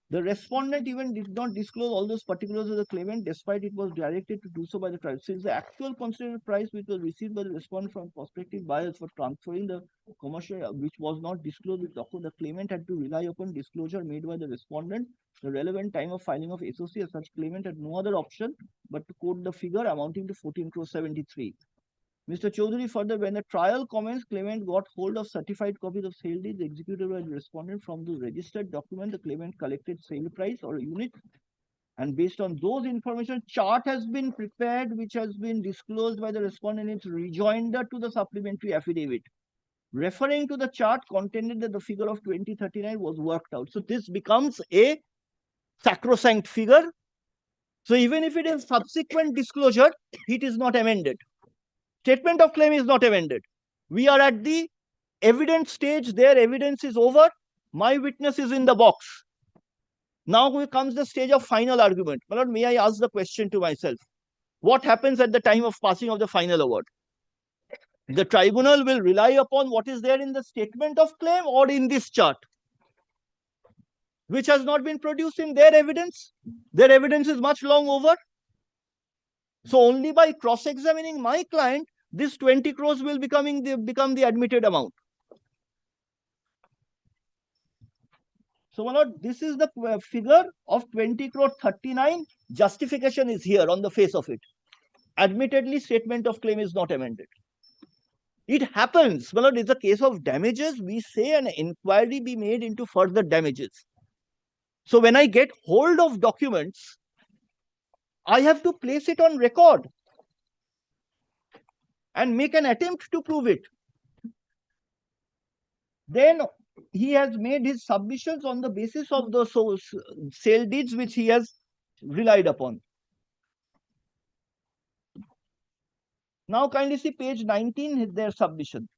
The respondent even did not disclose all those particulars of the claimant, despite it was directed to do so by the tribe. Since the actual considered price which was received by the respondent from prospective buyers for transferring the commercial, which was not disclosed with the claimant had to rely upon disclosure made by the respondent. The relevant time of filing of SOC as such claimant had no other option but to quote the figure amounting to 14 crore 73. Mr. Chaudhary further, when the trial commenced, claimant got hold of certified copies of sale deeds executed by the respondent. From the registered document, the claimant collected sale price or unit And based on those information, chart has been prepared, which has been disclosed by the respondent in its rejoinder to the supplementary affidavit. Referring to the chart, contended that the figure of 2039 was worked out. So this becomes a sacrosanct figure. So even if it is subsequent disclosure, it is not amended. Statement of claim is not amended. We are at the evidence stage. Their evidence is over. My witness is in the box. Now comes the stage of final argument. My lord, may I ask the question to myself? What happens at the time of passing of the final award? The tribunal will rely upon what is there in the statement of claim or in this chart, which has not been produced in their evidence. Their evidence is much long over. So only by cross-examining my client, this 20 crores will become the admitted amount. So, my lord, this is the figure of 20 crore 39. Justification is here on the face of it. Admittedly, statement of claim is not amended. It happens, my lord, it's a case of damages. We say an inquiry be made into further damages. So when I get hold of documents, I have to place it on record and make an attempt to prove it. Then he has made his submissions on the basis of the sale deeds which he has relied upon. Now kindly see page 19, their submission.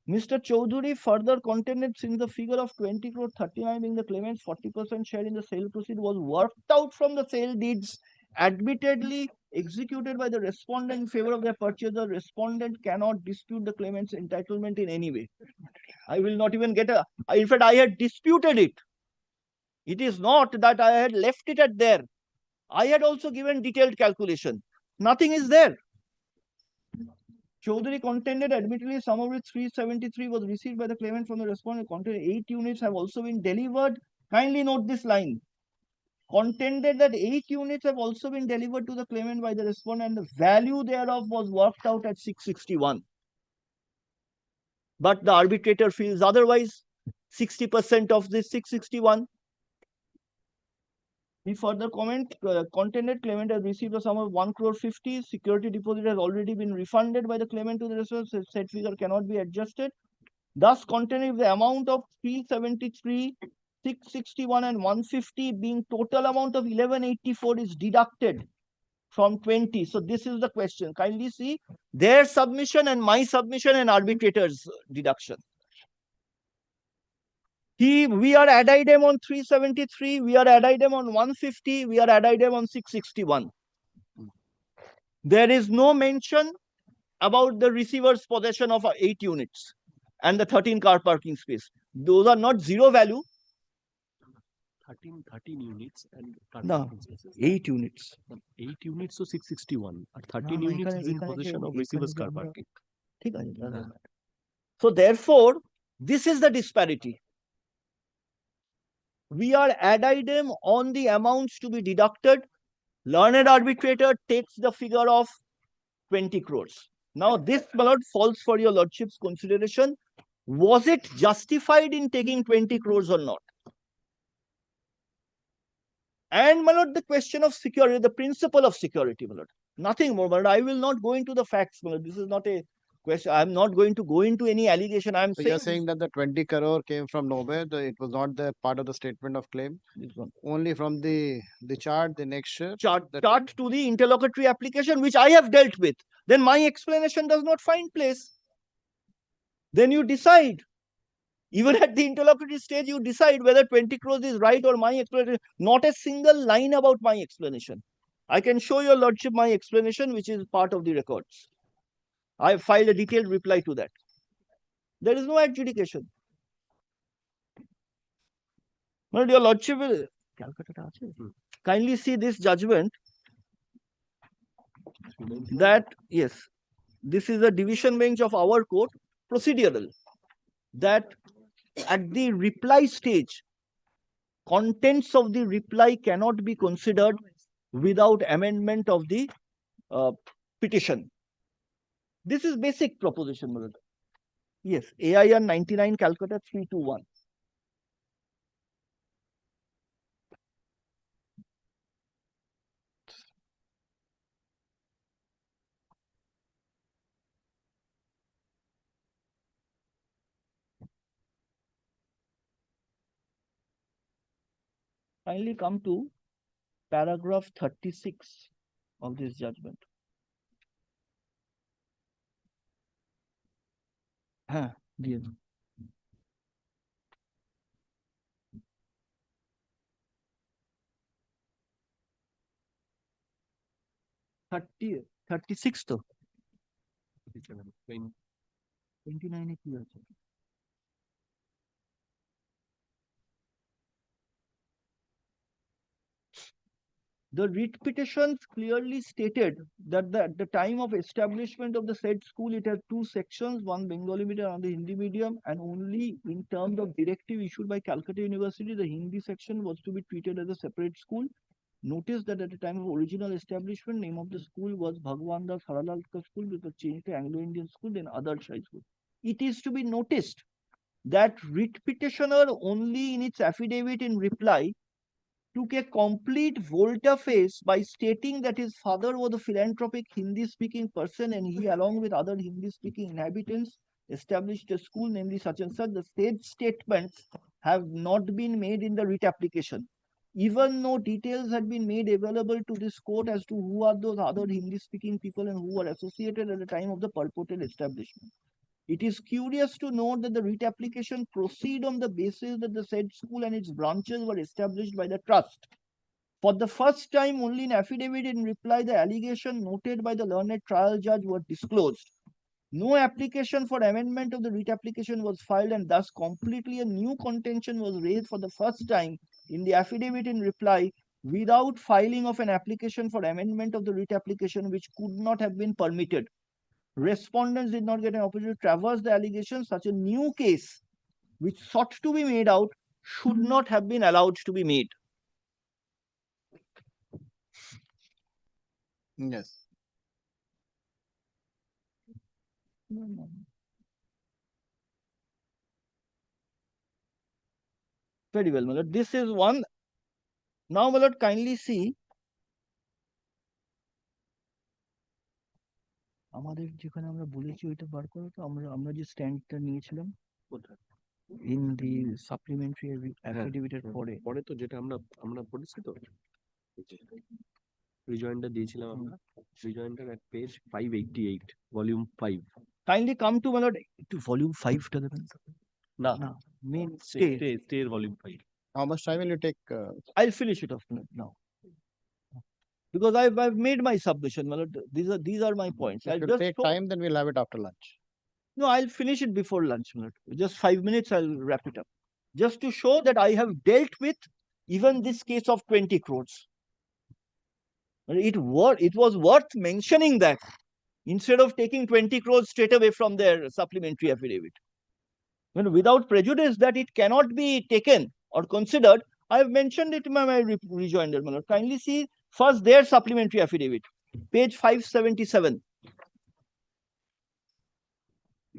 Mr. Chaudhary further contended, since the figure of 20 crore 39 being the claimant's 40% share in the sale proceed was worked out from the sale deeds admittedly executed by the respondent in favor of their purchaser, respondent cannot dispute the claimant's entitlement in any way. I will not even get in fact, I had disputed it. It is not that I had left it at there. I had also given detailed calculation. Nothing is there. Chaudhary contended admittedly sum of which 373 was received by the claimant from the respondent. Contended 8 units have also been delivered. Kindly note this line. Contended that 8 units have also been delivered to the claimant by the respondent, and the value thereof was worked out at 661. But the arbitrator feels otherwise. 60% of this 661. He further contended claimant has received a sum of 1 crore 50. Security deposit has already been refunded by the claimant to the respondent. Said figure cannot be adjusted. Thus, contended if the amount of 373, 661 and 150 being total amount of 1184 is deducted from 20. So this is the question. Kindly see their submission and my submission and arbitrator's deduction. We are ad idem on 373, we are ad idem on 150, we are ad idem on 661. There is no mention about the receiver's possession of 8 units and the 13 car parking space. Those are not zero value. 13 units and car No, parking spaces. 8 units. 8 units, so 661. 13 units is in possession of receiver's car parking. So therefore, this is the disparity. We are ad idem on the amounts to be deducted. Learned arbitrator takes the figure of 20 crores. Now this, my lord, falls for your lordship's consideration. Was it justified in taking 20 crores or not? And, my lord, the question of security, the principle of security, my lord. Nothing more, my lord. I will not go into the facts, my lord. This is not a question. I am not going to go into any allegation. I am So you're saying that the 20 crore came from nowhere. It was not the part of the statement of claim. Only from the chart, the next chart to the interlocutory application, which I have dealt with. Then my explanation does not find place. Then you decide. Even at the interlocutory stage, you decide whether 20 crores is right or my explanation. Not a single line about my explanation. I can show your lordship my explanation, which is part of the records. I have filed a detailed reply to that. There is no adjudication. Well, your lordship will kindly see this judgment that, yes, this is a division bench of our court, procedural, that at the reply stage, contents of the reply cannot be considered without amendment of the petition. This is basic proposition, my lord. Yes, AIR 99 Calcutta 321. Kindly come to paragraph 36 of this judgment. Dear. 36 তো 29 এ কি আছে? The writ petitions clearly stated that at the time of establishment of the said school, it has two sections, one Bengali medium and the Hindi medium, and only in terms of directive issued by Calcutta University, the Hindi section was to be treated as a separate school. Notice that at the time of original establishment, name of the school was Bhagwan Das Haralalka School, which was changed to Anglo-Indian School, then Adarsh High School. It is to be noticed that writ petitioner only in its affidavit in reply took a complete volte-face by stating that his father was a philanthropic Hindi-speaking person and he, along with other Hindi-speaking inhabitants, established a school, namely such and such. The said statements have not been made in the writ application. Even though details had been made available to this court as to who are those other Hindi-speaking people and who were associated at the time of the purported establishment. It is curious to note that the writ application proceed on the basis that the said school and its branches were established by the trust. For the first time, only in affidavit in reply, the allegation noted by the learned trial judge were disclosed. No application for amendment of the writ application was filed, and thus completely a new contention was raised for the first time in the affidavit in reply without filing of an application for amendment of the writ application, which could not have been permitted. Respondents did not get an opportunity to traverse the allegations. Such a new case, which sought to be made out, should not have been allowed to be made. Yes. Very well, my lord. This is one. Now, my lord, kindly see. আমাদের যেখানে আমরা বলেছি ওইটা বার করো তো আমরা যে স্ট্যান্ডটা নিয়েছিলাম ইন দি সাপ্লিমেন্টারি অ্যাফিডেভিটের পরে তো যেটা আমরা পড়েছি তো রিজয়েন্ডার দিয়েছিলাম আমরা rejoinder at page 588 volume 5 kindly come to my lord একটু ভলিউম 5 টা দেবেন না main stay volume 5 How much time will you take? I'll finish it off now. Because I've made my submission, my lord. These are my points. If I'll it just take time, then we'll have it after lunch. No, I'll finish it before lunch, my lord. Just 5 minutes, I'll wrap it up. Just to show that I have dealt with even this case of 20 crores. It was worth mentioning that instead of taking 20 crores straight away from their supplementary affidavit. Without prejudice that it cannot be taken or considered, I have mentioned it in my rejoinder, my lord. Kindly see first their supplementary affidavit, page 577.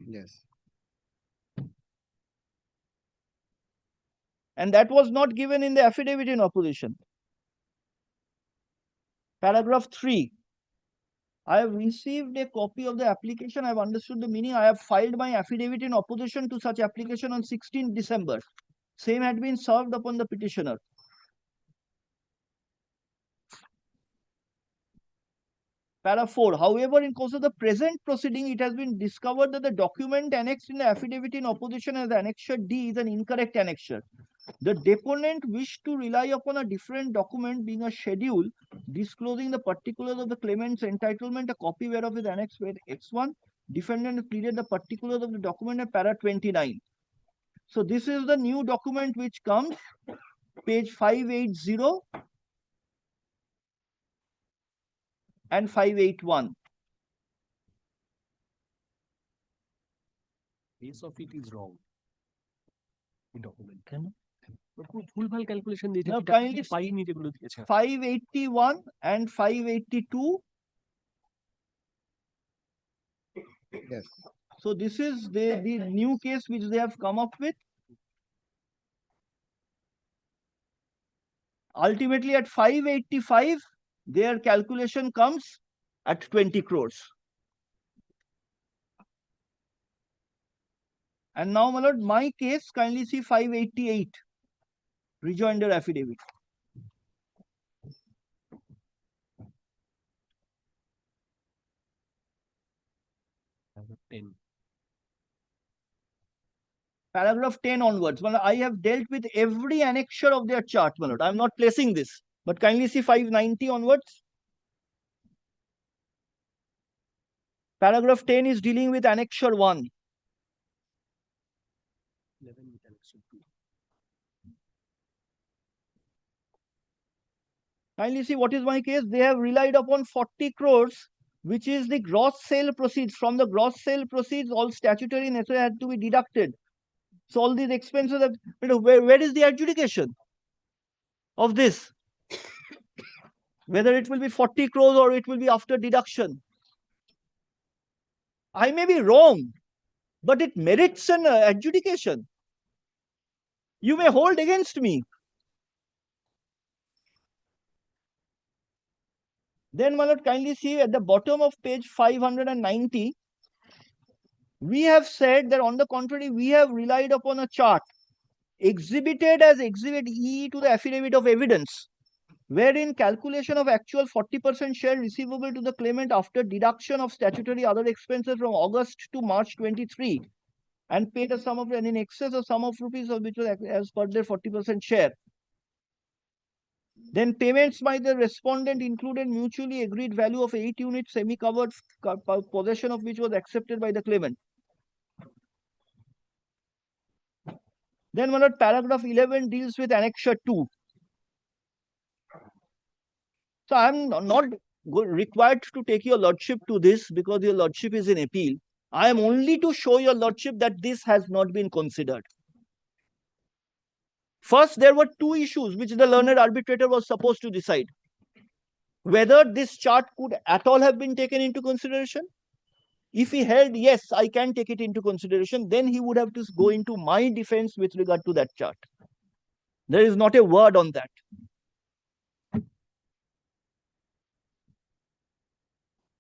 Yes. And that was not given in the affidavit in opposition. Paragraph 3. I have received a copy of the application. I have understood the meaning. I have filed my affidavit in opposition to such application on 16th December. Same had been served upon the petitioner. Para 4. However, in course of the present proceeding, it has been discovered that the document annexed in the affidavit in opposition as annexure D is an incorrect annexure. The deponent wished to rely upon a different document being a schedule disclosing the particulars of the claimant's entitlement, a copy whereof is annexed with X1. Defendant pleaded the particulars of the document at para 29. So this is the new document which comes, page 580 and 581. Base of it is wrong. The document. ভুলভাল calculation দিয়েছে Now kindly পাইনি যেগুলো দিয়েছে 581 and 582. Yes. So this is the new case which they have come up with. Ultimately at 585, their calculation comes at 20 crores. And now, my lord, my case, kindly see 588, rejoinder affidavit. 10. Paragraph 10 onwards. Well, I have dealt with every annexure of their chart. Well, I am not placing this, but kindly see 590 onwards. Paragraph 10 is dealing with annexure 1. 11 with annexure 2. Kindly see what is my case. They have relied upon 40 crores, which is the gross sale proceeds. From the gross sale proceeds, all statutory necessary had to be deducted. So all these expenses, where is the adjudication of this? Whether it will be 40 crores or it will be after deduction. I may be wrong, but it merits an adjudication. You may hold against me. Then, my lord, kindly see at the bottom of page 590, we have said that on the contrary, we have relied upon a chart exhibited as Exhibit E to the affidavit of evidence, wherein calculation of actual 40% share receivable to the claimant after deduction of statutory other expenses from August to March 23 and paid a sum of and in excess of sum of rupees of which was as per their 40% share. Then payments by the respondent included mutually agreed value of 8 units semi-covered possession of which was accepted by the claimant. Then my lord, paragraph 11 deals with annexure 2. So I am not required to take your lordship to this because your lordship is in appeal. I am only to show your lordship that this has not been considered. First, there were two issues which the learned arbitrator was supposed to decide. Whether this chart could at all have been taken into consideration. If he held, yes, I can take it into consideration, then he would have to go into my defense with regard to that chart. There is not a word on that.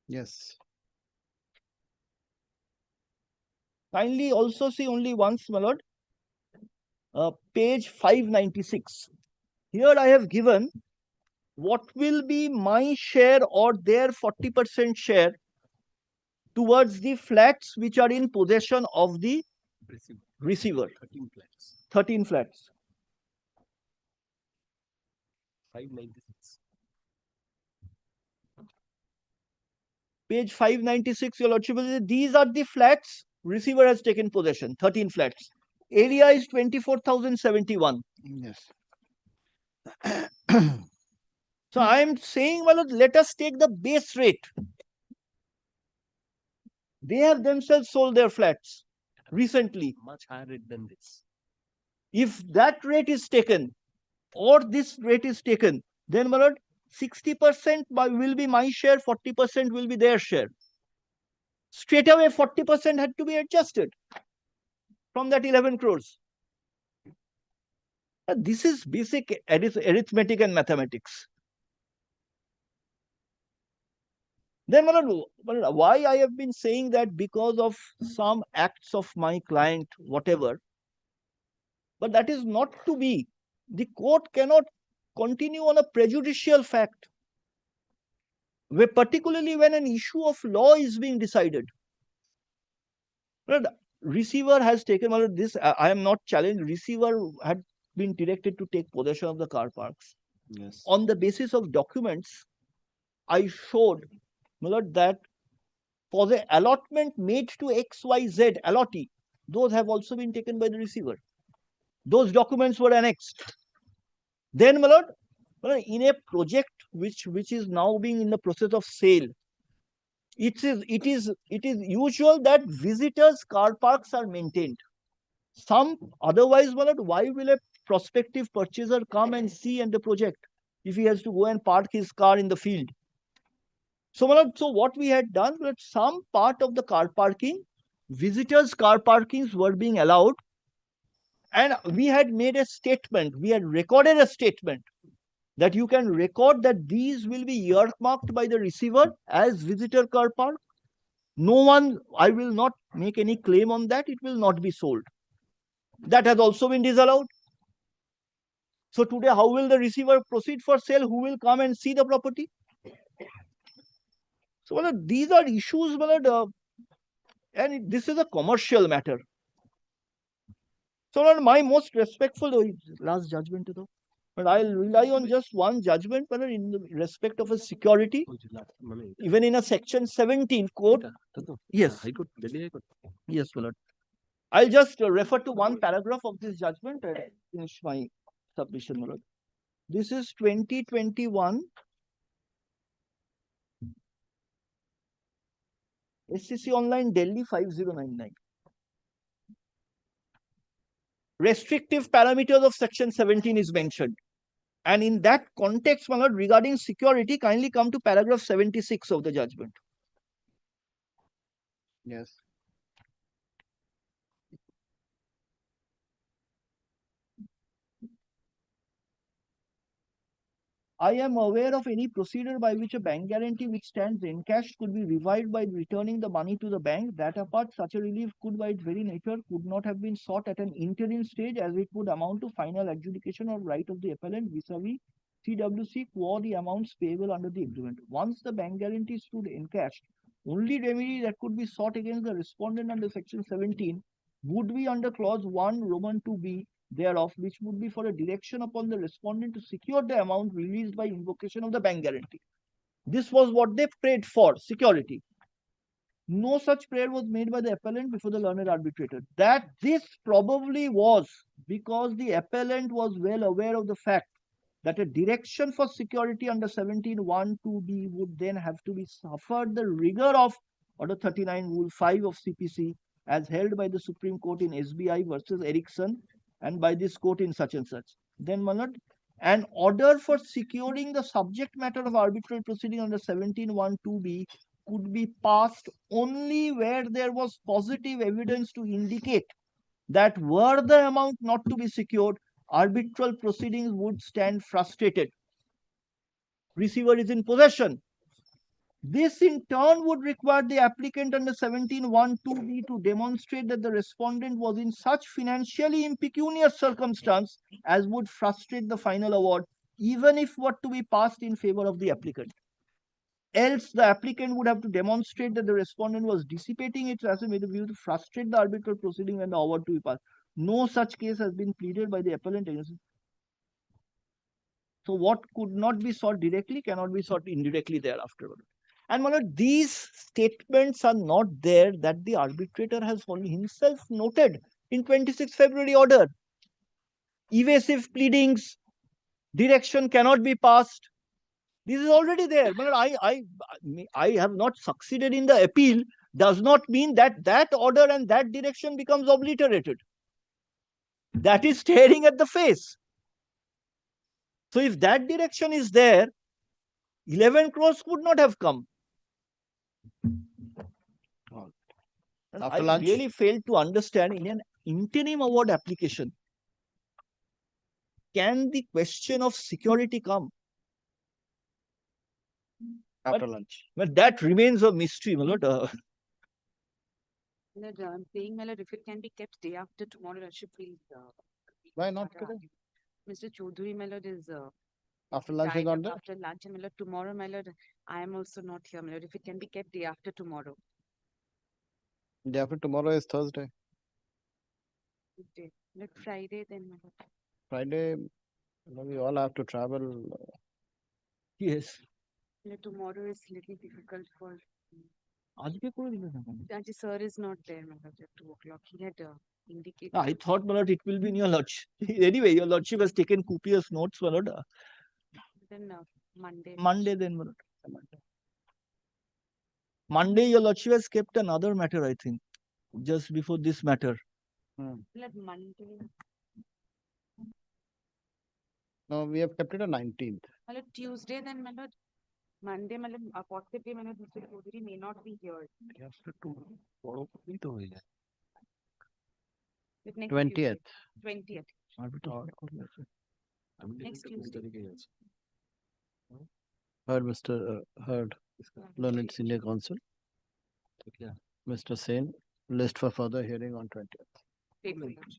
Yes. Kindly also see only once, my lord, page 596. Here I have given what will be my share or their 40% share towards the flats which are in possession of the receiver. 13 flats. 13 flats. 596. Page 596, your lordship, these are the flats receiver has taken possession, 13 flats. Area is 24,071. Yes. So I am saying, well, let us take the base rate. They have themselves sold their flats recently. Much higher rate than this. If that rate is taken or this rate is taken, then, my lord, 60% will be my share, 40% will be their share. Straight away, 40% had to be adjusted from that 11 crores. This is basic arithmetic and mathematics. Then, why I have been saying that because of some acts of my client, whatever, but that is not to be. The court cannot continue on a prejudicial fact, where particularly when an issue of law is being decided. Receiver has taken this. I am not challenged. Receiver had been directed to take possession of the car parks. Yes. On the basis of documents, I showed, my lord, that for the allotment made to XYZ allottee, those have also been taken by the receiver. Those documents were annexed. Then, my lord, in a project which is now being in the process of sale, it is usual that visitors' car parks are maintained. Otherwise, my lord, why will a prospective purchaser come and see the project if he has to go and park his car in the field? So, my lord, so what we had done was some part of the car parking, visitors' car parkings were being allowed, and we had made a statement. We had recorded a statement that you can record that these will be earmarked by the receiver as visitor car park. No one, I will not make any claim on that. It will not be sold. That has also been disallowed. So today, how will the receiver proceed for sale? Who will come and see the property? So these are issues, and this is a commercial matter. So, Lord, my most respectful last judgment, but I'll rely on just one judgment, but in the respect of a security, even in a section 17 code. Yes. Yes, my lord. I'll just refer to one paragraph of this judgment and finish my submission, my lord. This is 2021 SCC Online Delhi 5099. Restrictive parameters of section 17 is mentioned. And in that context, my lord, regarding security, kindly come to paragraph 76 of the judgment. Yes. I am aware of any procedure by which a bank guarantee which stands encashed could be revived by returning the money to the bank. That apart, such a relief could by its very nature could not have been sought at an interim stage, as it would amount to final adjudication of right of the appellant vis-a-vis CWC quo the amounts payable under the agreement. Once the bank guarantee stood encashed, only remedy that could be sought against the respondent under section 17 would be under clause 1 Roman 2b thereof, which would be for a direction upon the respondent to secure the amount released by invocation of the bank guarantee. This was what they prayed for, security. No such prayer was made by the appellant before the learned arbitrator. That this probably was because the appellant was well aware of the fact that a direction for security under 17(1)(2)b would then have to be suffered the rigor of Order 39 Rule 5 of CPC as held by the Supreme Court in SBI versus Erickson and by this court in such and such. Then, my lord, an order for securing the subject matter of arbitral proceeding under 17(1)(2)b could be passed only where there was positive evidence to indicate that were the amount not to be secured, arbitral proceedings would stand frustrated. Receiver is in possession. This in turn would require the applicant under 17(1)(2)b to demonstrate that the respondent was in such financially impecunious circumstance as would frustrate the final award, even if were to be passed in favor of the applicant. Else, the applicant would have to demonstrate that the respondent was dissipating its asset with a view to frustrate the arbitral proceeding and the award to be passed. No such case has been pleaded by the appellant against it. So what could not be sought directly cannot be sought indirectly thereafter. And my lord, these statements are not there that the arbitrator has only himself noted in 26 February order. Evasive pleadings, direction cannot be passed. This is already there. But I have not succeeded in the appeal does not mean that that order and that direction becomes obliterated. That is staring at the face. So if that direction is there, 11 crores could not have come. After I lunch? really failed to understand in an interim award application, can the question of security come? After lunch. But that remains a mystery, my lord. I'm saying, my lord, if it can be kept day after tomorrow, I should please. Why not today? Mr. Chaudhary, my lord, is After lunch, tied is not up there? after lunch, and my lord, tomorrow, my lord, I am also not here, my lord. If it can be kept day after tomorrow. Day after tomorrow is Thursday. Good day. Like Friday, then, my lord. Friday, we all have to travel. Yes. Like tomorrow is little difficult for. আজকে করে দিলে না কেন? Janji sir is not there, my lord, at 2 o'clock. He had indicated. I thought, my lord, it will be in your lordship. Anyway, your lordship has taken copious notes, my lord. Then Monday. Monday, then, my lord. Monday, your lordship has kept another matter, I think, just before this matter. Like Monday. No, we have kept it on 19th. My lord, Tuesday, then, my lord. Monday, my lord, possibly, my lord, Mr. Chaudhary may not be here. With next 20th. Tuesday. 20th. Next Tuesday. Heard, learned senior counsel. Mr. Sen, list for further hearing on 20th. Take my lord.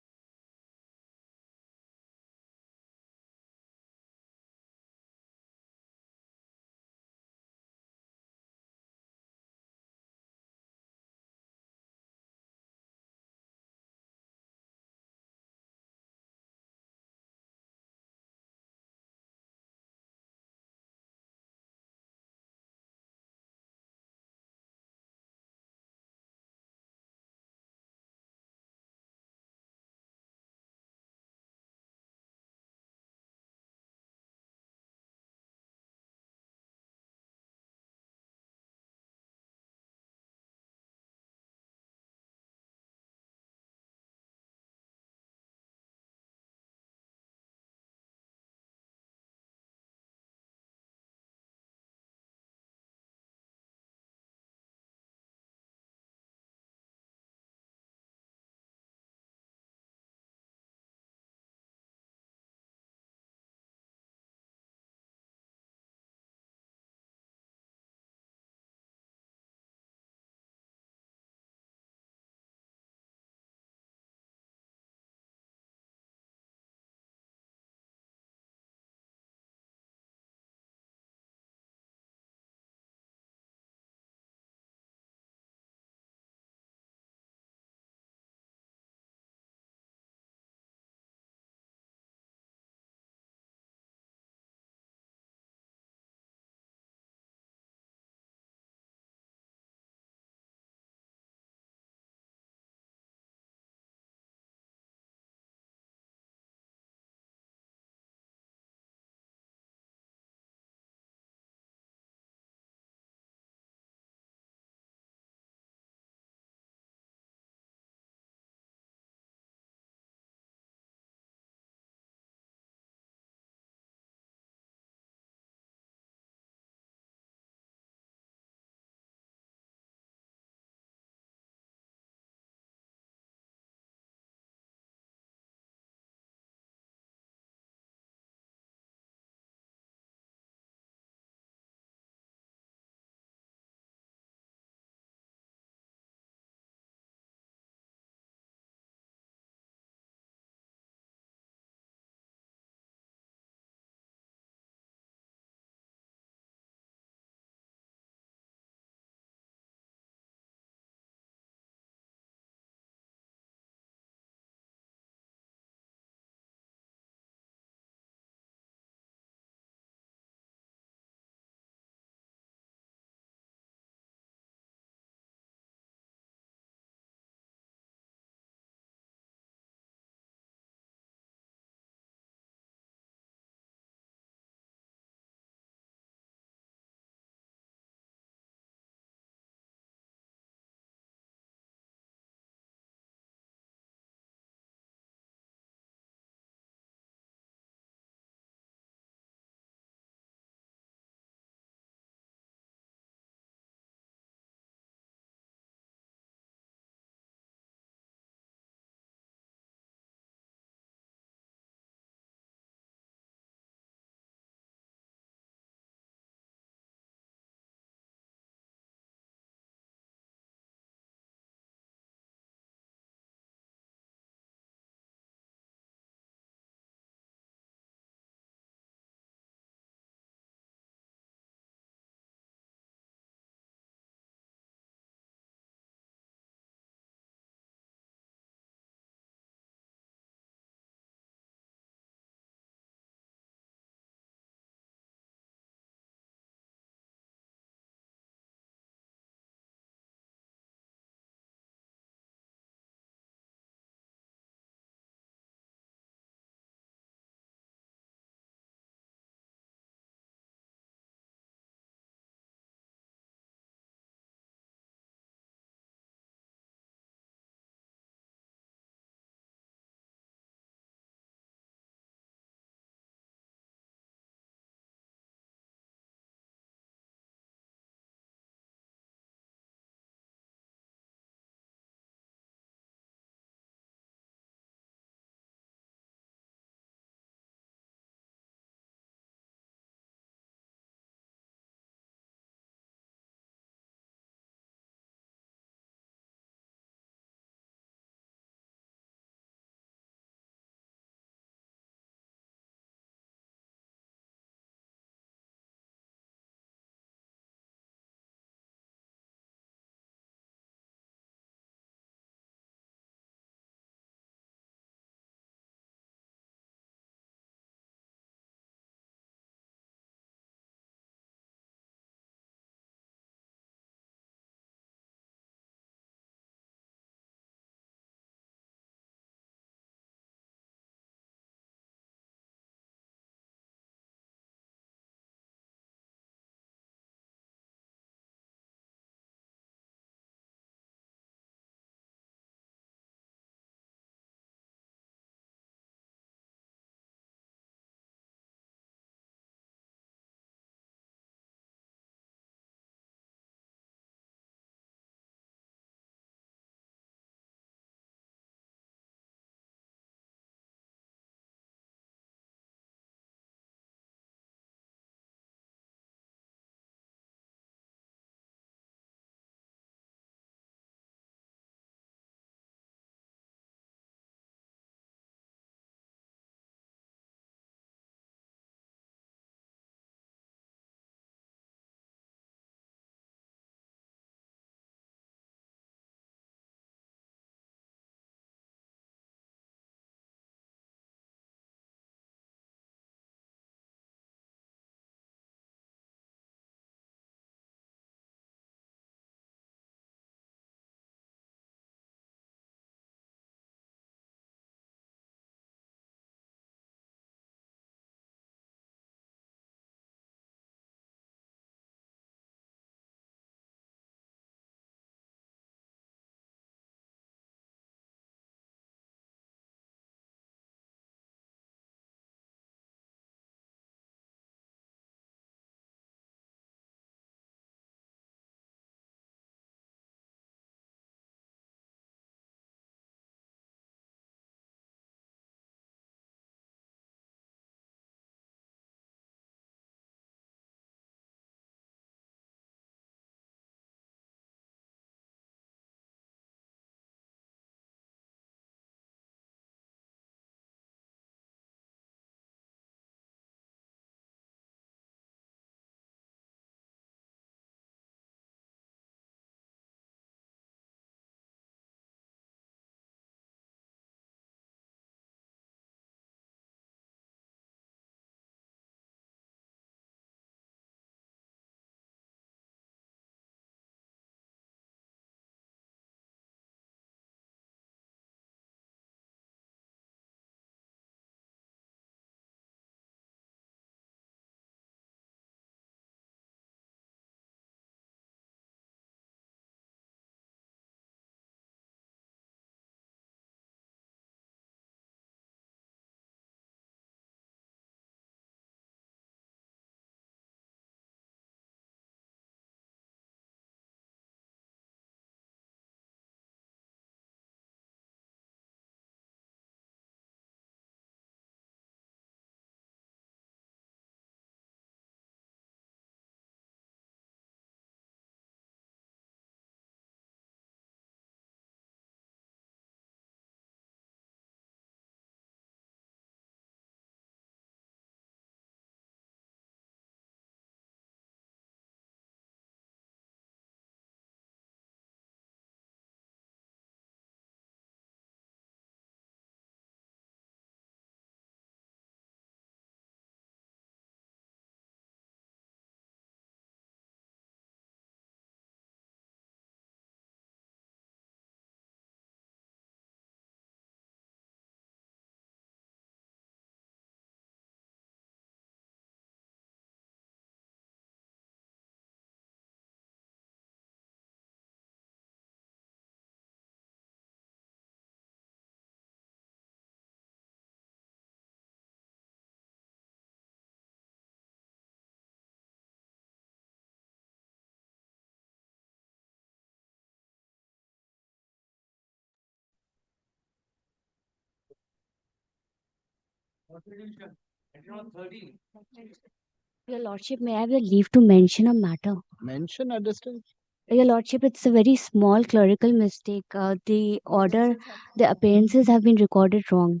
Your Lordship, may I have the leave to mention a matter? Mention at this stage. Your Lordship, it's a very small clerical mistake. The order, the appearances have been recorded wrong.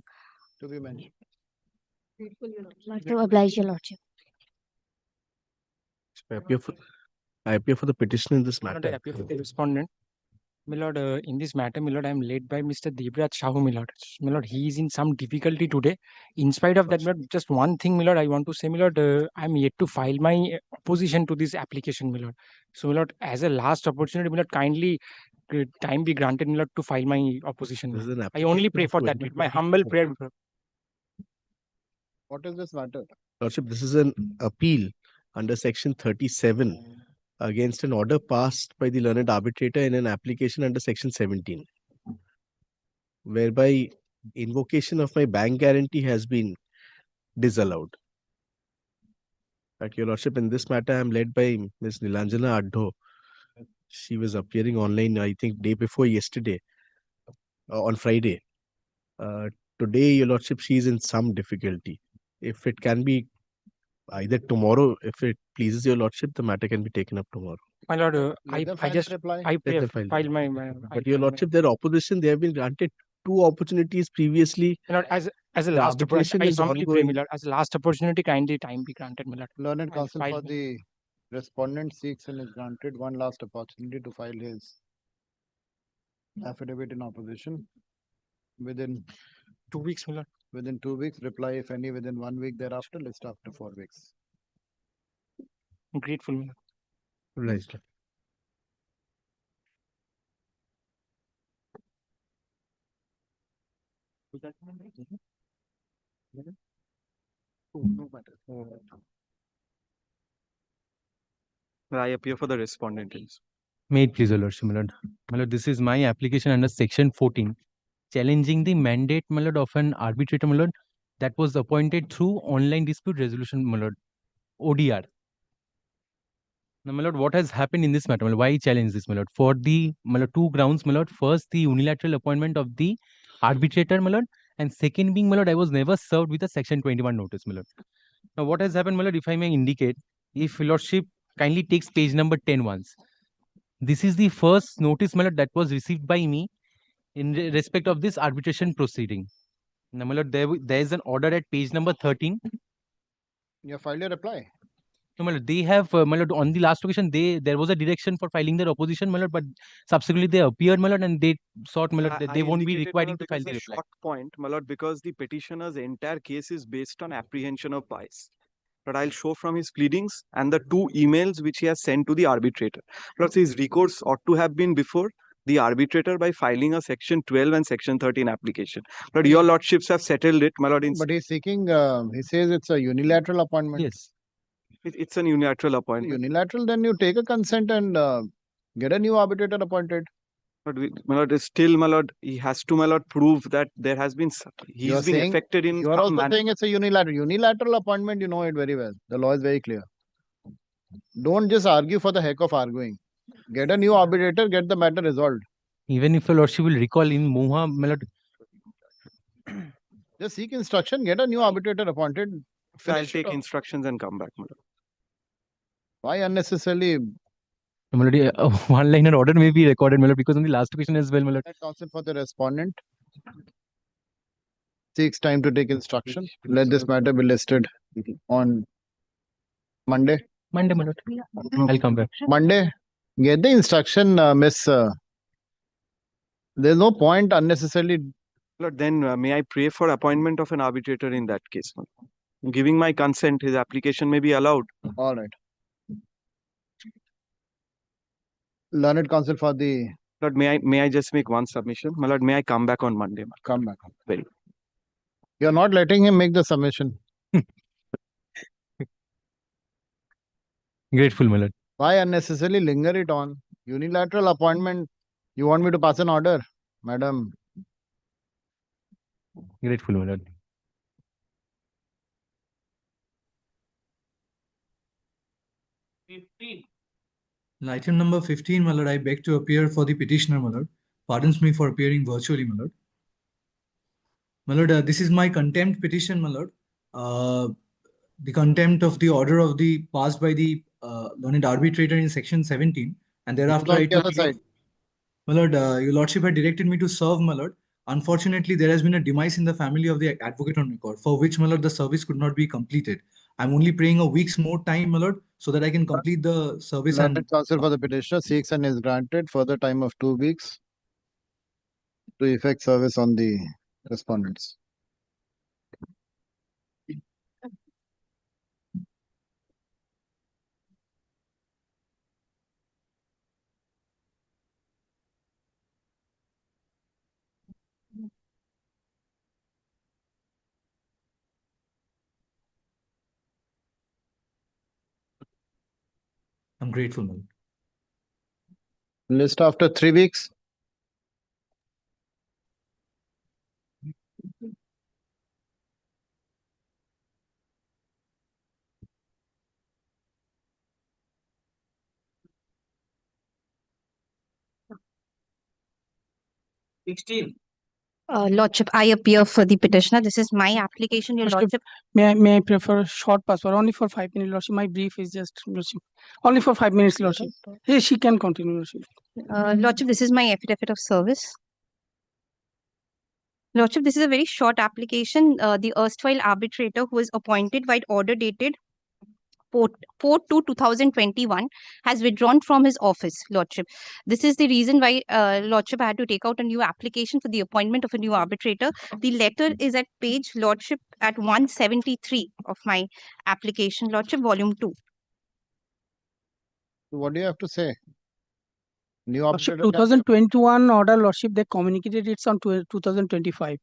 To be mentioned. Much to oblige, Your Lordship. I appear for the petition in this My lord, matter. I appear for the respondent. My lord, in this matter, my lord, I am led by Mr. Devraj Shahu, my lord. My lord, he is in some difficulty today. In spite of that, my lord, just one thing, my lord, I want to say, my lord, I am yet to file my opposition to this application, my lord. So, my lord, as a last opportunity, my lord, kindly time be granted, my lord, to file my opposition. This is an I only pray for that, my humble prayer. What is this matter? Lordship, this is an appeal under section 37 against an order passed by the learned arbitrator in an application under section 17, whereby invocation of my bank guarantee has been disallowed. Your Lordship, in this matter, I am led by Ms. Nilanjana Adho. She was appearing online, I think, day before yesterday, on Friday. Today, Your Lordship, she is in some difficulty. If it can be either tomorrow, if it pleases Your Lordship, the matter can be taken up tomorrow. My lord, Let them I file just, the reply. I Let pray, them file. file my. But Your Lordship, their opposition, they have been granted 2 opportunities previously. My lord, as a The last opportunity, arbitration I is humbly pray, my ongoing. lord, as a last opportunity, kindly time be granted, my lord. Learned I'll counsel file for my- the respondent seeks and is granted one last opportunity to file his affidavit in opposition within 2 weeks, my lord. within 2 weeks. Reply if any within 1 week thereafter. List after 4 weeks. I'm grateful, my lord. Right. I appear for the respondent. May it please, Your Lordship, my lord. My lord, this is my application under section 14, challenging the mandate, my lord, of an arbitrator, my lord, that was appointed through online dispute resolution, my lord, ODR. Now, my lord, what has happened in this matter? My lord, why challenge this, my lord? For the, my lord, 2 grounds, my lord. First, the unilateral appointment of the arbitrator, my lord, and second being, my lord, I was never served with a section 21 notice, my lord. Now, what has happened, my lord, if I may indicate, if Your Lordship kindly takes page number 10 once. This is the first notice, my lord, that was received by me in respect of this arbitration proceeding. Now, my lord, there is an order at page number 13. You have filed a reply. No, my lord, they have, my lord, on the last occasion, there was a direction for filing their opposition, my lord, but subsequently they appeared, my lord, and they sought, my lord, that they won't be indicated, my requiring lord, to file because the a reply. short point, my lord, because the petitioner's entire case is based on apprehension of bias. But I'll show from his pleadings and the 2 emails which he has sent to the arbitrator. Plus, his recourse ought to have been before the arbitrator by filing a section 12 and section 13 application. But your lordships have settled it, my lord. But he's seeking, he says it's a unilateral appointment. Yes. It's an unilateral appointment. Unilateral, then you take a consent and get a new arbitrator appointed. But my lord, is still, my lord, he has to, my lord, prove that there has been, You are he's been saying, affected in you are some also manner. saying it's a unilateral appointment. You know it very well. The law is very clear. Don't just argue for the heck of arguing. Get a new arbitrator, get the matter resolved. Even if Your Lordship will recall in Moha, my lord, Just seek instruction, get a new arbitrator appointed. So I'll Finish it take off. instructions and come back, my lord. Why unnecessarily? my lord, one-liner order may be recorded, my lord, because on the last occasion as well, my lord. Counsel for the respondent seeks time to take instruction. Let this matter be listed on Monday. Monday, my lord. I'll come back. Monday, get the instruction, Miss. There's no point unnecessarily. Lord, then may I pray for appointment of an arbitrator in that case? My lord? Giving my consent, his application may be allowed. All right. Learned counsel for the. Lord, may I just make one submission? My lord, may I come back on Monday? Come back. Very. You're not letting him make the submission. Grateful, my lord. Why unnecessarily linger it on? Unilateral appointment. You want me to pass an order, madam? Grateful, my lord. Item number 15, my lord, I beg to appear for the petitioner, my lord. Pardons me for appearing virtually, my lord. My lord, this is my contempt petition, my lord. the contempt of the order of the passed by the learned arbitrator in section 17, and thereafter I took leave. My lord, your lordship had directed me to serve, my lord. Unfortunately, there has been a demise in the family of the advocate on record, for which, my lord, the service could not be completed. I'm only praying a week's more time, my lord, so that I can complete the service. Learned counsel for the petitioner seeks and is granted further time of 2 weeks to effect service on the respondents. I'm grateful, my lord. List after 3 weeks. Lordship, I appear for the petitioner. This is my application, your Lordship. May I prefer a short password only for 5 minutes, Lordship? My brief is just Lordship. Only for 5 minutes, Lordship. Yes, she can continue, Lordship. Lordship, this is my affidavit of service. Lordship, this is a very short application. The erstwhile arbitrator who was appointed by order dated 4/2/2021 has withdrawn from his office, Lordship. This is the reason why Lordship had to take out a new application for the appointment of a new arbitrator. The letter is at page, Lordship, at 173 of my application, Lordship, volume 2. What do you have to say? New Lordship, arbitrator. 2021 order, Lordship, they communicated it's on 2025.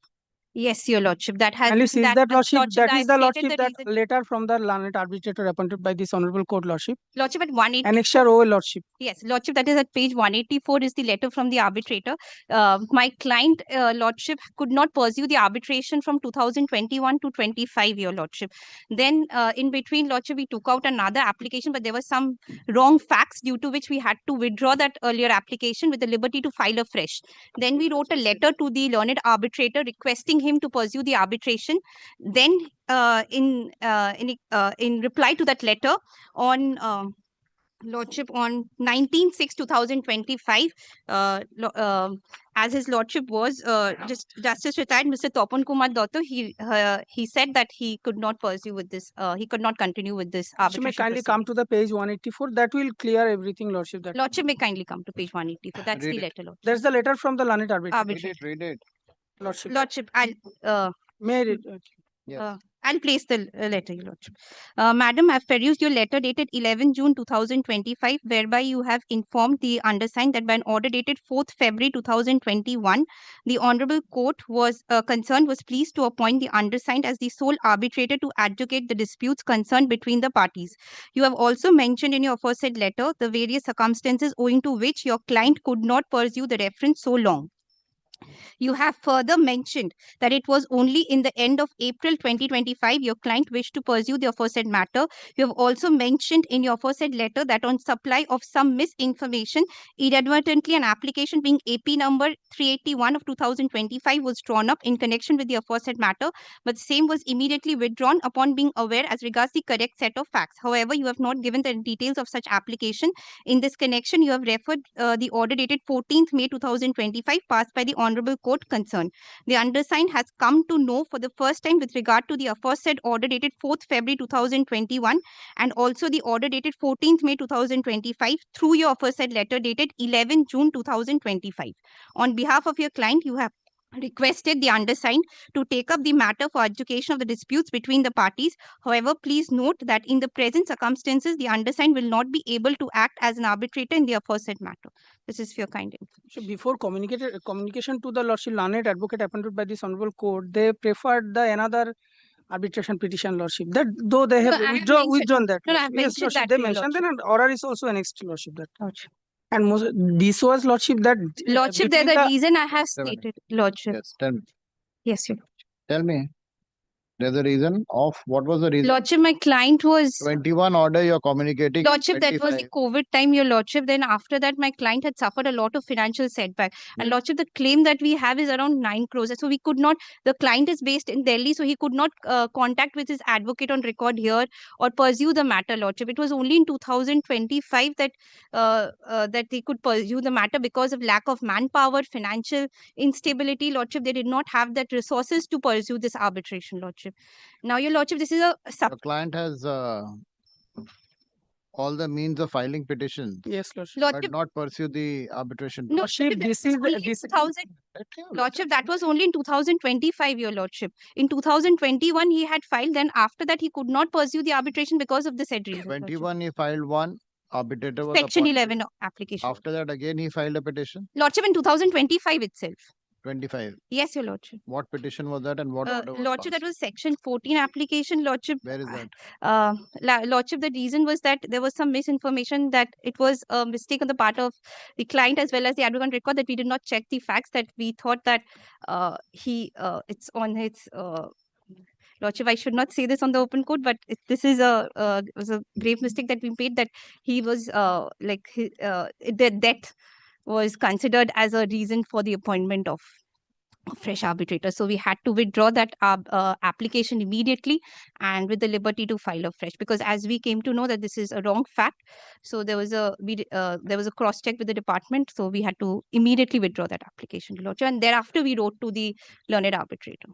Yes, your Lordship. That has And is that, Lordship, that I is the stated Lordship, the that reason. letter from the learned arbitrator appointed by this Honorable Court, Lordship. Lordship, at 180. Annexure O, Lordship. Yes, Lordship, that is at page 184 is the letter from the arbitrator. My client, Lordship, could not pursue the arbitration from 2021 to 25, your Lordship. Then in between, Lordship, we took out another application, but there were some wrong facts due to which we had to withdraw that earlier application with the liberty to file afresh. Then we wrote a letter to the learned arbitrator requesting him to pursue the arbitration. Then in reply to that letter on Lordship, on 19/6/2025, as his Lordship was Justice retired Mr. Topan Kumar Dotto, he said that he could not pursue with this, he could not continue with this Lordship, may arbitration kindly proceeding. come to the page 184. That will clear everything, Lordship. That Lordship may kindly come to page 184. That's Read the it. letter, Lordship. there's the letter from the learned arbitrator. Read it. Lordship. Lordship, May I read? I'll place the letter, your Lordship. Madam, I've produced your letter dated 11 June 2025, whereby you have informed the undersigned that by an order dated 4th February 2021, the Honorable Court was pleased to appoint the undersigned as the sole arbitrator to adjudicate the disputes concerned between the parties. You have also mentioned in your aforesaid letter the various circumstances owing to which your client could not pursue the reference so long. You have further mentioned that it was only in the end of April 2025 your client wished to pursue the aforesaid matter. You have also mentioned in your aforesaid letter that on supply of some misinformation, inadvertently an application being AP number 381 of 2025 was drawn up in connection with the aforesaid matter, but the same was immediately withdrawn upon being aware as regards the correct set of facts. However, you have not given the details of such application. In this connection, you have referred the order dated 14th May 2025 passed by the Honorable Court concerned. The undersigned has come to know for the first time with regard to the aforesaid order dated 4th February 2021 and also the order dated 14th May 2025 through your aforesaid letter dated 11 June 2025. On behalf of your client, you have requested the undersigned to take up the matter for adjudication of the disputes between the parties. However, please note that in the present circumstances, the undersigned will not be able to act as an arbitrator in the aforesaid matter. This is for your kind information. So before communication to the Lordship learned advocate appointed by this Honorable Court, they preferred the another arbitration petition, Lordship. That though they have withdrawn that. No, I have Yes, mentioned Lordship, that they to your mentioned that, Lordship. and order is also annexed, Lordship. That. Lordship. And this was, Lordship, that Lordship, between the reason I have stated, Lordship. Yes, tell me. Yes, your Tell me. There's a reason of what was the reason? Lordship, my client was 21 order you're communicating. Lordship, that was the 25. COVID time, your Lordship. Then after that, my client had suffered a lot of financial setback. And Lordship, the claim that we have is around 9 crores. So we could not, the client is based in Delhi, so he could not contact with his advocate on record here or pursue the matter, Lordship. It was only in 2025 that that they could pursue the matter because of lack of manpower, financial instability, Lordship. They did not have that resources to pursue this arbitration, Lordship. Now, your Lordship, this is a The client has all the means of filing petitions. Yes, Lordship. But not pursue the arbitration. No, Lordship, this is only 2000. Lordship, that was only in 2025, your Lordship. In 2021, he had filed. Then after that, he could not pursue the arbitration because of the said reason. Lordship. 21 he filed one, arbitrator was Section appointed. 11 application. After that again he filed a petition. Lordship, in 2025 itself. 25. Yes, your Lordship. What petition was that and what order was Lordship, that was Section 14 application, Lordship. Where is that? Lordship, the reason was that there was some misinformation, that it was a mistake on the part of the client as well as the advocate record, that we did not check the facts, that we thought that it's on his Lordship. I should not say this on the open court, but this is was a grave mistake that we made, that he was the death was considered as a reason for the appointment of fresh arbitrator. So we had to withdraw that application immediately and with the liberty to file afresh, because as we came to know that this is a wrong fact, so there was a cross check with the department, so we had to immediately withdraw that application, Lordship, and thereafter we wrote to the learned arbitrator.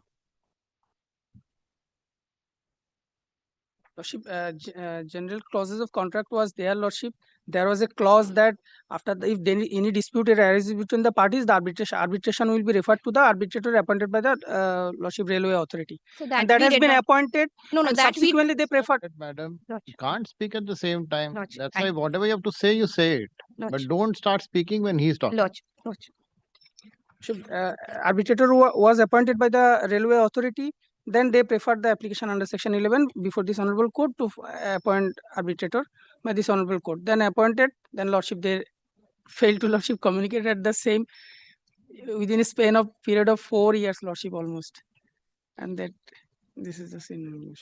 Lordship, general clauses of contract was there, Lordship. There was a clause that after if any dispute arises between the parties, the arbitration will be referred to the arbitrator appointed by the Lordship Railway Authority. So And that has been appointed. No, and that we subsequently they preferred. Madam, you can't speak at the same time. Lordship, That's why whatever you have to say, you say it. But Lordship. don't start speaking when he's talking. Lordship. Arbitrator was appointed by the Railway Authority. Then they preferred the application under Section 11 before this Honorable Court to appoint arbitrator by this Honorable Court. Then appointed, then Lordship, they failed to Lordship communicate at the same, within a span of period of 4 years, Lordship, almost. And that this is the same.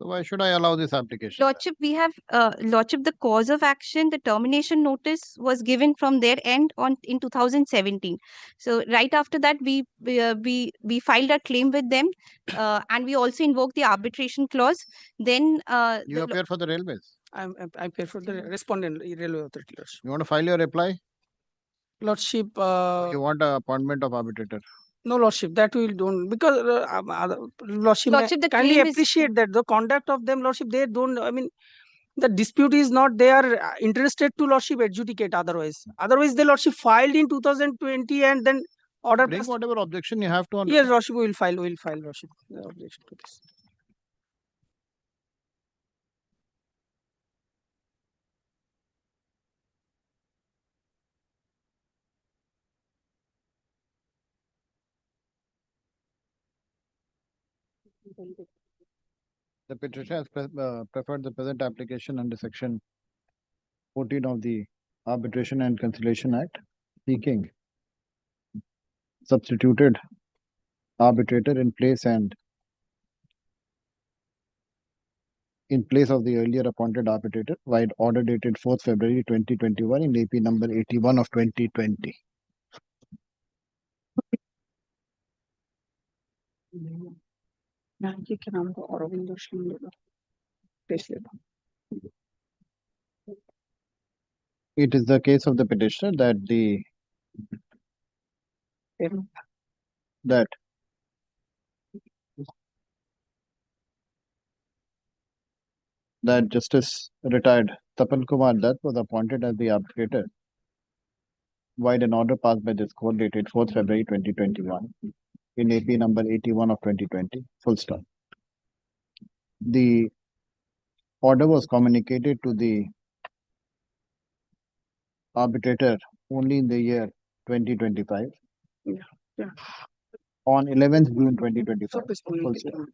So why should I allow this application? Lordship, we have Lordship, the cause of action, the termination notice was given from their end in 2017. So right after that, we filed a claim with them, and we also invoked the arbitration clause. Then You appear for the railways. I appear for the respondent Railway Authority, Lordship. You want to file your reply? Lordship. You want an appointment of arbitrator? No, Lordship, that we don't, because Lordship, Lordship, the kindly claim is- appreciate that the conduct of them, Lordship, they don't, I mean, the dispute is not, they are interested to Lordship adjudicate otherwise. Otherwise, the Lordship filed in 2020 and then order. Bring whatever objection you have to. On Yes, Lordship, we will file, Lordship, the objection to this. The petitioner has preferred the present application under Section 14 of the Arbitration and Conciliation Act, seeking substituted arbitrator in place of the earlier appointed arbitrator, while order dated 4th February 2021 in AP number 81 of 2020. It is the case of the petitioner that Justice retired Tapan Kumar Dutt was appointed as the arbitrator, while an order passed by this court dated 4th February 2021 in AP number 81 of 2020, full stop. The order was communicated to the arbitrator only in the year 2025. On 11th June 2025, full stop.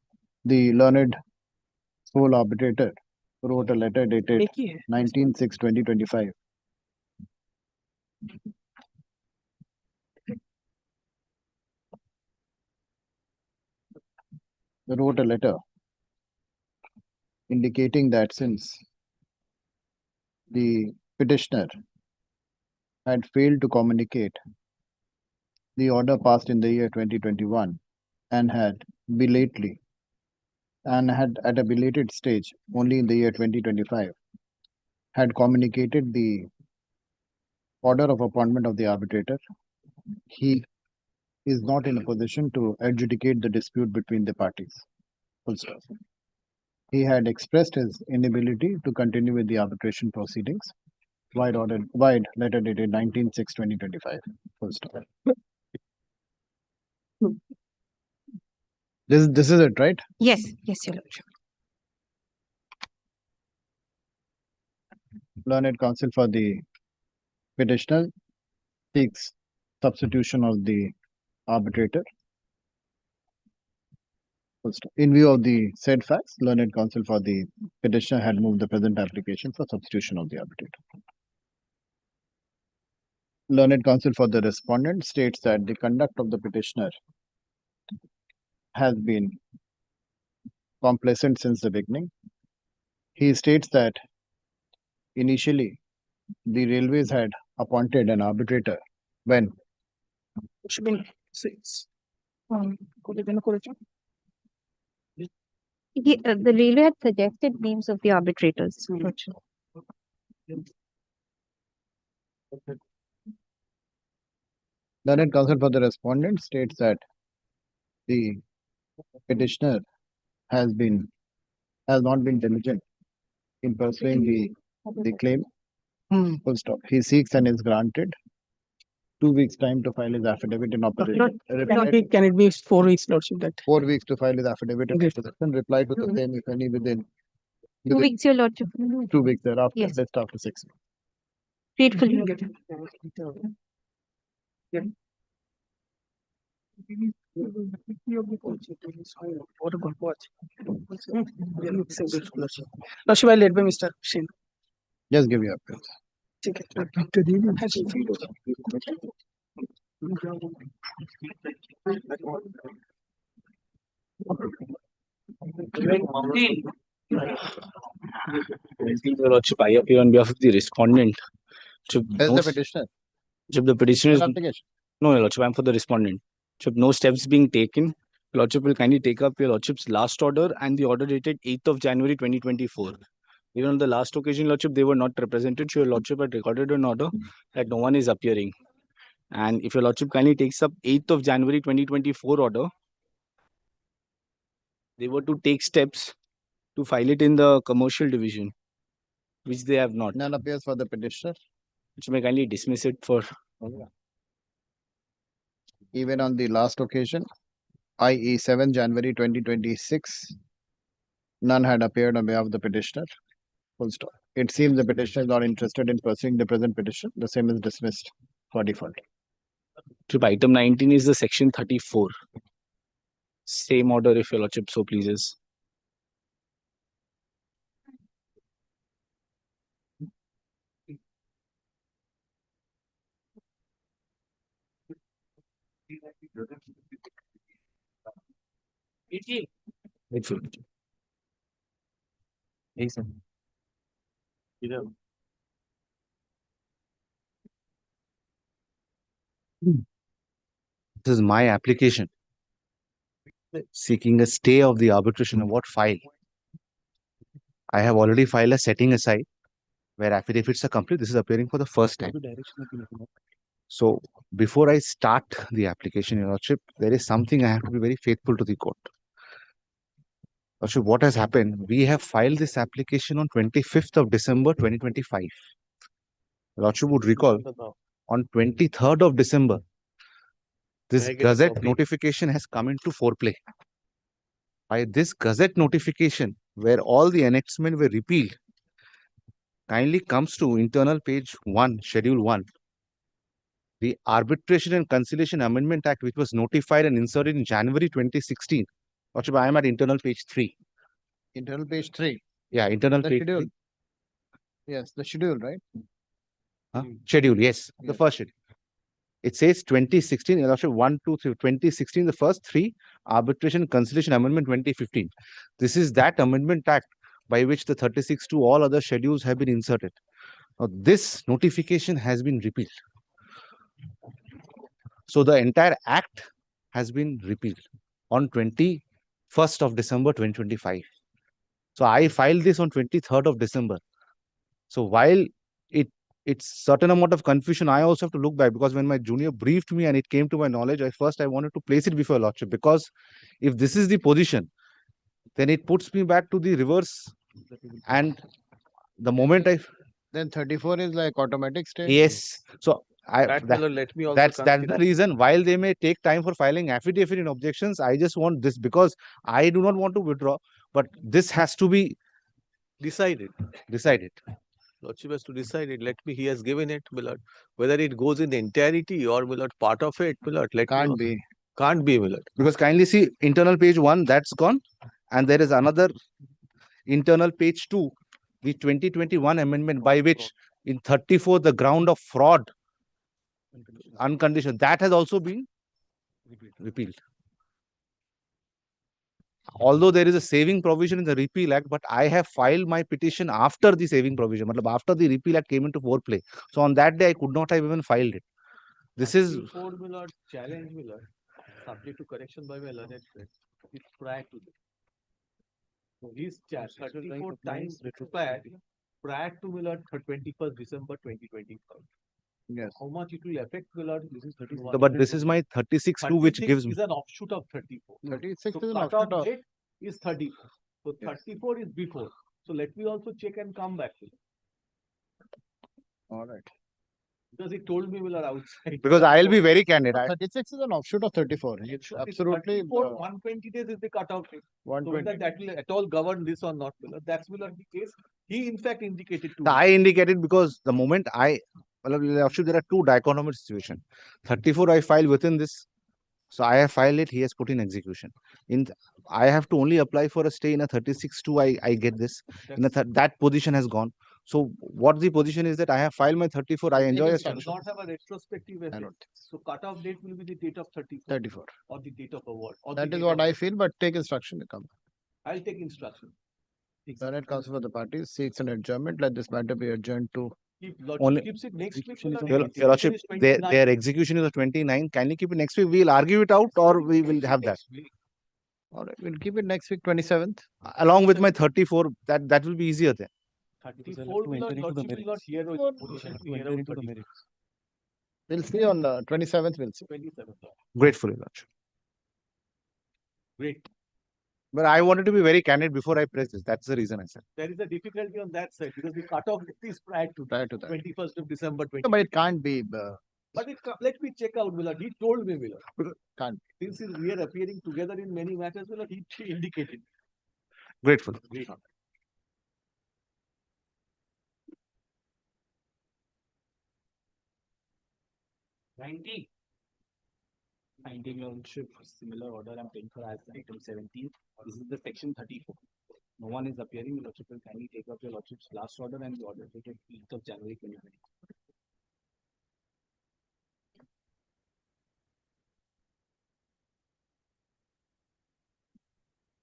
The learned sole arbitrator wrote a letter dated 19/6/2025 wrote a letter indicating that since the petitioner had failed to communicate the order passed in the year 2021 and had at a belated stage only in the year 2025 had communicated the order of appointment of the arbitrator, he is not in a position to adjudicate the dispute between the parties. Full stop. He had expressed his inability to continue with the arbitration proceedings. Wide letter dated 19/6/2025. Full stop. This is it, right? Yes, yes, Your Lordship. Learned counsel for the petitioner seeks substitution of the arbitrator. In view of the said facts, learned counsel for the petitioner had moved the present application for substitution of the arbitrator. Learned counsel for the respondent states that the conduct of the petitioner has been complacent since the beginning. He states that initially the railways had appointed an arbitrator when The railway had suggested names of the arbitrators. Your Lordship. learned counsel for the respondent states that the petitioner has not been diligent in pursuing the claim. Full stop. He seeks and is granted 2 weeks time to file his affidavit in opposition. Can it be 4 weeks, Lordship? That 4 weeks to file his affidavit in opposition. Reply to the same if any within 2 weeks, Your Lordship. 2 weeks thereafter. Yes. Rest after 6 weeks. Gratefully. Lordship, I led by Mr. Shin. Just give you a place. Your Lordship, I appear on behalf of the respondent. Where's the petitioner? The petitioner is Application. no, Your Lordship, I'm for the respondent. No steps being taken. Your Lordship will kindly take up Your Lordship's last order and the order dated 8th of January 2024. Even on the last occasion, Lordship, they were not represented. So Your Lordship had recorded an order that no one is appearing. And if Your Lordship kindly takes up 8th of January 2024 order, they were to take steps to file it in the commercial division, which they have not. None appears for the petitioner. Which may kindly dismiss it for. Even on the last occasion, i.e. 7 January 2026, none had appeared on behalf of the petitioner. Full stop. It seems the petitioner is not interested in pursuing the present petition. The same is dismissed for default. Item 19 is the section 34. Same order if Your Lordship so pleases. Wait for it. Hey, sir. This is my application seeking a stay of the arbitration award file. I have already filed a setting aside where affidavits are complete. This is appearing for the first time. So before I start the application, Your Lordship, there is something I have to be very faithful to the court. Lordship, what has happened? We have filed this application on 25th of December 2025. Lordship would recall on 23rd of December, this Gazette notification has come into foreplay. By this Gazette notification, where all the annexments were repealed, kindly comes to internal page 1, schedule 1. The Arbitration and Conciliation Amendment Act, which was notified and inserted in January 2016. Lordship, I am at internal page 3. Internal page 3. Yeah, internal The page schedule. 3. Yes, the schedule, right? Schedule, yes, the first schedule. It says 2016, Your Lordship, 1, 2, 3, 2016, the first three, Arbitration Conciliation Amendment 2015. This is that Amendment Act by which the 36 to all other schedules have been inserted. Now, this notification has been repealed. So the entire act has been repealed on 21st of December 2025. So I filed this on 23rd of December. So while it's certain amount of confusion, I also have to look back, because when my junior briefed me and it came to my knowledge, I wanted to place it before Lordship, because if this is the position, then it puts me back to the reverse. And the moment Then 34 is like automatic stay? Yes. So Let me also that's the consider. reason. While they may take time for filing affidavit in objections, I just want this, because I do not want to withdraw, but this has to be Decided. decided. Lordship has to decide it. Let me, he has given it, my lord. Whether it goes in entirety or, my lord, part of it, my lord. Can't be. Can't be, my lord. Because kindly see internal page 1, that's gone, and there is another internal page 2, the 2021 amendment by which in 34 the ground of fraud, unconditional, that has also been repealed. Although there is a saving provision in the repeal act, but I have filed my petition after the saving provision, after the repeal act came into foreplay. So on that day I could not have even filed it. This is Before, my lord, challenge, my lord, subject to correction by my learned friend, is prior to this. So his 34 times expired prior to, my lord, 21st December 2025. Yes. How much it will affect, my lord? This is 31. So, but this is my 36-2 which 36 gives me. is an offshoot of 34. 36 So is an cutoff offshoot of. date is 34. So 34 is before. So let me also check and come back to you. All right. Because he told me we are outside. Because I'll be very candid. 36 is an offshoot of 34. It's absolutely 120 days is the cutoff date. So 120. whether that will at all govern this or not, that's will not the case. He in fact indicated to I indicated because the moment there are two dichotomous situations. 34 I filed within this. So I have filed it, he has put in execution. I have to only apply for a stay in a 36-2, I get this. That position has gone. So what the position is that I have filed my 34, I enjoy a It does not have a retrospective effect. So cutoff date will be the date of 34. Or the date of award. Or That the is date what of- I feel, but take instruction to come. I'll take instruction. Senate Council for the Parties seeks an adjournment. Let this matter be adjourned to. Keep Lordship Only- keeps it next week. Your Lordship, their execution is the 29th. Kindly keep it next week. We'll argue it out or we will have that. All right, we'll keep it next week, 27th. Along with my 34, that will be easier then. 34 will not, Lordship will not hear our position. We hear out 34. We'll see on the 27th. We'll see. 27th. Grateful, Your Lordship. Great. But I wanted to be very candid before I press this. That's the reason I said. There is a difficulty on that side because the cutoff date is prior to that. 21st of December 20. No, but it can't be. But let me check out, Millard. He told me, Millard. Can't. Since we are appearing together in many matters, Millard, he indicated. Grateful. Great. Ninety Lordship, similar order I'm paying for as item 17. This is the section 34. No one is appearing. Lordship will kindly take up your Lordship's last order and the order dated 8th of January 2020.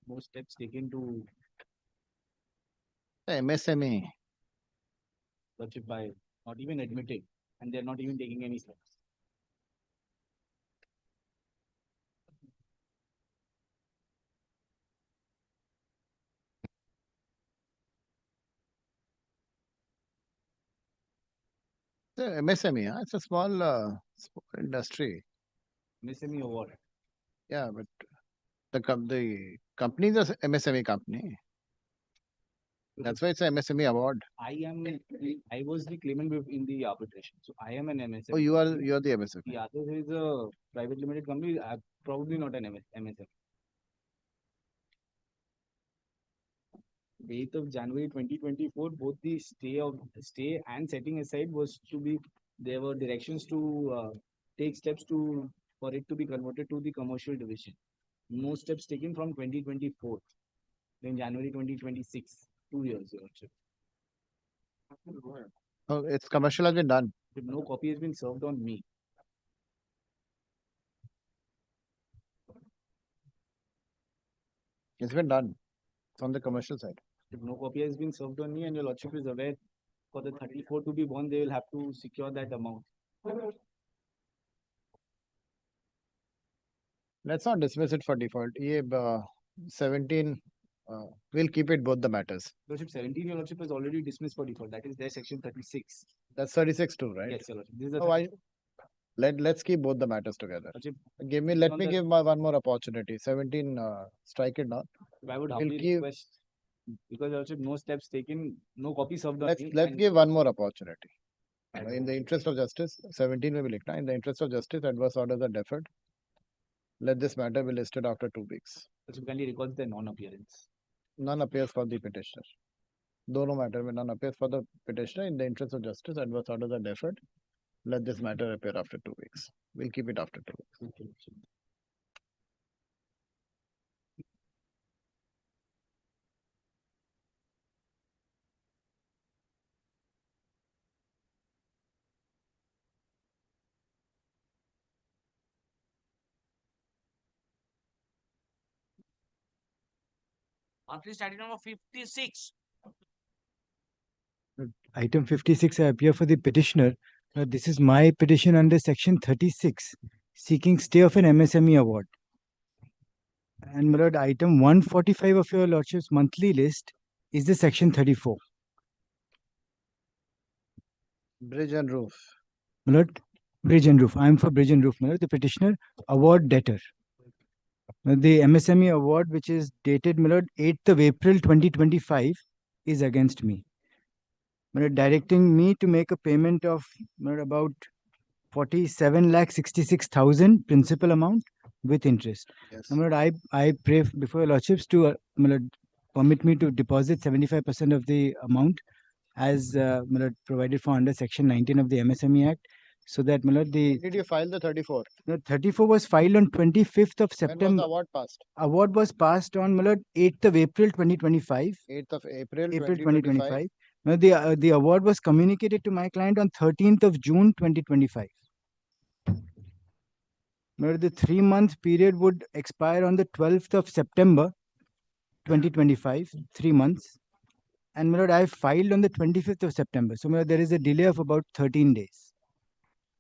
No steps taken to MSME. Lordship by not even admitting, and they're not even taking any steps. The MSME, it's a small industry. MSME award. Yeah, but the company is a MSME company. That's why it's a MSME award. I was the claimant in the arbitration, so I am an MSME. Oh, you're the MSME. The other is a private limited company. Probably not an MSME. 8th of January 2024, both the stay and setting aside was to be, there were directions to take steps for it to be converted to the commercial division. No steps taken from 2024, then January 2026, 2 years. Your Lordship. Oh, it's commercial has been done. But no copy has been served on me. It's been done. It's on the commercial side. If no copy has been served on me and your lordship is aware for the 34 to be won, they will have to secure that amount. Let's not dismiss it for default. 17, we'll keep it both the matters. Lordship 17, your lordship has already dismissed for default. That is their section 36. That's 36 too, right? Yes, your lordship. This is the Oh, let's keep both the matters together. Lordship, Let on me the- give my one more opportunity. 17, strike it down. I would We'll humbly keep- request, because your lordship, no steps taken, no copy served on me. Let's and- give one more opportunity. In the interest of justice, 17 will be linked. In the interest of justice, adverse orders are deferred. Let this matter be listed after 2 weeks. Lordship kindly records the non-appearance. None appears for the petitioner. Dono matter में none appears for the petitioner. In the interest of justice, adverse orders are deferred. Let this matter appear after 2 weeks. We'll keep it after 2 weeks. Monthly study number 56. Item 56, I appear for the petitioner. This is my petition under section 36, seeking stay of an MSME award. And my lord, item 145 of your lordship's monthly list is the section 34. Bridge and roof. My lord, bridge and roof. I am for bridge and roof, my lord. The petitioner, award debtor. The MSME award, which is dated, my lord, 8th of April 2025, is against me. My lord, directing me to make a payment of, my lord, about 47,66,000 principal amount with interest. Yes. My lord, I pray before your lordships to my lord, permit me to deposit 75% of the amount as my lord, provided for under section 19 of the MSME Act, so that my lord, the Did you file the 34? 34 was filed on 25th of When was September. the award passed? Award was passed on, my lord, 8th of April 2025. 8th of April, April 2025. 2025. Now, the award was communicated to my client on 13th of June 2025. Now, the 3-month period would expire on the 12th of September 2025, 3 months. And my lord, I filed on the 25th of September. So my lord, there is a delay of about 13 days.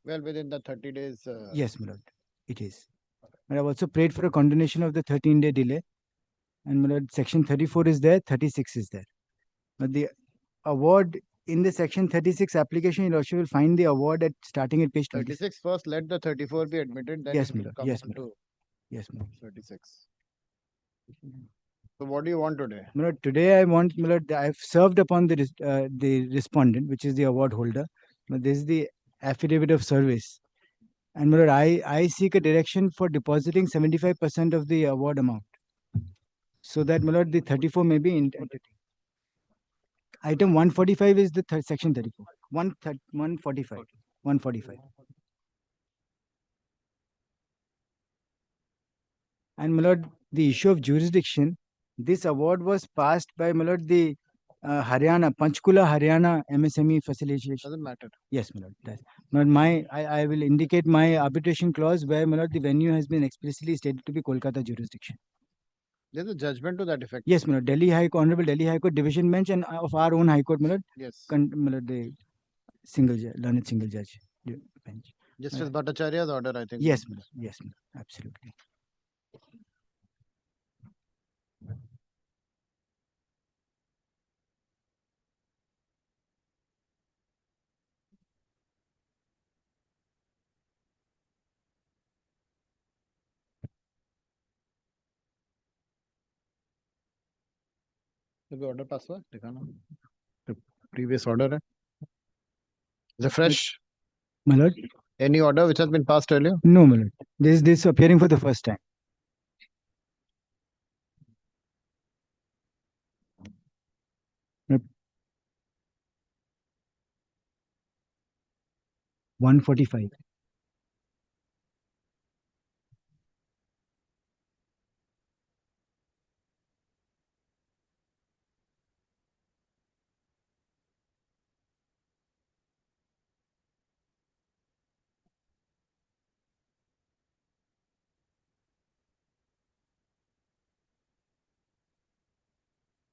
Well, within the 30 days. Yes, my lord, it is. And I've also prayed for a condonation of the 13-day delay. And my lord, section 34 is there, 36 is there. But the award in the section 36 application, you also will find the award at starting at page 26. 36 first, let the 34 be admitted. Then Yes, it will my lord. come Yes, on my lord. to Yes, my lord. 36. So what do you want today? My lord, today I want, my lord, I've served upon the respondent, which is the award holder. But this is the affidavit of service. And my lord, I seek a direction for depositing 75% of the award amount, so that, my lord, the 34 may be entertained. Item 145 is the section 34. 145. 145. And my lord, the issue of jurisdiction, this award was passed by, my lord, the Haryana, Panchkula Haryana MSME facilitation. Doesn't matter. Yes, my lord. My lord, I will indicate my arbitration clause where, my lord, the venue has been explicitly stated to be Kolkata jurisdiction. There's a judgment to that effect. Yes, my lord. Honorable Delhi High Court Division Bench and of our own High Court, my lord. Yes. My lord, the learned single judge bench. Justice Bhattacharya's order, I think. Yes, my lord. Yes, my lord. Absolutely. The order passed हुआ दिखाना. The previous order है. Is it fresh? My lord. Any order which has been passed earlier? No, my lord. This appearing for the first time. Yep. 145.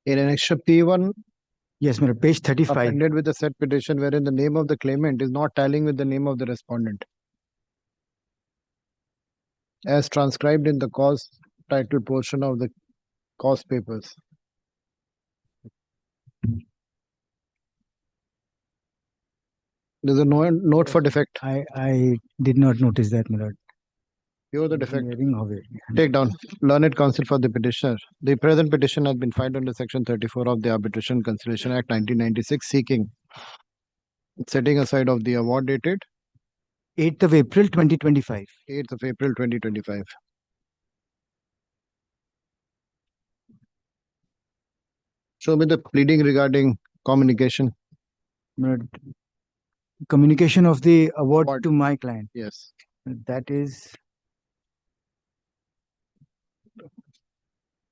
In annexure P1, Yes, my lord, page 35. appended with the said petition wherein the name of the claimant is not tallying with the name of the respondent, as transcribed in the cause title portion of the cause papers. There's a note for defect. I did not notice that, my lord. You're the defect. Hearing of it. Take down. Learned counsel for the petitioner. The present petition has been filed under section 34 of the Arbitration Conciliation Act 1996, seeking setting aside of the award dated 8th of April 2025. 8th of April 2025. Show me the pleading regarding communication. My lord, communication of the award to my client. Yes. That is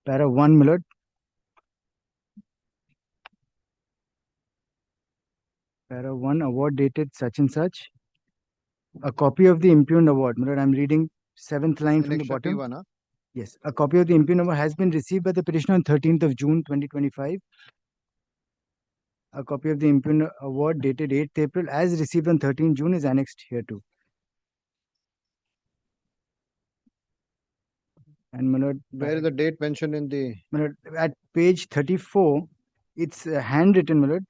para 1, my lord. Para 1, award dated such and such. A copy of the impugned award. My lord, I'm reading 7th line from the Annexure bottom. P1, huh? Yes, a copy of the impugned award has been received by the petitioner on 13th of June 2025. A copy of the impugned award dated 8th April as received on 13th June is annexed here too. And my lord, Where is the date mentioned in the... my lord, at page 34, it's handwritten, my lord.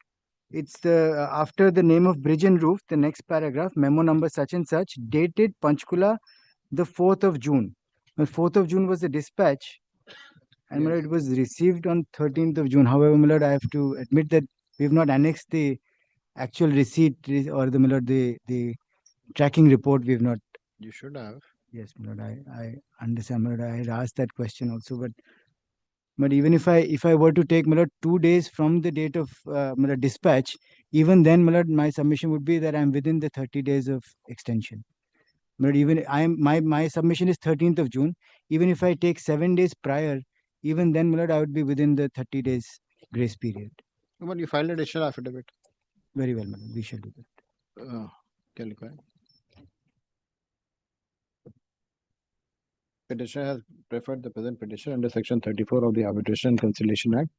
It's the after the name of bridge and roof, the next paragraph, memo number such and such, dated Panchkula, the 4th of June. The 4th of June was the dispatch, and my lord, it was received on 13th of June. However, my lord, I have to admit that we have not annexed the actual receipt or the, my lord, the tracking report. We have not. You should have. Yes, my lord, I understand, my lord. I had asked that question also, but even if I were to take, my lord, 2 days from the date of my lord, dispatch, even then, my lord, my submission would be that I am within the 30 days of extension. But even my submission is 13th of June. Even if I take 7 days prior, even then, my lord, I would be within the 30 days grace period. But you filed an additional affidavit. Very well, my lord. We shall do that. Calico. Petitioner has preferred the present petition under section 34 of the Arbitration Conciliation Act,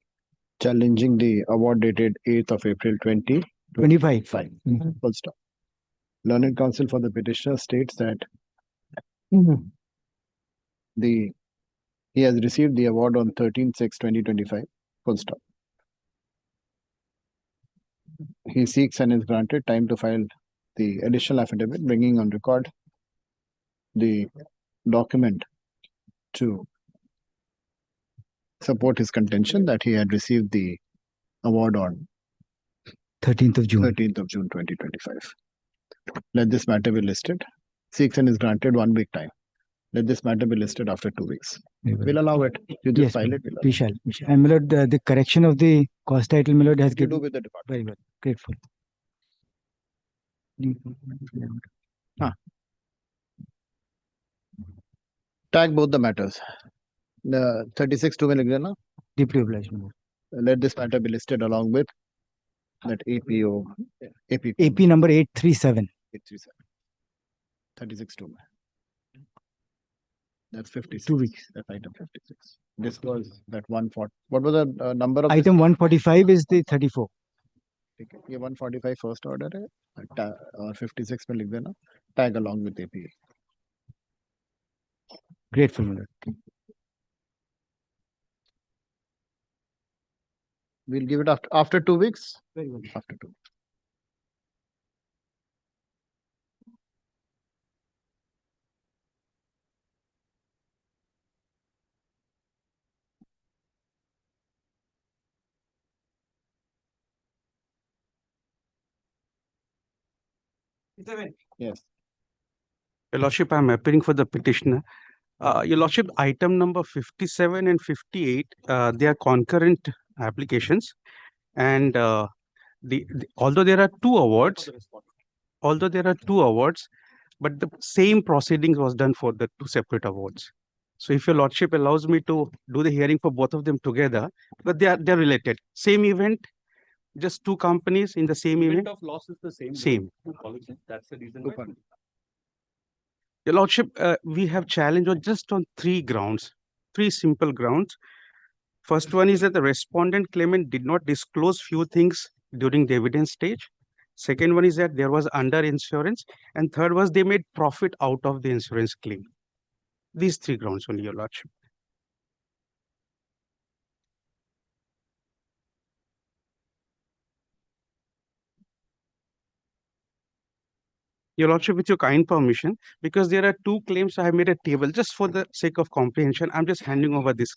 challenging the award dated 8th of April 2025. Full stop. Learned counsel for the petitioner states that he has received the award on 13/6/2025. Full stop. He seeks and is granted time to file the additional affidavit, bringing on record the document to support his contention that he had received the award on 13th of June. 13th of June 2025. Let this matter be listed. Seeks and is granted 1 week time. Let this matter be listed after 2 weeks. We'll allow it. You just Yes, file it. we shall. And my lord, the correction of the cost title, my lord, has You given. do with the department. Very well. Grateful. Tag both the matters. The 36(2) mein likh dena. Deeply obliged, my lord. Let this matter be listed along with that APO. AP number 837. 837. 36(2). That's 56. 2 weeks. That's item 56. This was that 140. What was the number of Item 145 is the 34. this? ये 145 first order है और 56 में लिख देना tag along with APA. Grateful, my lord. We'll give it after 2 weeks. Very well. After 2. Yes. Your Lordship, I am appearing for the petitioner. Your Lordship, item number 57 and 58, they are concurrent applications. And although there are two awards, but the same proceedings was done for the 2 separate awards. So if your Lordship allows me to do the hearing for both of them together, but they're related. Same event, just 2 companies in the same event. Of loss is the same. Same. Apologies. That's the reason. Why. Your Lordship, we have challenged just on 3 grounds, 3 simple grounds. First one is that the respondent claimant did not disclose few things during the evidence stage. Second one is that there was under insurance. And third was they made profit out of the insurance claim. These three grounds only, Your Lordship. Your Lordship, with your kind permission, because there are two claims, I have made a table just for the sake of comprehension. I'm just handing over this.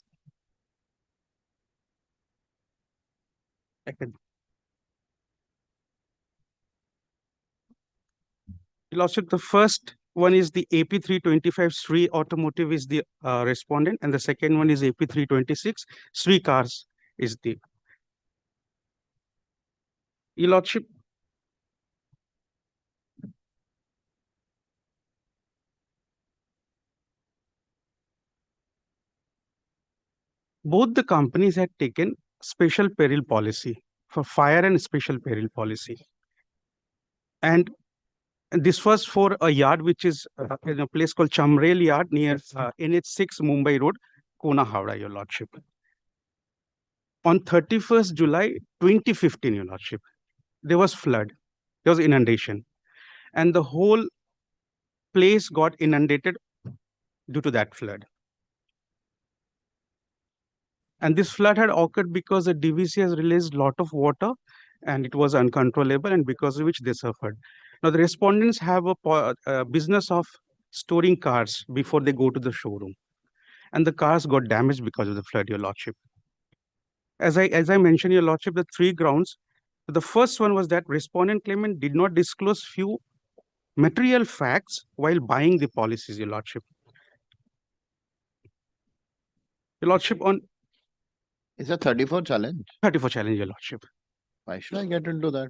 Your Lordship, the first one is the AP325 Sri Automotive is the respondent, and the second one is AP326 Sri Cars is the. Your Lordship, both the companies had taken special peril policy for fire and special peril policy. And this was for a yard which is in a place called Chamrel Yard near NH6 Mumbai Road, Kona, Howrah, Your Lordship. On 31st July 2015, Your Lordship, there was flood, there was inundation, and the whole place got inundated due to that flood. And this flood had occurred because the DVC has released a lot of water and it was uncontrollable, and because of which they suffered. Now, the respondents have a business of storing cars before they go to the showroom. And the cars got damaged because of the flood, Your Lordship. As I mentioned, Your Lordship, the three grounds. The first one was that respondent claimant did not disclose few material facts while buying the policies, Your Lordship. Your Lordship, on Is a 34 challenge? 34 challenge, Your Lordship. Why should I get into that?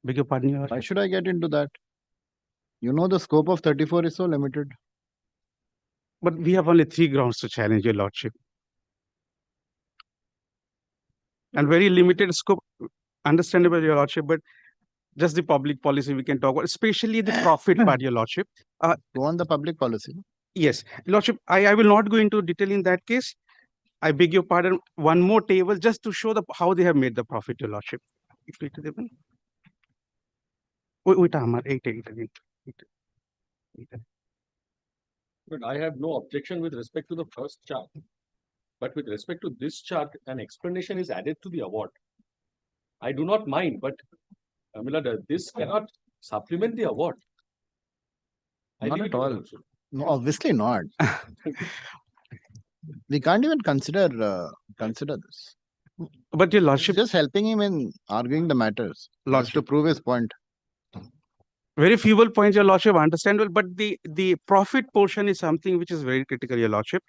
Beg your pardon, Your Lordship. Why should I get into that? You know the scope of 34 is so limited. But we have only three grounds to challenge, Your Lordship. And very limited scope, understandable, Your Lordship, but just the public policy we can talk about, especially the profit part, Your Lordship. Go on the public policy. Yes, Your Lordship, I will not go into detail in that case. I beg your pardon, one more table just to show how they have made the profit, Your Lordship. But I have no objection with respect to the first chart. But with respect to this chart, an explanation is added to the award. I do not mind, but this cannot supplement the award. Not at all. No, obviously not. We can't even consider this. But Your Lordship, just helping him in arguing the matters, just to prove his point. Very feeble points, Your Lordship, understandable, but the profit portion is something which is very critical, Your Lordship.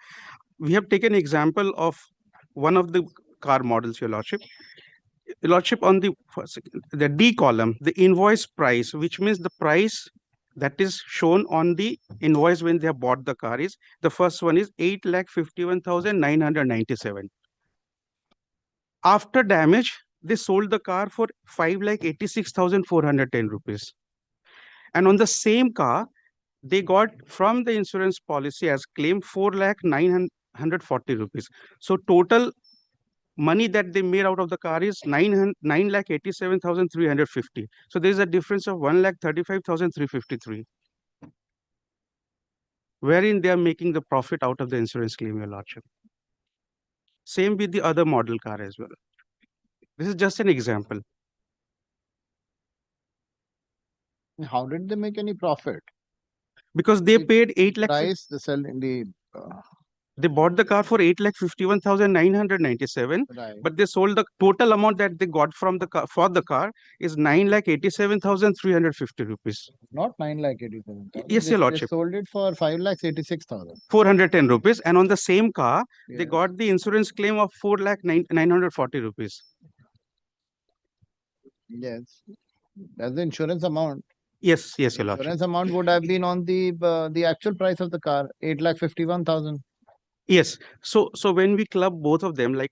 We have taken example of one of the car models, Your Lordship. Your Lordship, on the D column, the invoice price, which means the price that is shown on the invoice when they have bought the car, is the first one is 8,51,997. After damage, they sold the car for 5,86,410 rupees. And on the same car, they got from the insurance policy as claim 4,940 rupees. So total money that they made out of the car is 9,87,350. So there is a difference of 1,35,353. Wherein they are making the profit out of the insurance claim, Your Lordship. Same with the other model car as well. This is just an example. How did they make any profit? Because they paid 8 lakh. Price the sell in the. They bought the car for 8,51,997, Right. but they sold the total amount that they got from the car for the car is 9,87,350 rupees. Not 9,87,000. Yes, Your Lordship. They sold it for 5,86,000. 410 rupees, and on the same car, they Yes. got the insurance claim of 4,940 rupees. Yes, that's the insurance amount. Yes, yes, Your Lordship. Insurance amount would have been on the actual price of the car, 8,51,000. Yes. So when we club both of them, like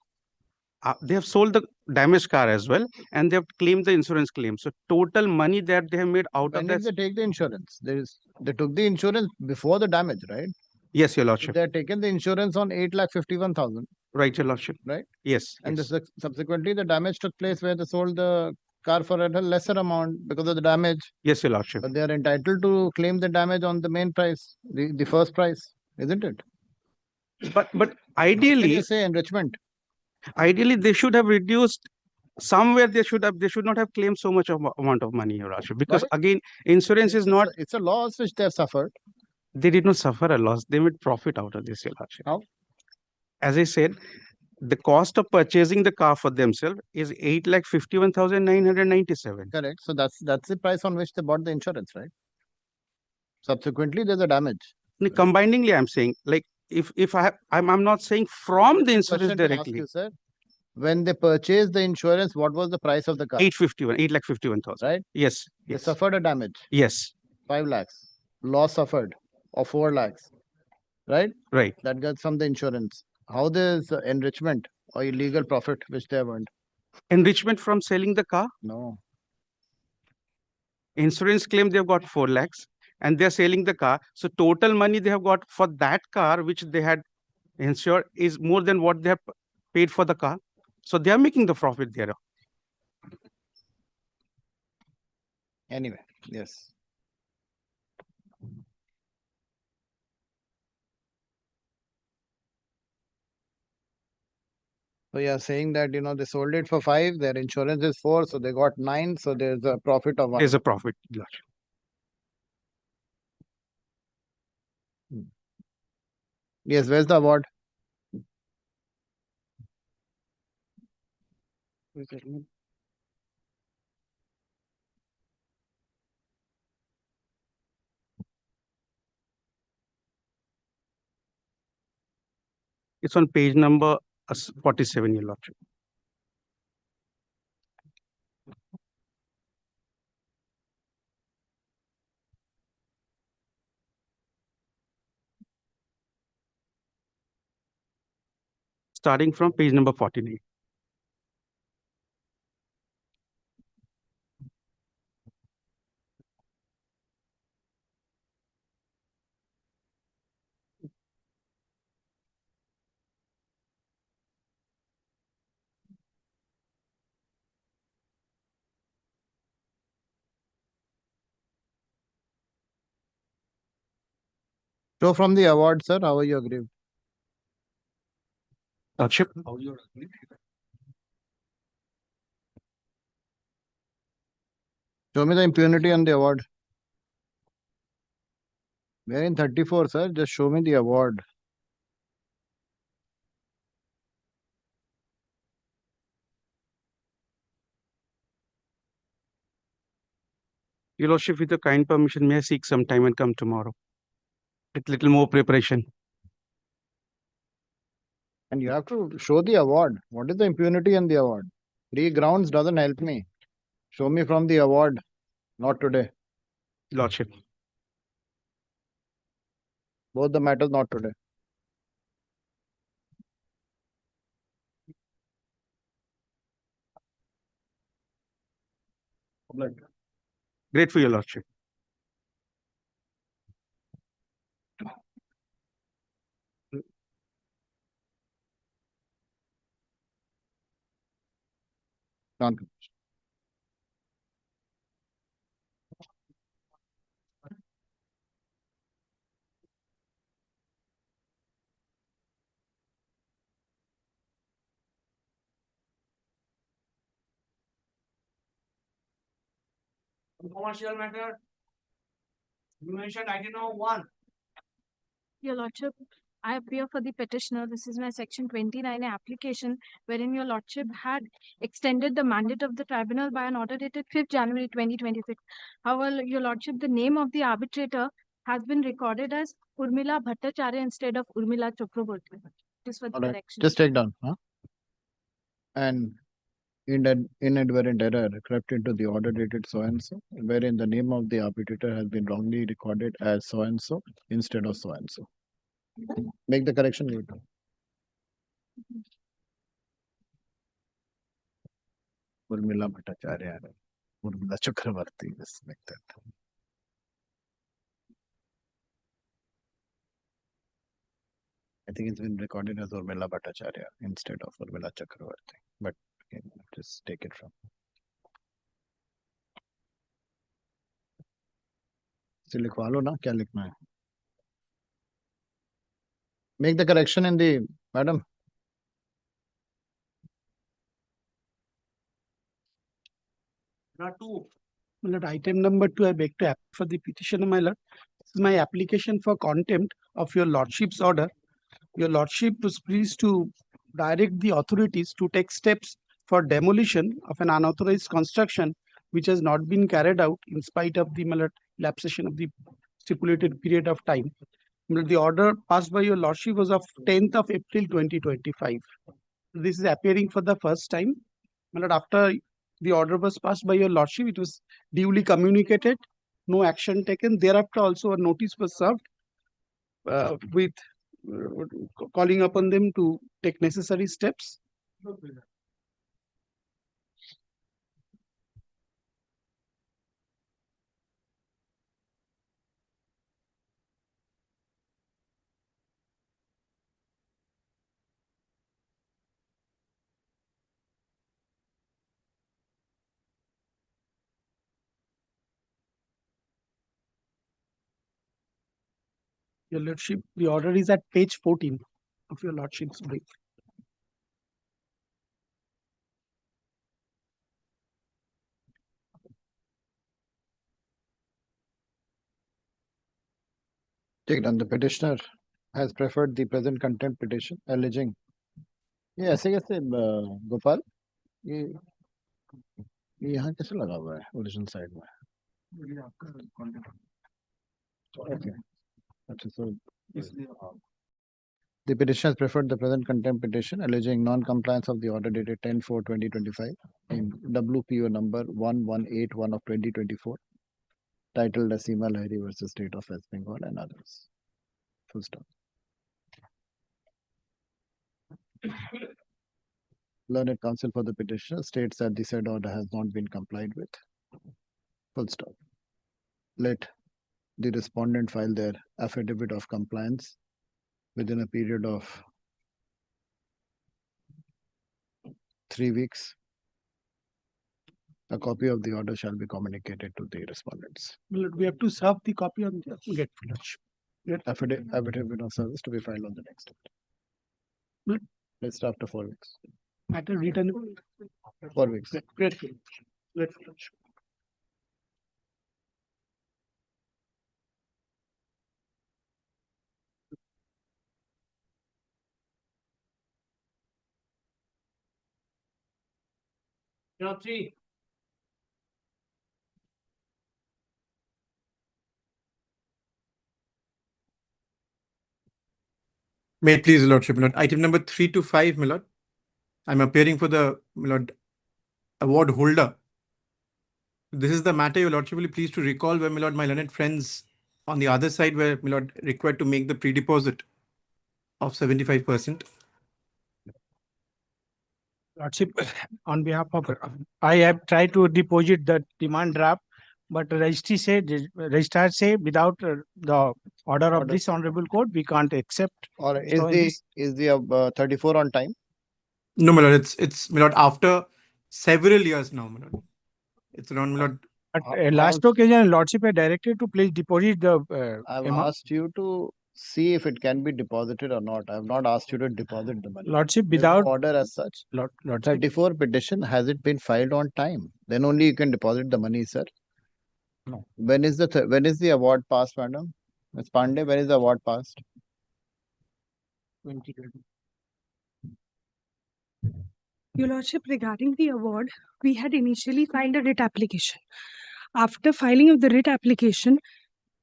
they have sold the damaged car as well, and they have claimed the insurance claim. So total money that they have made out When of did that. they take the insurance? They took the insurance before the damage, right? Yes, Your Lordship. They had taken the insurance on 8,51,000. Right, Your Lordship. Right? Yes. And yes. subsequently, the damage took place where they sold the car for a lesser amount because of the damage. Yes, Your Lordship. But they are entitled to claim the damage on the main price, the first price, isn't it? But Can ideally, you say enrichment? Ideally, they should have reduced somewhere. They should not have claimed so much of amount of money, Your Lordship, because again, insurance is not. It's a loss which they have suffered. They did not suffer a loss. They made profit out of this, Your Lordship. How? As I said, the cost of purchasing the car for themselves is 8,51,997. Correct. So that's the price on which they bought the insurance, right? Subsequently, there's a damage. Combiningly, I'm saying, like, if I'm not saying from the insurance Question to ask directly. you, sir. When they purchased the insurance, what was the price of the car? 8,51,000. Right? Yes. They Yes. suffered a damage. Yes. 5 lakhs. Loss suffered of 4 lakhs. Right? Right. That gets from the insurance. How there's enrichment or illegal profit which they have earned? Enrichment from selling the car? No. Insurance claim they've got 4 lakhs and they're selling the car. So total money they have got for that car which they had insured is more than what they have paid for the car. So they are making the profit there. Anyway, yes. So you are saying that, they sold it for 5, their insurance is 4, so they got 9, so there's a profit of 1. There's a profit. Yes, where's the award? It's on page number 47, Your Lordship. Starting from page number 49. So from the award, sir, how are you aggrieved? Lordship. Show me the impunity on the award. We're in 34, sir. Just show me the award. Your Lordship, with your kind permission, may I seek some time and come tomorrow with little more preparation? And you have to show the award. What is the impunity in the award? 3 grounds doesn't help me. Show me from the award, not today. Lordship. Both the matters, not today. Great for your Lordship. Non. Commercial matter. You mentioned item number 1. Your Lordship, I appear for the petitioner. This is my section 29 application, wherein your Lordship had extended the mandate of the tribunal by an order dated 5th January 2026. However, your Lordship, the name of the arbitrator has been recorded as Urmila Bhattacharya instead of Urmila Chakraborty. This for the All right. correction. Just take down. And inadvertent error crept into the order dated so and so, wherein the name of the arbitrator has been wrongly recorded as so and so instead of so and so. Make the correction later. Urmila Bhattacharya, Urmila Chakraborty. Let's make that. I think it's been recorded as Urmila Bhattacharya instead of Urmila Chakravarti. But okay, just take it from. So लिखवा लो ना क्या लिखना है. Make the correction in the madam. Item number 2, I beg to app for the petitioner, my lord. This is my application for contempt of your lordship's order. Your lordship was pleased to direct the authorities to take steps for demolition of an unauthorized construction which has not been carried out in spite of the lapsation of the stipulated period of time. The order passed by your lordship was of 10th of April 2025. This is appearing for the first time. After the order was passed by your lordship, it was duly communicated, no action taken. Thereafter also a notice was served with calling upon them to take necessary steps. Your lordship, the order is at page 14 of your lordship's brief. Take down. The petitioner has preferred the present contempt petition, alleging. ये ऐसे कैसे गोपाल ये यहाँ कैसे लगा हुआ है original side में? Okay. So the petitioner has preferred the present contempt petition, alleging non-compliance of the order dated 10/4/2025 in WPO number 1181 of 2024, titled as Seema Lahiri versus State of West Bengal and others. Full stop. Learned counsel for the petitioner states that the said order has not been complied with. Full stop. Let the respondent file their affidavit of compliance within a period of 3 weeks. A copy of the order shall be communicated to the respondents. We have to serve the copy on the Affidavit of service to be filed on the next date. Let's after 4 weeks. Matter written 4 weeks. Great. Three. May it please, Lordship, my lord. Item number 3 to 5, my lord. I'm appearing for the, my lord, award holder. This is the matter, your lordship will be pleased to recall where, my lord, my learned friends on the other side were, my lord, required to make the pre-deposit of 75%. Lordship, on behalf of, I have tried to deposit the demand draft, but registrar say without the order of this honorable court, we can't accept. Or is the 34 on time? No, my lord, it's my lord, after several years now, my lord. It's around, my lord. At last occasion, lordship had directed to please deposit the I've amount. asked you to see if it can be deposited or not. I have not asked you to deposit the money. Lordship, There's no without order as such. Lordship. 34 petition, has it been filed on time? Then only you can deposit the money, sir. No. When is the award passed, madam? Ms. Pandey, when is the award passed? 2020. Your Lordship, regarding the award, we had initially filed a writ application. After filing of the writ application,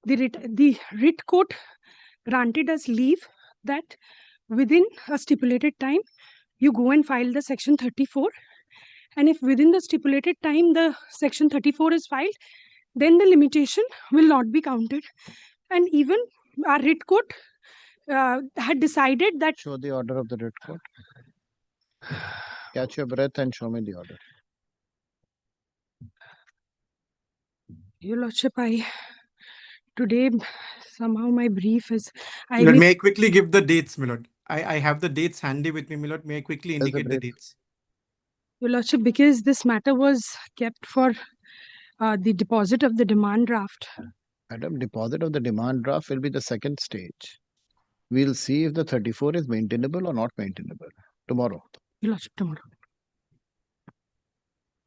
the writ court granted us leave that within a stipulated time, you go and file the section 34. And if within the stipulated time, the section 34 is filed, then the limitation will not be counted. And even our writ court had decided that. Show the order of the writ court. Catch your breath and show me the order. Your Lordship, today somehow my brief is. May I quickly give the dates, my lord? I have the dates handy with me, my lord. May I quickly indicate the dates? Your Lordship, because this matter was kept for the deposit of the demand draft. Madam, deposit of the demand draft will be the second stage. We'll see if the 34 is maintainable or not maintainable tomorrow. Your Lordship, tomorrow.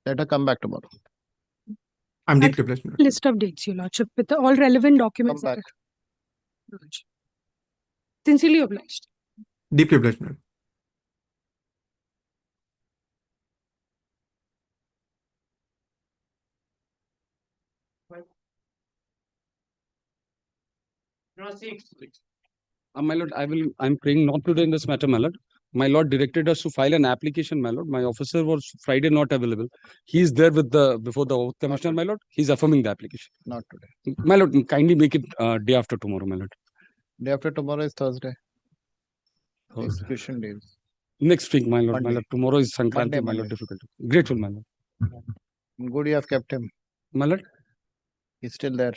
Let her come back tomorrow. I'm deeply obliged, my lord. List of dates, Your Lordship, with all relevant documents. Come back. Your Lordship. Sincerely obliged. Deeply obliged, my lord. My lord, I'm praying not today in this matter, my lord. My lord directed us to file an application, my lord. My officer was Friday not available. He is there with before the oath commissioner, my lord. He's affirming the application. Not today. My lord, kindly make it day after tomorrow, my lord. Day after tomorrow is Thursday. Thursday. Execution days. Next week, my lord. Monday. My lord, tomorrow is Sankranti, my lord. Difficult. Grateful, my lord. Good you have kept him. My lord. He's still there.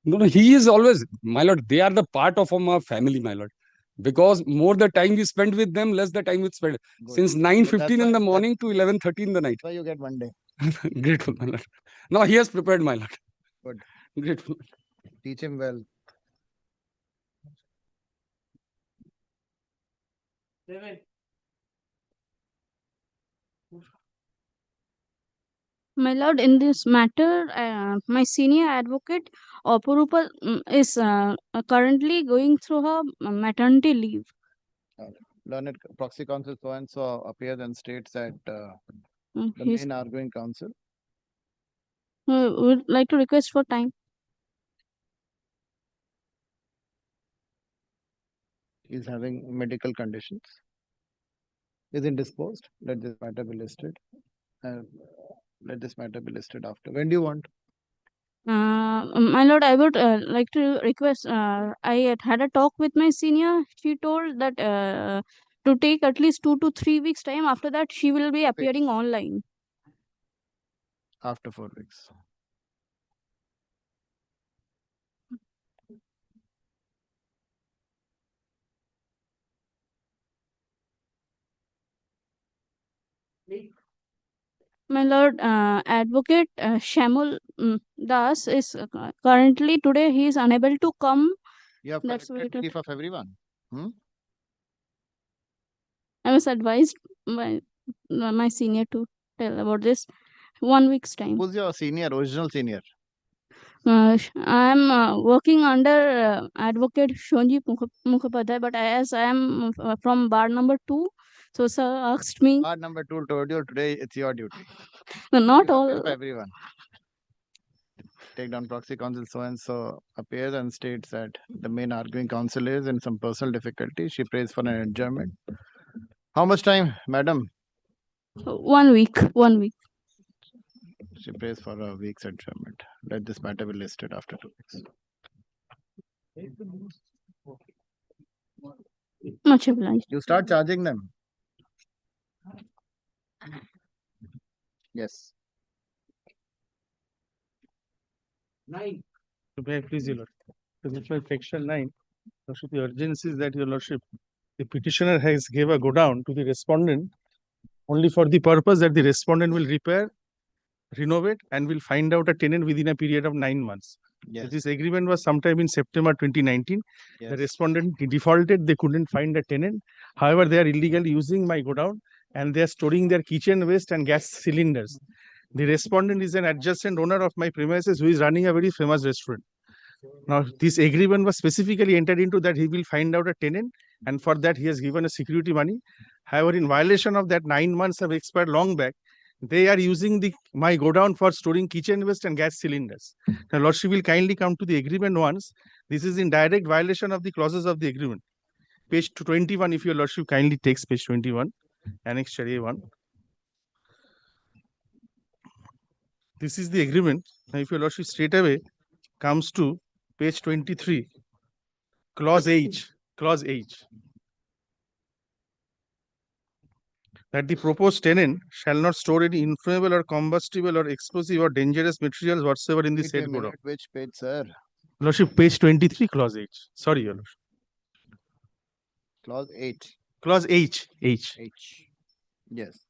No, he is always, my lord. They are the part of our family, my lord. Because more the time we spend with them, less the time we spend. Good. Since So 9:15 in why- the morning to 11:30 in the night. That's why you get one day. Grateful, my lord. No, he has prepared, my lord. Good. Grateful. Teach him well. My lord, in this matter, my senior advocate, Aparupa, is currently going through her maternity leave. Learned proxy counsel so and so appears and states that the He's- main arguing counsel would like to request for time. is having medical conditions. Is indisposed. Let this matter be listed. Let this matter be listed after. When do you want? My lord, I would like to request. I had a talk with my senior. She told that to take at least 2 to 3 weeks time. After that, she will be appearing online. After 4 weeks. My lord, advocate Shamul Das is currently today. He is unable to come. You have That's why collected brief of everyone. I was advised by my senior to tell about this. 1 week's time. Who's your senior, original senior? I'm working under advocate Shonji Mukhopadhyay, but as I am from bar number 2, so sir asked me. Bar number 2 told you today it's your duty. No, not You have all. brief everyone. Take down proxy counsel so and so appears and states that the main arguing counsel is in some personal difficulty. She prays for an adjournment. How much time, madam? 1 week. 1 week. She prays for a week's adjournment. Let this matter be listed after 2 weeks. Much obliged. You start charging them. Yes. 9. May I please, your lordship? This is section 9. Lordship, the urgency is that, your lordship, the petitioner has gave a go down to the respondent only for the purpose that the respondent will repair, renovate, and will find out a tenant within a period of 9 months. Yes. This agreement was sometime in September 2019. The Yes. respondent defaulted, they couldn't find a tenant. However, they are illegally using my godown and they are storing their kitchen waste and gas cylinders. The respondent is an adjacent owner of my premises who is running a very famous restaurant. Now, this agreement was specifically entered into that he will find out a tenant, and for that he has given a security money. However, in violation of that, 9 months have expired long back. They are using my godown for storing kitchen waste and gas cylinders. Now, lordship will kindly come to the agreement once. This is in direct violation of the clauses of the agreement. Page 21, if your lordship kindly takes page 21, annexure A1. This is the agreement. Now, if your lordship straight away comes to page 23, clause H, that the proposed tenant shall not store any inflammable or combustible or explosive or dangerous materials whatsoever in the said godown. Which page, sir? Lordship, page 23, clause H. Sorry, your lordship. Clause 8. Clause H. H. Yes.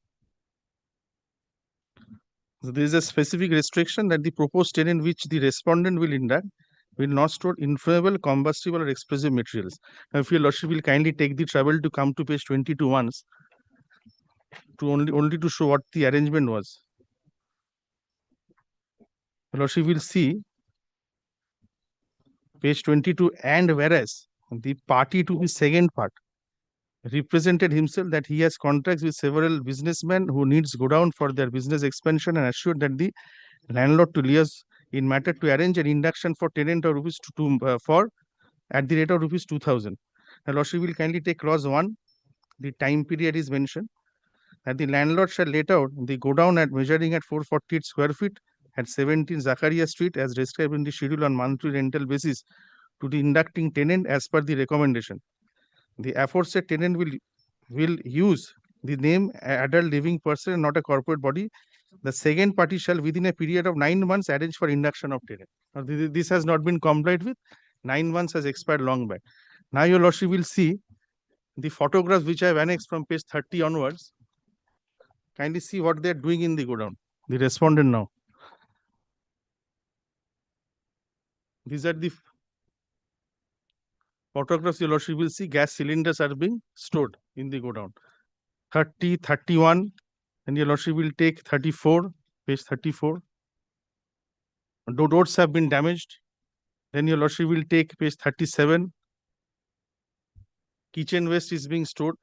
So there is a specific restriction that the proposed tenant which the respondent will induct will not store inflammable, combustible, or explosive materials. Now, if your lordship will kindly take the trouble to come to page 22 once, to only to show what the arrangement was. Your lordship will see page 22, and whereas the party to the second part represented himself that he has contracts with several businessmen who needs go down for their business expansion, and assured that the landlord to liaise in matter to arrange an induction for tenant or rupees for at the rate of rupees 2000. Now, lordship will kindly take clause 1. The time period is mentioned that the landlord shall let out the go down at measuring at 448 square feet at 17 Zakaria Street as described in the schedule on monthly rental basis to the inducting tenant as per the recommendation. The aforesaid tenant will use the name adult living person and not a corporate body. The second party shall within a period of 9 months arrange for induction of tenant. Now, this has not been complied with. 9 months has expired long back. Now your lordship will see the photographs which I have annexed from page 30 onwards. Kindly see what they are doing in the godown. The respondent now. These are the photographs your lordship will see. Gas cylinders are being stored in the godown. 30, 31, and your lordship will take 34, page 34. Doors have been damaged. Then your lordship will take page 37. Kitchen waste is being stored.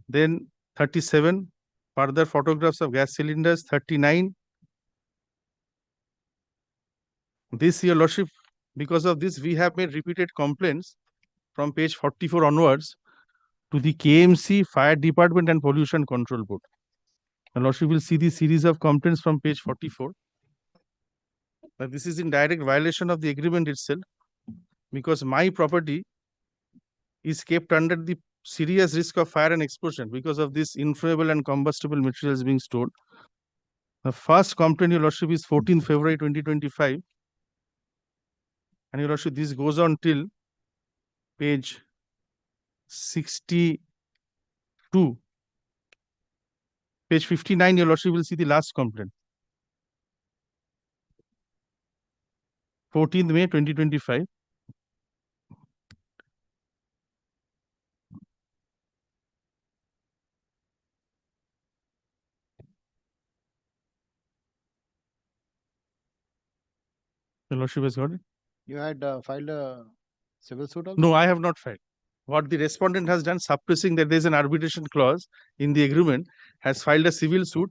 Then 37, further photographs of gas cylinders. 39. This, your lordship, because of this, we have made repeated complaints from page 44 onwards to the KMC, Fire Department, and Pollution Control Board. Your lordship will see the series of complaints from page 44. Now, this is in direct violation of the agreement itself, because my property is kept under the serious risk of fire and explosion because of this inflammable and combustible materials being stored. The first complaint, your lordship, is 14 February 2025. And your lordship, this goes on till page 62. Page 59, your lordship will see the last complaint. 14th May 2025. Your lordship has got it? You had filed a civil suit also? No, I have not filed. What the respondent has done, suppressing that there is an arbitration clause in the agreement, has filed a civil suit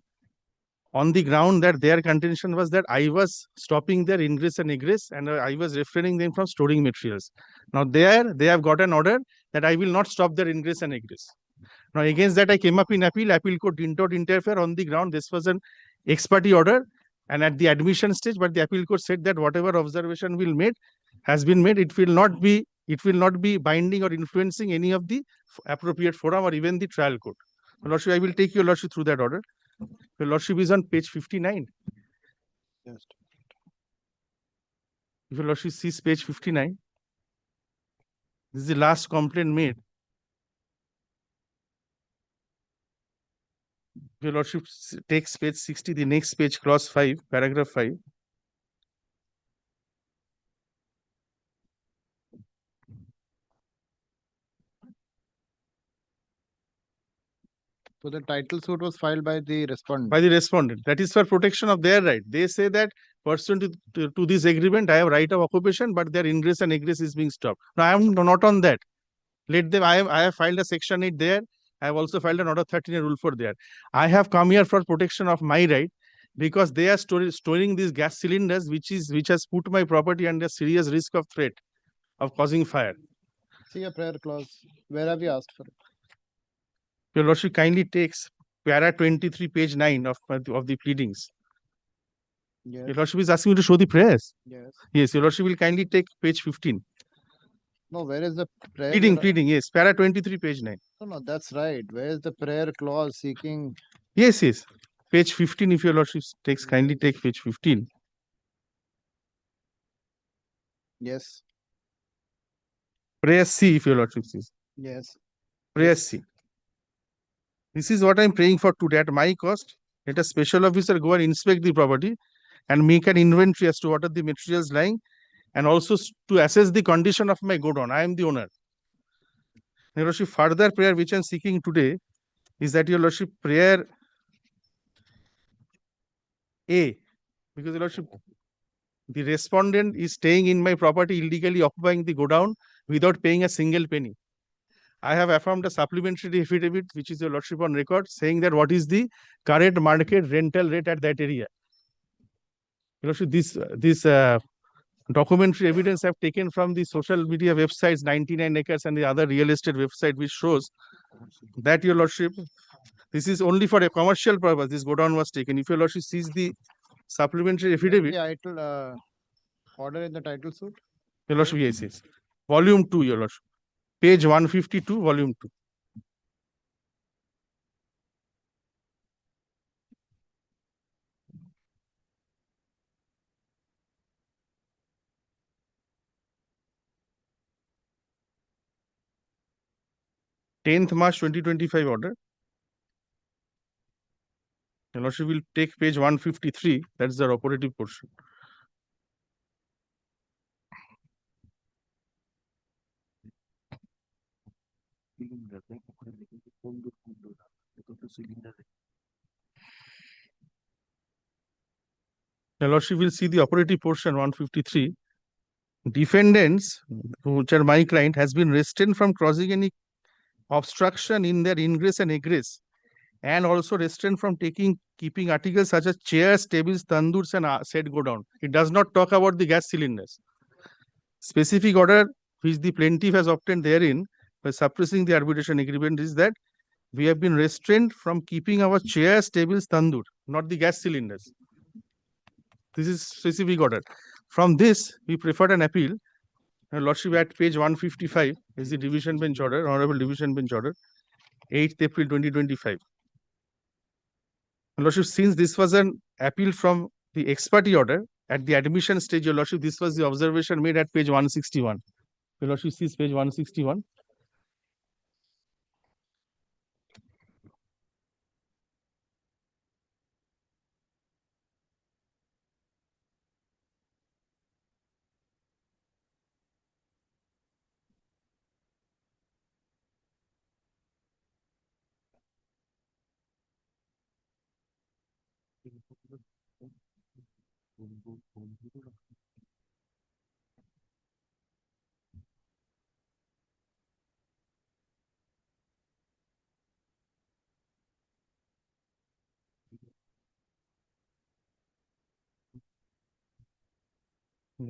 on the ground that their contention was that I was stopping their ingress and egress, and I was refraining them from storing materials. Now there they have got an order that I will not stop their ingress and egress. Now against that I came up in appeal. Appeal court did not interfere on the ground. This was an ex parte order, and at the admission stage, but the appeal court said that whatever observation has been made, it will not be binding or influencing any of the appropriate forum or even the trial court. Lordship, I will take your lordship through that order. Your lordship is on page 59. Yes. If your lordship sees page 59, this is the last complaint made. If your lordship takes page 60, the next page, clause 5, paragraph 5. So the title suit was filed by the respondent. By the respondent. That is for protection of their right. They say that pursuant to this agreement, I have right of occupation, but their ingress and egress is being stopped. Now, I am not on that. Let them. I have filed a section 8 there. I have also filed another 13 rule for there. I have come here for protection of my right because they are storing these gas cylinders, which has put my property under serious risk of threat of causing fire. See a prayer clause. Where have you asked for it? Your lordship kindly takes para 23, page 9 of the pleadings. Yes. Your lordship is asking me to show the prayers. Yes. Yes, your lordship will kindly take page 15. No, where is the prayer? Pleading, yes. Para 23, page 9. No, that's right. Where is the prayer clause seeking? Yes. Page 15, if your lordship takes, kindly take page 15. Yes. Prayer C, if your lordship sees. Yes. Prayer C. This is what I'm praying for today at my cost. Let a special officer go and inspect the property and make an inventory as to what are the materials lying, and also to assess the condition of my godown. I am the owner. Your Lordship, further prayer which I am seeking today is that, Your Lordship, prayer A, because Your Lordship, the respondent is staying in my property illegally, occupying the godown without paying a single penny. I have affirmed a supplementary affidavit, which is Your Lordship on record, saying that what is the current market rental rate at that area. Your Lordship, this documentary evidence I've taken from the social media websites, 99 acres and the other real estate website, which shows that, Your Lordship, this is only for a commercial purpose. This godown was taken. If Your Lordship sees the supplementary affidavit, Order in the title suit. Your Lordship, yes. Volume 2, Your Lordship. Page 152, volume 2. March 10th, 2025 order. Your Lordship will take page 153. That's the operative portion. Your Lordship will see the operative portion 153. Defendants, which are my client, has been restrained from causing any obstruction in their ingress and egress, and also restrained from keeping articles such as chairs, tables, tandoors, and said go down. It does not talk about the gas cylinders. Specific order which the plaintiff has obtained therein by suppressing the arbitration agreement is that we have been restrained from keeping our chairs, tables, tandoor, not the gas cylinders. This is specific order. From this, we preferred an appeal. Your Lordship, at page 155 is the division bench order, Honorable Division Bench Order, 8th April 2025. Your Lordship, since this was an appeal from the ex parte order, at the admission stage, Your Lordship, this was the observation made at page 161. Your Lordship sees page 161.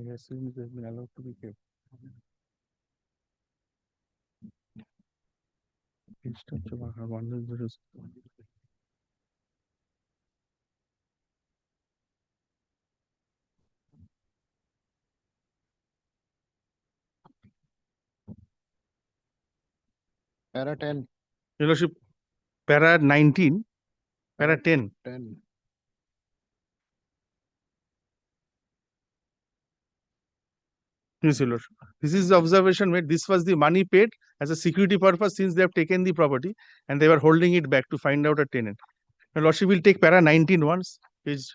Yes, has been allowed to be kept. Para 10. Your Lordship, para 19, para 10. 10. Yes, Your Lordship. This is the observation made. This was the money paid as a security purpose since they have taken the property and they were holding it back to find out a tenant. Your Lordship will take para 19 once, page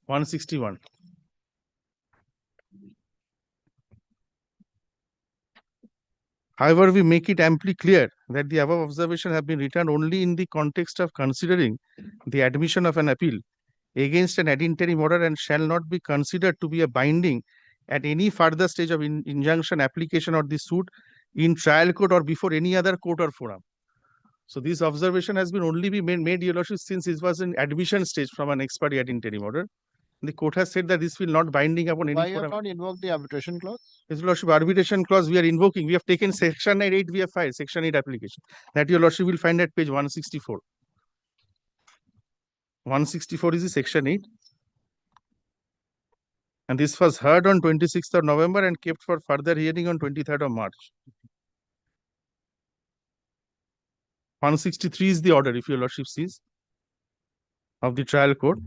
161. However, we make it amply clear that the above observation have been written only in the context of considering the admission of an appeal against an ad interim order and shall not be considered to be a binding at any further stage of injunction application or the suit in trial court or before any other court or forum. So this observation has been only made, Your Lordship, since it was in admission stage from an ex parte ad interim order. The court has said that this will not binding upon any Why you have forum. not invoked the arbitration clause? His Lordship, arbitration clause we are invoking. We have taken section 8, we have filed section 8 application. That Your Lordship will find at page 164. 164 is the section 8. And this was heard on 26th of November and kept for further hearing on 23rd of March. 163 is the order, if Your Lordship sees, of the trial court.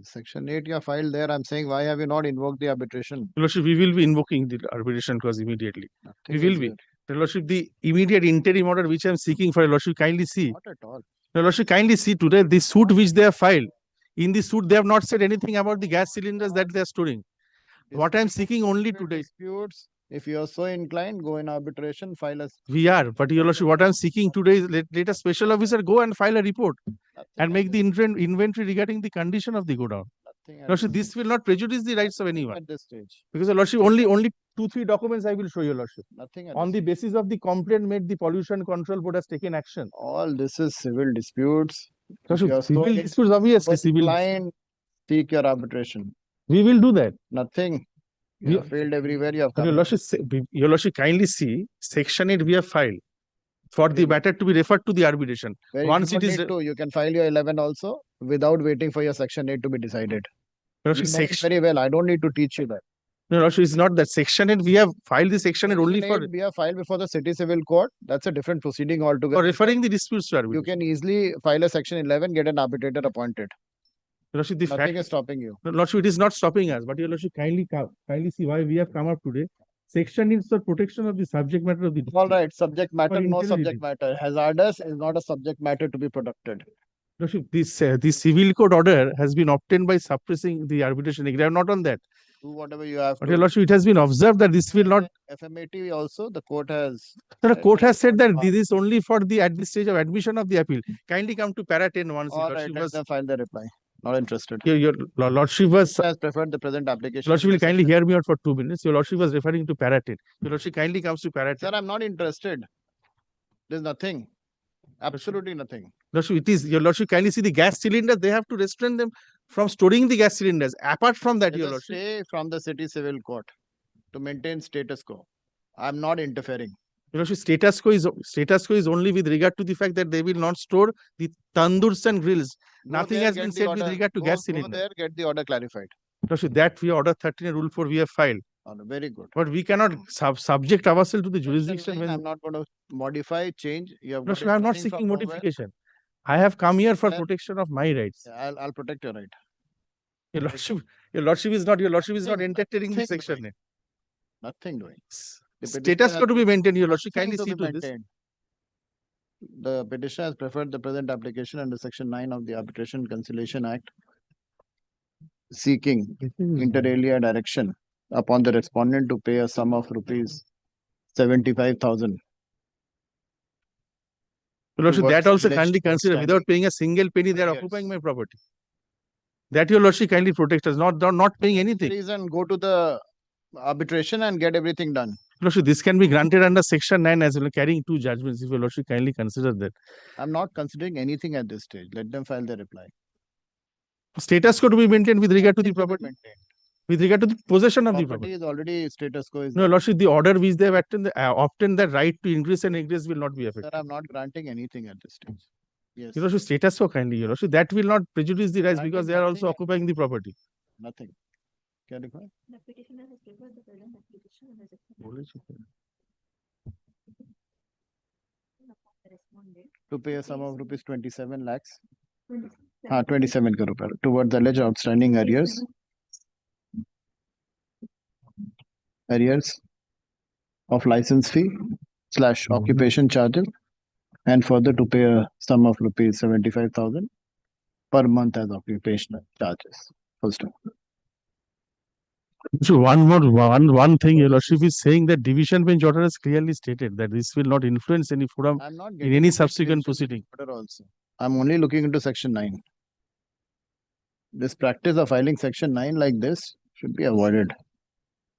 Section 8, you have filed there. I'm saying, why have you not invoked the arbitration? Your Lordship, we will be invoking the arbitration clause immediately. We Nothing will is be. there. Your Lordship, the immediate interim order which I'm seeking for, Your Lordship, kindly see. Not at all. Your Lordship, kindly see today the suit which they have filed. In the suit, they have not said anything about the gas cylinders that they are storing. What I'm seeking only today. Disputes, if you are so inclined, go in arbitration, file a. We are, but Your Lordship, what I'm seeking today is let a special officer go and file a report and make the inventory regarding the condition of the godown. Your Lordship, this will not prejudice the rights of anyone. At this stage. Because Your Lordship, only 2-3 documents I will show Your Lordship. Nothing at On the basis of the complaint made, the Pollution Control Board has taken action. All this is civil disputes. Your If you are Lordship, so civil disputes, obviously civil. inclined, seek your arbitration. We will do that. Nothing. You We- have failed everywhere. You have But come. Your Lordship, kindly see Section 8 we have filed for the matter to be referred to the arbitration. Where Once you it don't is need to, you can file your 11 also without waiting for your Section 8 to be decided. Your You Lordship, know it very well. I don't need to teach you that. No, Lordship, it's not that Section 8 we have filed the Section 8 only Section for 8 we have filed before the city civil court. That's a different proceeding altogether. referring the disputes to You arbitration. can easily file a Section 11, get an arbitrator appointed. Your Lordship, the Nothing fact, is stopping you. No, Lordship, it is not stopping us, but Your Lordship, kindly see why we have come up today. Section is for protection of the subject matter of the All right, subject matter, no integrity. subject matter. Hazardous is not a subject matter to be protected. Lordship, this civil court order has been obtained by suppressing the arbitration agreement. Not on that. Do whatever you have But to. Your Lordship, it has been observed that this will not. FMAT also, the court has. The court has said that this is only for the at the stage of admission of the appeal. Kindly come to para 10 once. All right, let them file the reply. Not interested. Your Lordship was. Has preferred the present application. Lordship will kindly hear me out for 2 minutes. Your Lordship was referring to para 10. Your Lordship kindly comes to para 10. Sir, I'm not interested. There's nothing. Absolutely nothing. Lordship, it is. Your Lordship kindly see the gas cylinders. They have to restrain them from storing the gas cylinders. Apart from that, There's Your a Lordship. stay from the city civil court to maintain status quo. I'm not interfering. Your Lordship, status quo is only with regard to the fact that they will not store the tandoors and grills. Nothing there, has get been the said with order. regard to Go- gas go cylinder. there, get the order clarified. Lordship, that we order 13 and rule 4 we have filed. Very good. But we cannot subject ourselves to the jurisdiction. Section 9, I'm not going to modify, change. You have got Lordship, it I am not coming seeking from nowhere. modification. I have come here for Then- protection of my rights. Yeah, I'll protect your right. Your Lordship is not Nothing- entertaining the nothing section. doing. Nothing doing. The Status petitioner quo to be has- maintained. Your Lordship nothing kindly to see be to this. maintained. The petitioner has preferred the present application under Section 9 of the Arbitration Conciliation Act, seeking inter alia direction upon the respondent to pay a sum of rupees 75,000. Your Lordship, towards that also alleged kindly consider outstanding without paying a single penny, they are arrears. occupying my property. That Your Lordship kindly protect us, not paying anything. Reason, go to the arbitration and get everything done. Your Lordship, this can be granted under Section 9 as well, carrying 2 judgments. If Your Lordship kindly consider that. I'm not considering anything at this stage. Let them file their reply. Status quo to be maintained with regard to the Nothing to be property, maintained. with regard to the possession of the Property property. is already status quo. Is No, there. Lordship, the order which they have obtained the right to increase and egress will not be Sir, affected. I'm not granting anything at this stage. Yes, Your Lordship, status quo kindly, Your Lordship, that will not prejudice the rights because they are also nothing. occupying the property. nothing. Can I require? The petitioner has preferred the present application and has To pay a sum of rupees 27 lakhs. 27 crore rupees towards alleged outstanding arrears. Arrears of license fee / occupation charges, and further to pay a sum of rupees 75,000 per month as occupational charges. Full stop. So one thing, Your Lordship is saying that division bench order has clearly stated that this will not influence any forum I'm not in getting any into subsequent division proceeding. order also. I'm only looking into Section 9. This practice of filing Section 9 like this should be avoided.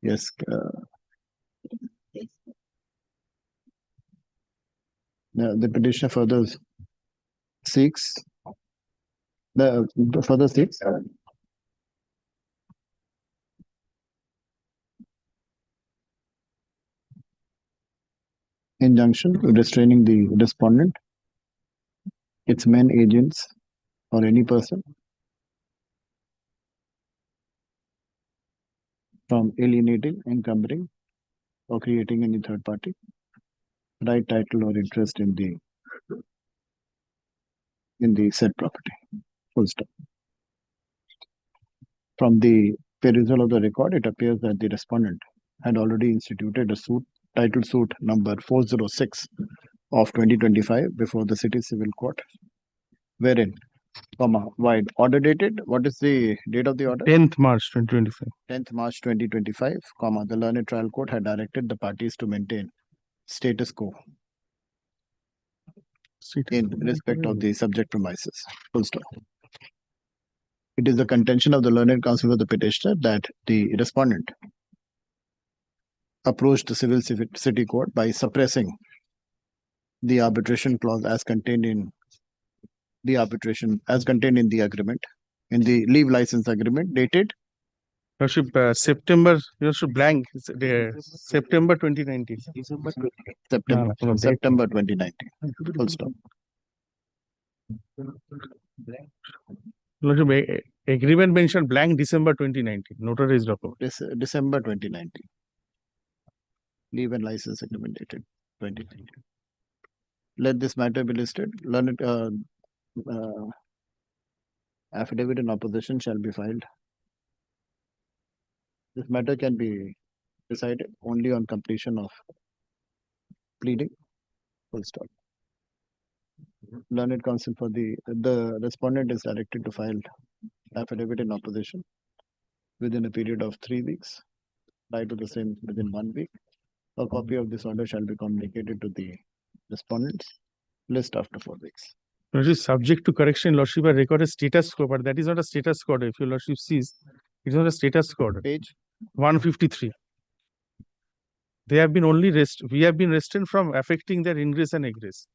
Yes. The petitioner further seeks injunction restraining the respondent, its men, agents, or any person from alienating, encumbering, or creating any third party right, title, or interest in the said property. Full stop. From the perusal of the record, it appears that the respondent had already instituted a title suit number 406 of 2025 before the City Civil Court, wherein, while order dated, what is the date of the order? 10th March 2025. 10th March 2025, the learned trial court had directed the parties to maintain status quo in respect of the subject premises. Full stop. It is the contention of the learned counsel for the petitioner that the respondent approached the city court by suppressing the arbitration clause as contained in the agreement, in the leave license agreement dated September, blank, September 2019. September 2019. Full stop. Agreement mentioned blank December 2019. Notarized document. December 2019. Leave and license agreement dated 2019. Let this matter be listed. Learned affidavit in opposition shall be filed. This matter can be decided only on completion of pleading. Full stop. Learned counsel for the respondent is directed to file affidavit in opposition within a period of 3 weeks. Prior to the same within 1 week. A copy of this order shall be communicated to the respondents. List after 4 weeks. Lordship, subject to correction, Lordship, I record a status quo, but that is not a status quo. If your Lordship sees, it's not a status quo. Page 153. We have been restrained from affecting their ingress and egress,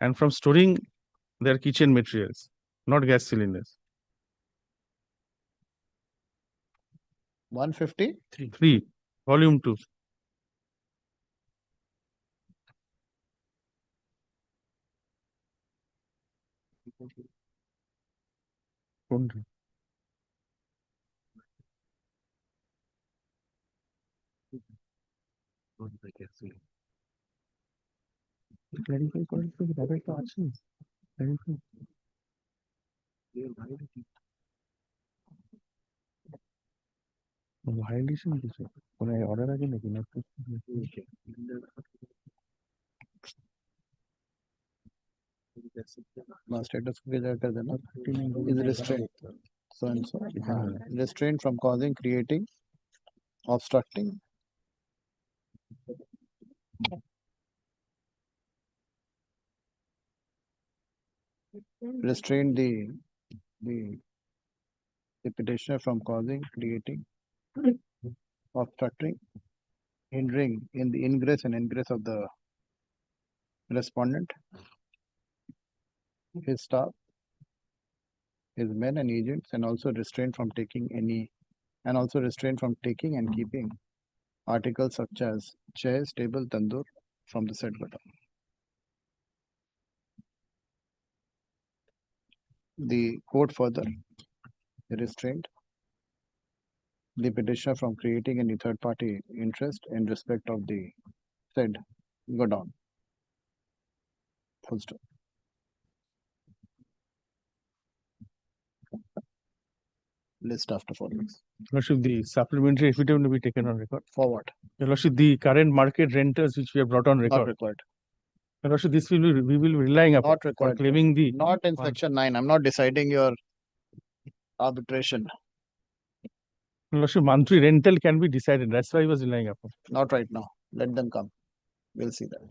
and from storing their kitchen materials, not gas cylinders. 153. Volume 2. Clarify করতে ব্যাপার তো আছে violation কিছু কোনো order আছে নাকি না status is restrained. So and so. Restrained from causing, creating, obstructing. Restrain the petitioner from causing, creating, obstructing, hindering in the ingress and egress of the respondent, his staff, his men and agents, and also restrained from taking and keeping articles such as chairs, table, tandoor from the said godown. The court further restrained the petitioner from creating any third party interest in respect of the said godown. Full stop. List after 4 weeks. Lordship, the supplementary affidavit will be taken on record. For what? Your Lordship, the current market renters which we have brought on record. Not required. Your Lordship, this we will be relying upon. Not required. For claiming the. Not in section 9. I'm not deciding your arbitration. Your Lordship, monthly rental can be decided. That's why I was relying upon. Not right now. Let them come. We'll see that.